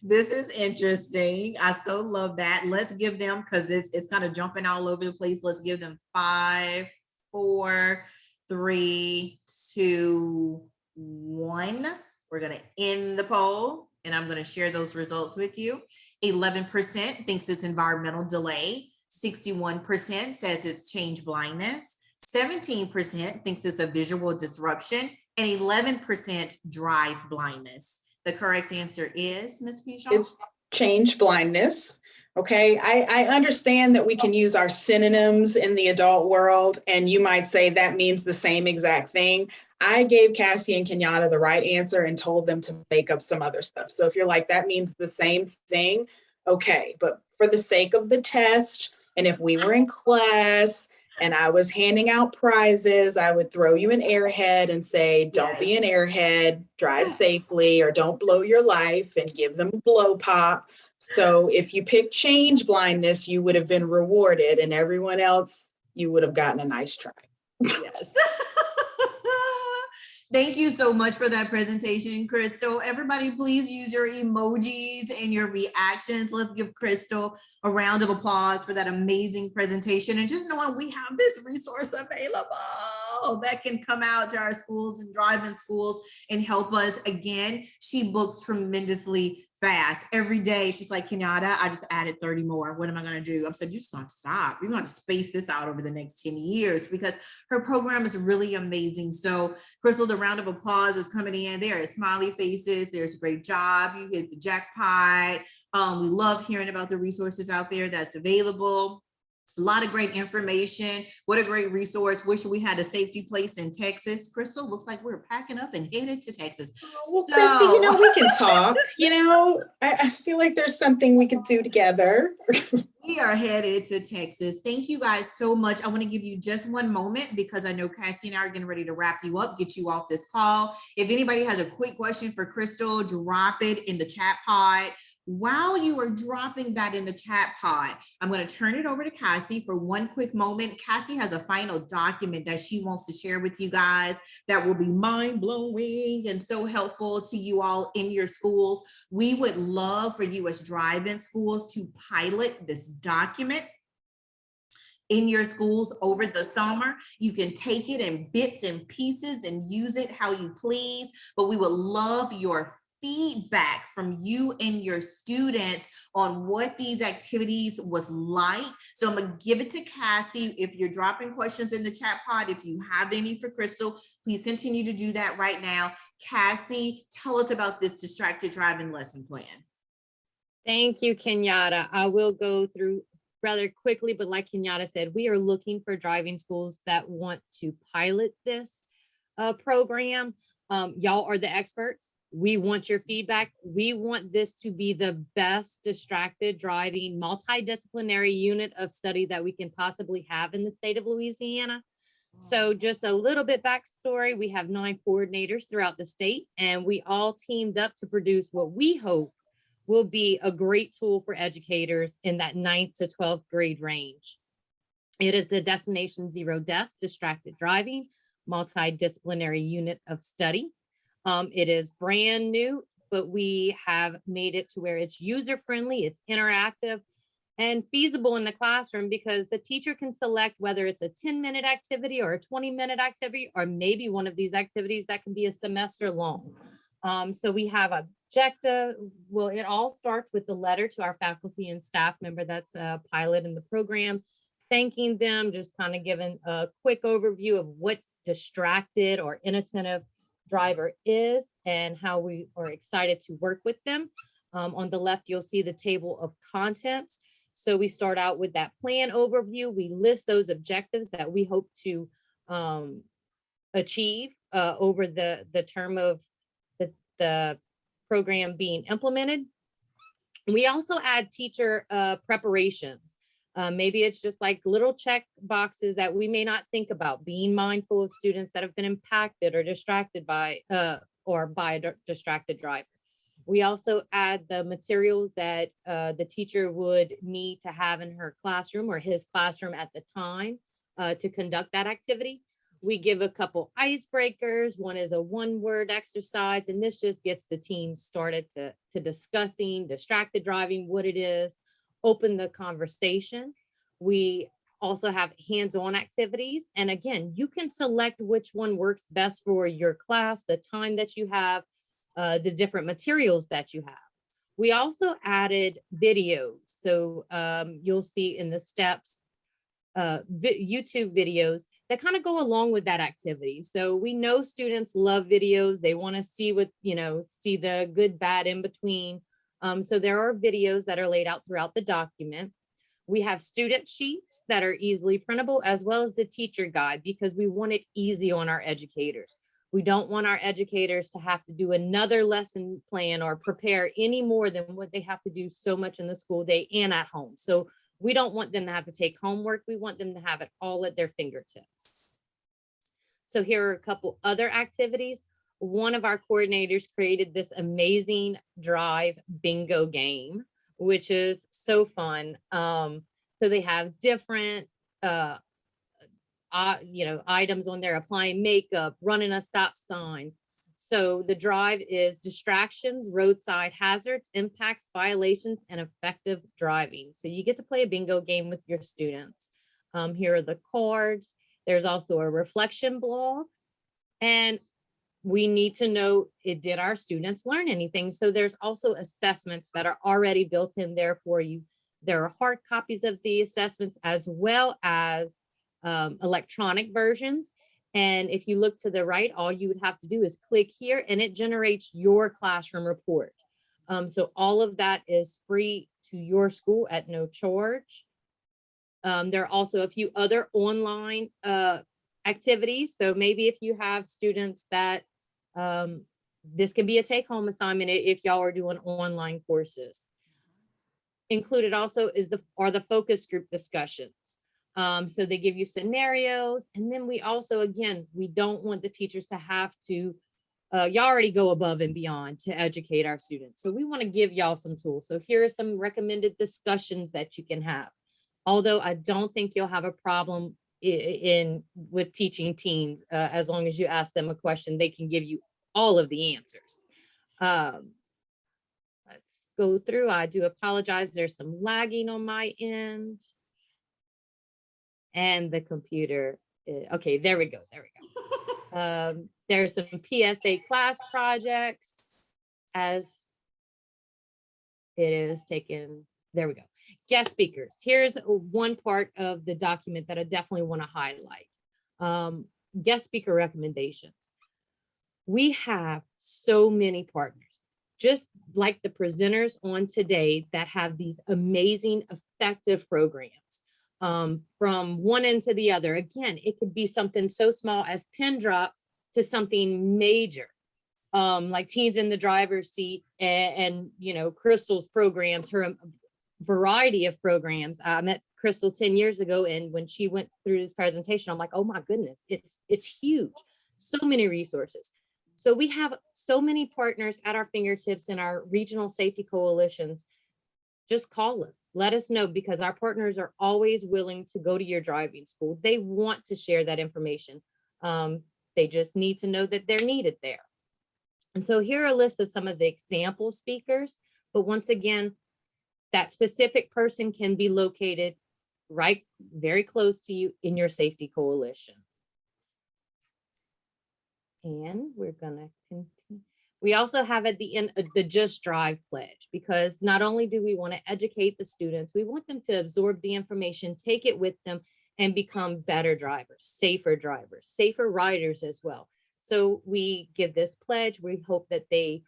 This is interesting. I so love that. Let's give them, because it's kind of jumping all over the place. Let's give them 5, 4, 3, 2, 1. We're going to end the poll and I'm going to share those results with you. 11% thinks it's environmental delay. 61% says it's change blindness. 17% thinks it's a visual disruption, and 11% drive blindness. The correct answer is, Ms. Pichon? It's change blindness. Okay, I understand that we can use our synonyms in the adult world, and you might say that means the same exact thing. I gave Cassie and Kenyatta the right answer and told them to make up some other stuff. So if you're like, that means the same thing, okay. But for the sake of the test, and if we were in class and I was handing out prizes, I would throw you an airhead and say, don't be an airhead, drive safely, or don't blow your life, and give them a blow pop. So if you pick change blindness, you would have been rewarded, and everyone else, you would have gotten a nice try. Yes. Thank you so much for that presentation, Crystal. Everybody, please use your emojis and your reactions. Let's give Crystal a round of applause for that amazing presentation. And just knowing we have this resource available that can come out to our schools and drive-in schools and help us. Again, she books tremendously fast. Every day, she's like, Kenyatta, I just added 30 more. What am I going to do? I said, you just going to stop. You're going to space this out over the next 10 years because her program is really amazing. So, Crystal, the round of applause is coming in. There are smiley faces. There's a great job. You hit the jackpot. We love hearing about the resources out there that's available. A lot of great information. What a great resource. Wish we had a safety place in Texas. Crystal, looks like we're packing up and headed to Texas. Well, Christy, we can talk. I feel like there's something we could do together. We are headed to Texas. Thank you guys so much. I want to give you just one moment because I know Cassie and I are getting ready to wrap you up, get you off this call. If anybody has a quick question for Crystal, drop it in the chat pod. While you are dropping that in the chat pod, I'm going to turn it over to Cassie for one quick moment. Cassie has a final document that she wants to share with you guys that will be mind-blowing and so helpful to you all in your schools. We would love for you as drive-in schools to pilot this document in your schools over the summer. You can take it in bits and pieces and use it how you please, but we would love your feedback from you and your students on what these activities was like. So I'm gonna give it to Cassie. If you're dropping questions in the chat pod, if you have any for Crystal, please continue to do that right now. Cassie, tell us about this distracted driving lesson plan. Thank you, Kenyatta. I will go through rather quickly, but like Kenyatta said, we are looking for driving schools that want to pilot this program. Y'all are the experts. We want your feedback. We want this to be the best distracted driving multidisciplinary unit of study that we can possibly have in the state of Louisiana. So just a little bit backstory, we have 9 coordinators throughout the state, and we all teamed up to produce what we hope will be a great tool for educators in that 9th to 12th grade range. It is the Destination Zero Deaths Distracted Driving Multidisciplinary Unit of Study. It is brand new, but we have made it to where it's user-friendly, it's interactive, and feasible in the classroom because the teacher can select whether it's a 10-minute activity or a 20-minute activity, or maybe one of these activities that can be a semester long. So we have objective. Well, it all starts with the letter to our faculty and staff member that's a pilot in the program, thanking them, just kind of giving a quick overview of what distracted or inattentive driver is and how we are excited to work with them. On the left, you'll see the table of contents. So we start out with that plan overview. We list those objectives that we hope to achieve over the term of the program being implemented. We also add teacher preparations. Maybe it's just like little check boxes that we may not think about, being mindful of students that have been impacted or distracted by a distracted driver. We also add the materials that the teacher would need to have in her classroom or his classroom at the time to conduct that activity. We give a couple icebreakers. One is a one-word exercise, and this just gets the team started to discussing distracted driving, what it is, open the conversation. We also have hands-on activities. And again, you can select which one works best for your class, the time that you have, the different materials that you have. We also added videos. So you'll see in the steps, YouTube videos that kind of go along with that activity. So we know students love videos. They want to see what, see the good, bad in between. So there are videos that are laid out throughout the document. We have student sheets that are easily printable, as well as the teacher guide, because we want it easy on our educators. We don't want our educators to have to do another lesson plan or prepare any more than what they have to do so much in the school day and at home. So we don't want them to have to take homework. We want them to have it all at their fingertips. So here are a couple other activities. One of our coordinators created this amazing drive bingo game, which is so fun. So they have different, items on there, applying makeup, running a stop sign. So the drive is distractions, roadside hazards, impacts, violations, and effective driving. So you get to play a bingo game with your students. Here are the cards. There's also a reflection blog. And we need to know, did our students learn anything? So there's also assessments that are already built in there for you. There are hard copies of the assessments as well as electronic versions. And if you look to the right, all you would have to do is click here and it generates your classroom report. So all of that is free to your school at no charge. There are also a few other online activities. So maybe if you have students that this can be a take-home assignment if y'all are doing online courses. Included also are the focus group discussions. So they give you scenarios, and then we also, again, we don't want the teachers to have to, y'all already go above and beyond to educate our students. So we want to give y'all some tools. So here are some recommended discussions that you can have. Although I don't think you'll have a problem with teaching teens, as long as you ask them a question, they can give you all of the answers. Let's go through. I do apologize. There's some lagging on my end. And the computer, okay, there we go, there we go. There's some PSA class projects as it is taken, there we go. Guest speakers, here's one part of the document that I definitely want to highlight. Guest speaker recommendations. We have so many partners, just like the presenters on today, that have these amazing, effective programs. From one end to the other. Again, it could be something so small as pin drop to something major, like Teens in the Driver's Seat and Crystal's programs, her variety of programs. I met Crystal 10 years ago, and when she went through this presentation, I'm like, oh my goodness, it's huge. So many resources. So we have so many partners at our fingertips in our regional safety coalitions. Just call us, let us know, because our partners are always willing to go to your driving school. They want to share that information. They just need to know that they're needed there. And so here are a list of some of the example speakers, but once again, that specific person can be located right very close to you in your safety coalition. And we're gonna continue. We also have at the end the Just Drive pledge, because not only do we want to educate the students, we want them to absorb the information, take it with them, and become better drivers, safer riders as well. So we give this pledge. We hope that they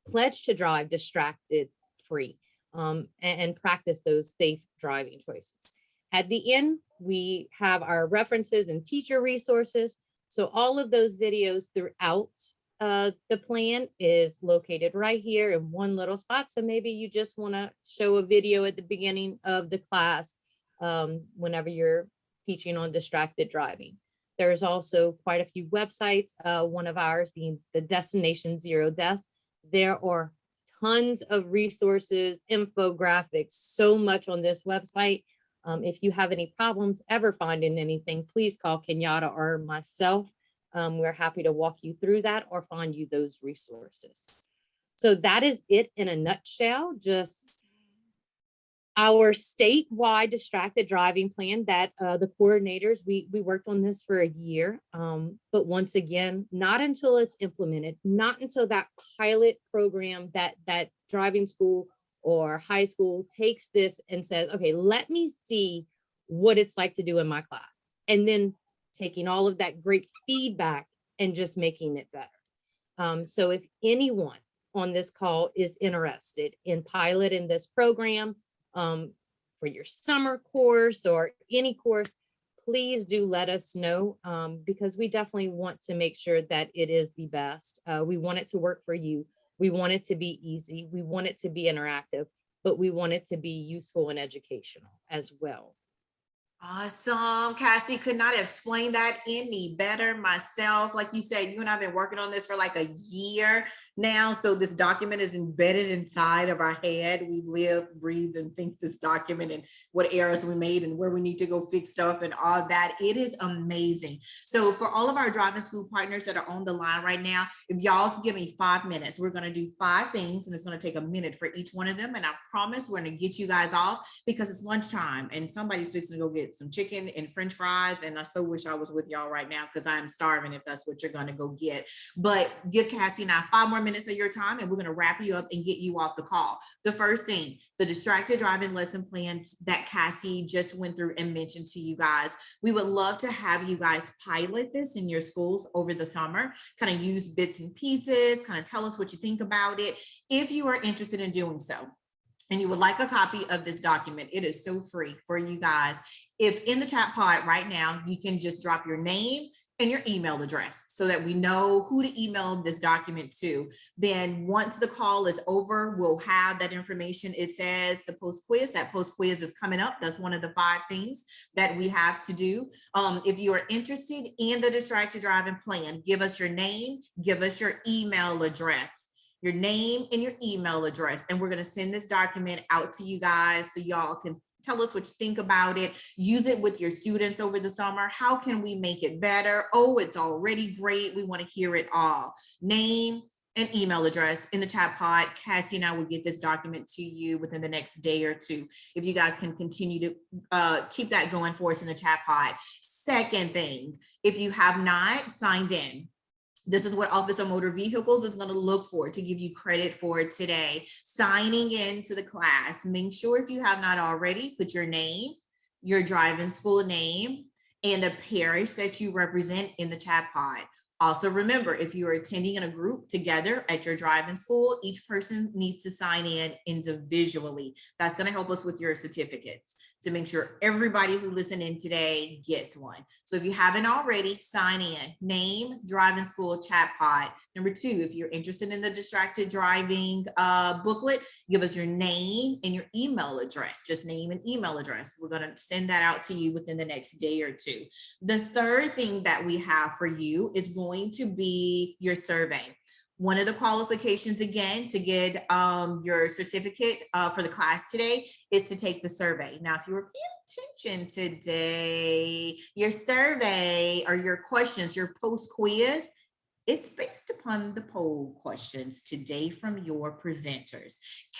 pledge to drive distracted free and practice those safe driving choices. At the end, we have our references and teacher resources. So all of those videos throughout the plan is located right here in one little spot. So maybe you just want to show a video at the beginning of the class whenever you're teaching on distracted driving. There's also quite a few websites, one of ours being the Destination Zero Deaths. There are tons of resources, infographics, so much on this website. If you have any problems ever finding anything, please call Kenyatta or myself. We're happy to walk you through that or find you those resources. So that is it in a nutshell, just our statewide distracted driving plan that the coordinators, we worked on this for a year. But once again, not until it's implemented, not until that pilot program that driving school or high school takes this and says, okay, let me see what it's like to do in my class. And then taking all of that great feedback and just making it better. So if anyone on this call is interested in piloting this program for your summer course or any course, please do let us know because we definitely want to make sure that it is the best. We want it to work for you. We want it to be easy. We want it to be interactive, but we want it to be useful and educational as well. Awesome. Cassie, could not have explained that any better myself. Like you said, you and I have been working on this for like a year now. So this document is embedded inside of our head. We live, breathe, and think this document and what errors we made and where we need to go fix stuff and all that. It is amazing. So for all of our driving school partners that are on the line right now, if y'all can give me 5 minutes, we're going to do 5 things and it's going to take a minute for each one of them. And I promise we're going to get you guys off because it's lunchtime and somebody's fixing to go get some chicken and French fries. And I so wish I was with y'all right now because I'm starving if that's what you're going to go get. But give Cassie and I 5 more minutes of your time and we're going to wrap you up and get you off the call. The first thing, the distracted driving lesson plan that Cassie just went through and mentioned to you guys. We would love to have you guys pilot this in your schools over the summer, kind of use bits and pieces, kind of tell us what you think about it. If you are interested in doing so, and you would like a copy of this document, it is so free for you guys. If in the chat pod right now, you can just drop your name and your email address so that we know who to email this document to. Then once the call is over, we'll have that information. It says the post quiz, that post quiz is coming up. That's one of the 5 things that we have to do. If you are interested in the distracted driving plan, give us your name, give us your email address. Your name and your email address. And we're going to send this document out to you guys so y'all can tell us what you think about it. Use it with your students over the summer. How can we make it better? Oh, it's already great. We want to hear it all. Name and email address in the chat pod. Cassie and I will get this document to you within the next day or 2. If you guys can continue to keep that going for us in the chat pod. Second thing, if you have not signed in, this is what Office of Motor Vehicles is going to look for to give you credit for today. Signing into the class. Make sure if you have not already, put your name, your driving school name, and the parish that you represent in the chat pod. Also remember, if you are attending in a group together at your driving school, each person needs to sign in individually. That's going to help us with your certificates to make sure everybody who listened in today gets one. So if you haven't already, sign in. Name, driving school, chat pod. Number 2, if you're interested in the distracted driving booklet, give us your name and your email address. Just name and email address. We're going to send that out to you within the next day or 2. The third thing that we have for you is going to be your survey. One of the qualifications, again, to get your certificate for the class today is to take the survey. Now, if you were paying attention today, your survey or your questions, your post quiz, it's based upon the poll questions today from your presenters.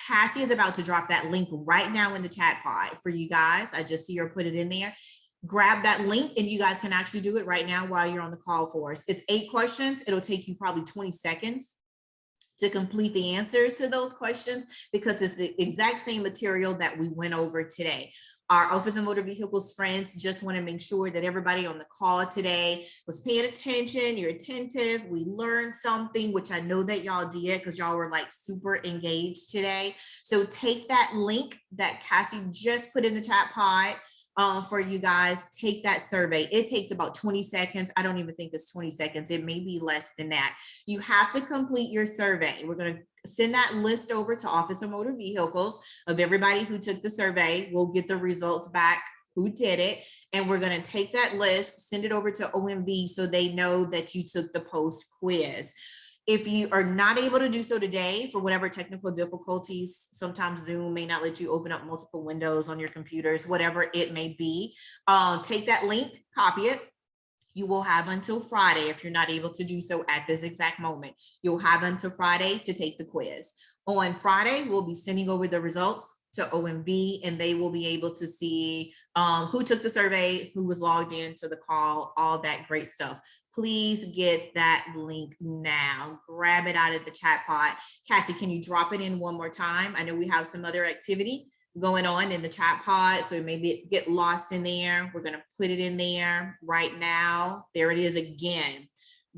Cassie is about to drop that link right now in the chat pod for you guys. I just see her put it in there. Grab that link and you guys can actually do it right now while you're on the call for us. It's 8 questions. It'll take you probably 20 seconds to complete the answers to those questions because it's the exact same material that we went over today. Our Office of Motor Vehicles friends just want to make sure that everybody on the call today was paying attention, you're attentive, we learned something, which I know that y'all did because y'all were like super engaged today. So take that link that Cassie just put in the chat pod for you guys. Take that survey. It takes about 20 seconds. I don't even think it's 20 seconds. It may be less than that. You have to complete your survey. We're going to send that list over to Office of Motor Vehicles of everybody who took the survey. We'll get the results back, who did it. And we're going to take that list, send it over to OMV so they know that you took the post quiz. If you are not able to do so today for whatever technical difficulties, sometimes Zoom may not let you open up multiple windows on your computers, whatever it may be, take that link, copy it. You will have until Friday if you're not able to do so at this exact moment. You'll have until Friday to take the quiz. On Friday, we'll be sending over the results to OMV and they will be able to see who took the survey, who was logged into the call, all that great stuff. Please get that link now. Grab it out of the chat pod. Cassie, can you drop it in one more time? I know we have some other activity going on in the chat pod, so maybe get lost in there. We're gonna put it in there right now. There it is again.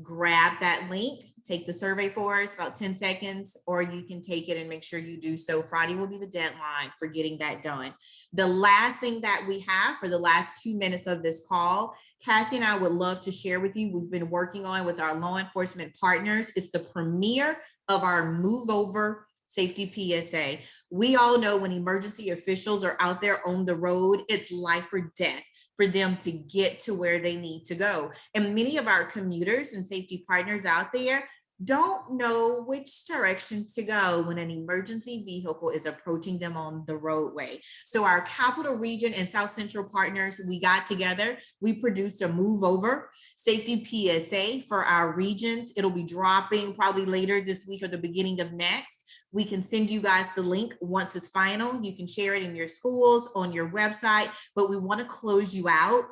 Grab that link, take the survey for us, about 10 seconds, or you can take it and make sure you do so. Friday will be the deadline for getting that done. The last thing that we have for the last 2 minutes of this call, Cassie and I would love to share with you, we've been working on with our law enforcement partners. It's the premiere of our Move Over Safety PSA. We all know when emergency officials are out there on the road, it's life or death for them to get to where they need to go. And many of our commuters and safety partners out there don't know which direction to go when an emergency vehicle is approaching them on the roadway. So our Capital Region and South Central partners, we got together, we produced a Move Over Safety PSA for our regions. It'll be dropping probably later this week or the beginning of next. We can send you guys the link once it's final. You can share it in your schools, on your website, but we want to close you out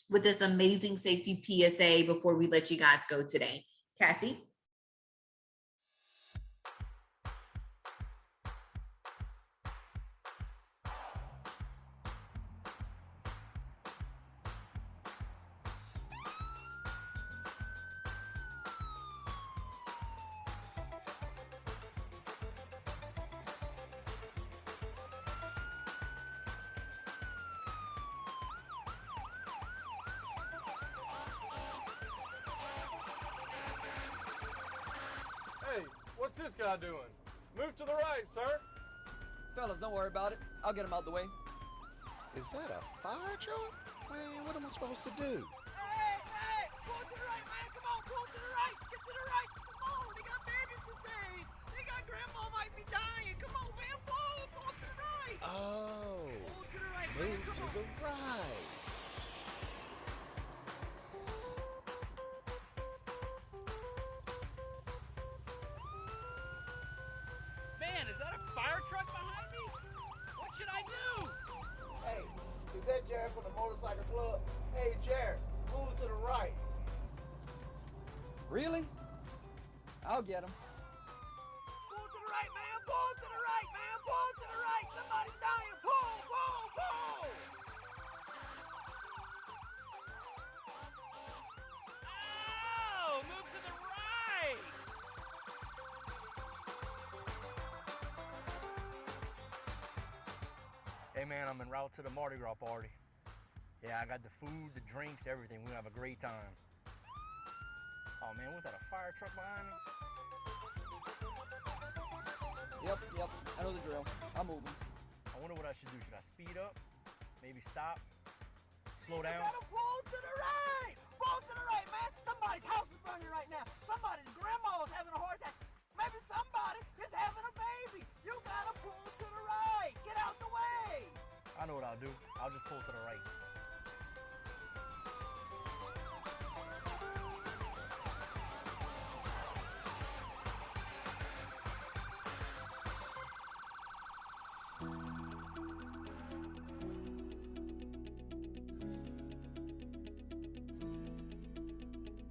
with this amazing safety PSA before we let you guys go today. Cassie? Hey, what's this guy doing? Move to the right, sir. Fellas, don't worry about it. I'll get him out the way. Is that a fire truck? Man, what am I supposed to do? Hey, pull to the right, man. Come on, pull to the right. Get to the right. Come on, they got babies to save. They got grandma might be dying. Come on, man, pull to the right. Oh, Pull to the right, man. move Come to on. the right. Man, is that a fire truck behind me? What should I do? Hey, is that Jared from the motorcycle club? Hey, Jared, move to the right. Really? I'll get him. Pull to the right, man. Pull to the right, man. Pull to the right. Somebody's dying. Pull. Oh, move to the right. Hey, man, I'm en route to the Mardi Gras party. Yeah, I got the food, the drinks, everything. We're gonna have a great time. Oh, man, was that a fire truck behind me? Yep, I know the drill. I'm moving. I wonder what I should do. Should I speed up? Maybe stop? Slow You down? gotta pull to the right. Pull to the right, man. Somebody's house is burning right now. Somebody's grandma is having a heart attack. Maybe somebody is having a baby. You gotta pull to the right. Get out the way. I know what I'll do. I'll just pull to the right.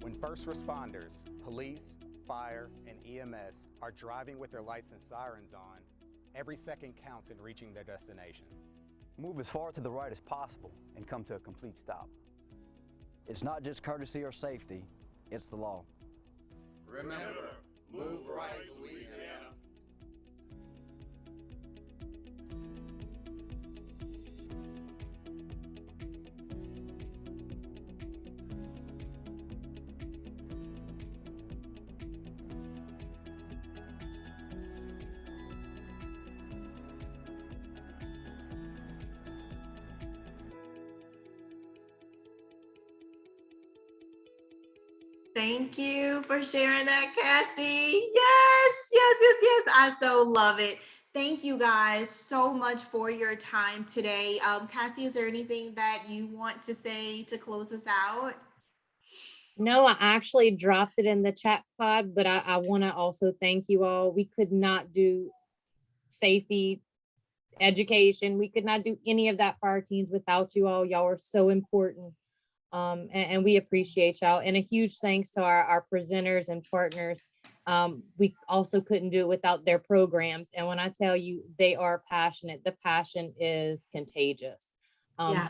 When first responders, police, fire, and EMS are driving with their lights and sirens on, every second counts in reaching their destination. Move as far to the right as possible and come to a complete stop. It's not just courtesy or safety, it's the law. Remember, move right, Louisiana. Thank you for sharing that, Cassie. Yes, yes, yes, yes. I so love it. Thank you guys so much for your time today. Cassie, is there anything that you want to say to close us out? No, I actually dropped it in the chat pod, but I want to also thank you all. We could not do safety education. We could not do any of that for our teens without you all. Y'all are so important. And we appreciate y'all. And a huge thanks to our presenters and partners. We also couldn't do it without their programs. And when I tell you they are passionate, the passion is contagious.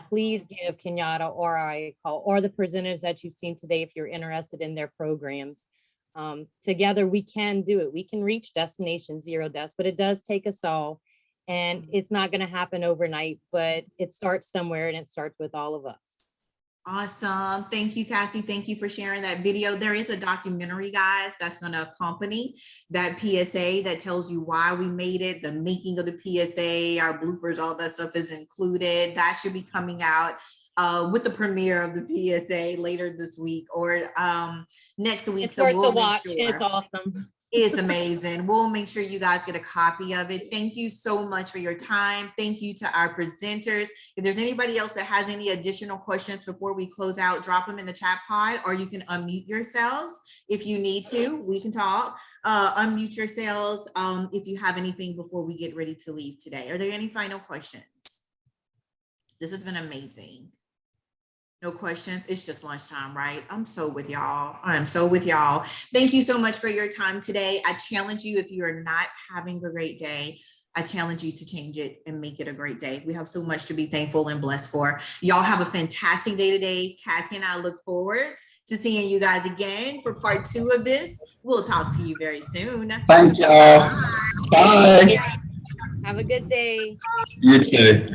Please give Kenyatta or I a call, or the presenters that you've seen today if you're interested in their programs. Together we can do it. We can reach Destination Zero deaths, but it does take us all. And it's not going to happen overnight, but it starts somewhere, and it starts with all of us. Awesome. Thank you, Cassie. Thank you for sharing that video. There is a documentary, guys, that's going to accompany that PSA that tells you why we made it, the making of the PSA, our bloopers, all that stuff is included. That should be coming out with the premiere of the PSA later this week or next week. It's worth the watch. It's awesome. It's amazing. We'll make sure you guys get a copy of it. Thank you so much for your time. Thank you to our presenters. If there's anybody else that has any additional questions before we close out, drop them in the chat pod, or you can unmute yourselves if you need to. We can talk. Unmute yourselves if you have anything before we get ready to leave today. Are there any final questions? This has been amazing. No questions. It's just lunchtime, right? I'm so with y'all. I'm so with y'all. Thank you so much for your time today. I challenge you, if you are not having a great day, I challenge you to change it and make it a great day. We have so much to be thankful and blessed for. Y'all have a fantastic day today. Cassie and I look forward to seeing you guys again for part 2 of this. We'll talk to you very soon. Thank y'all. Bye. Have a good day. You too.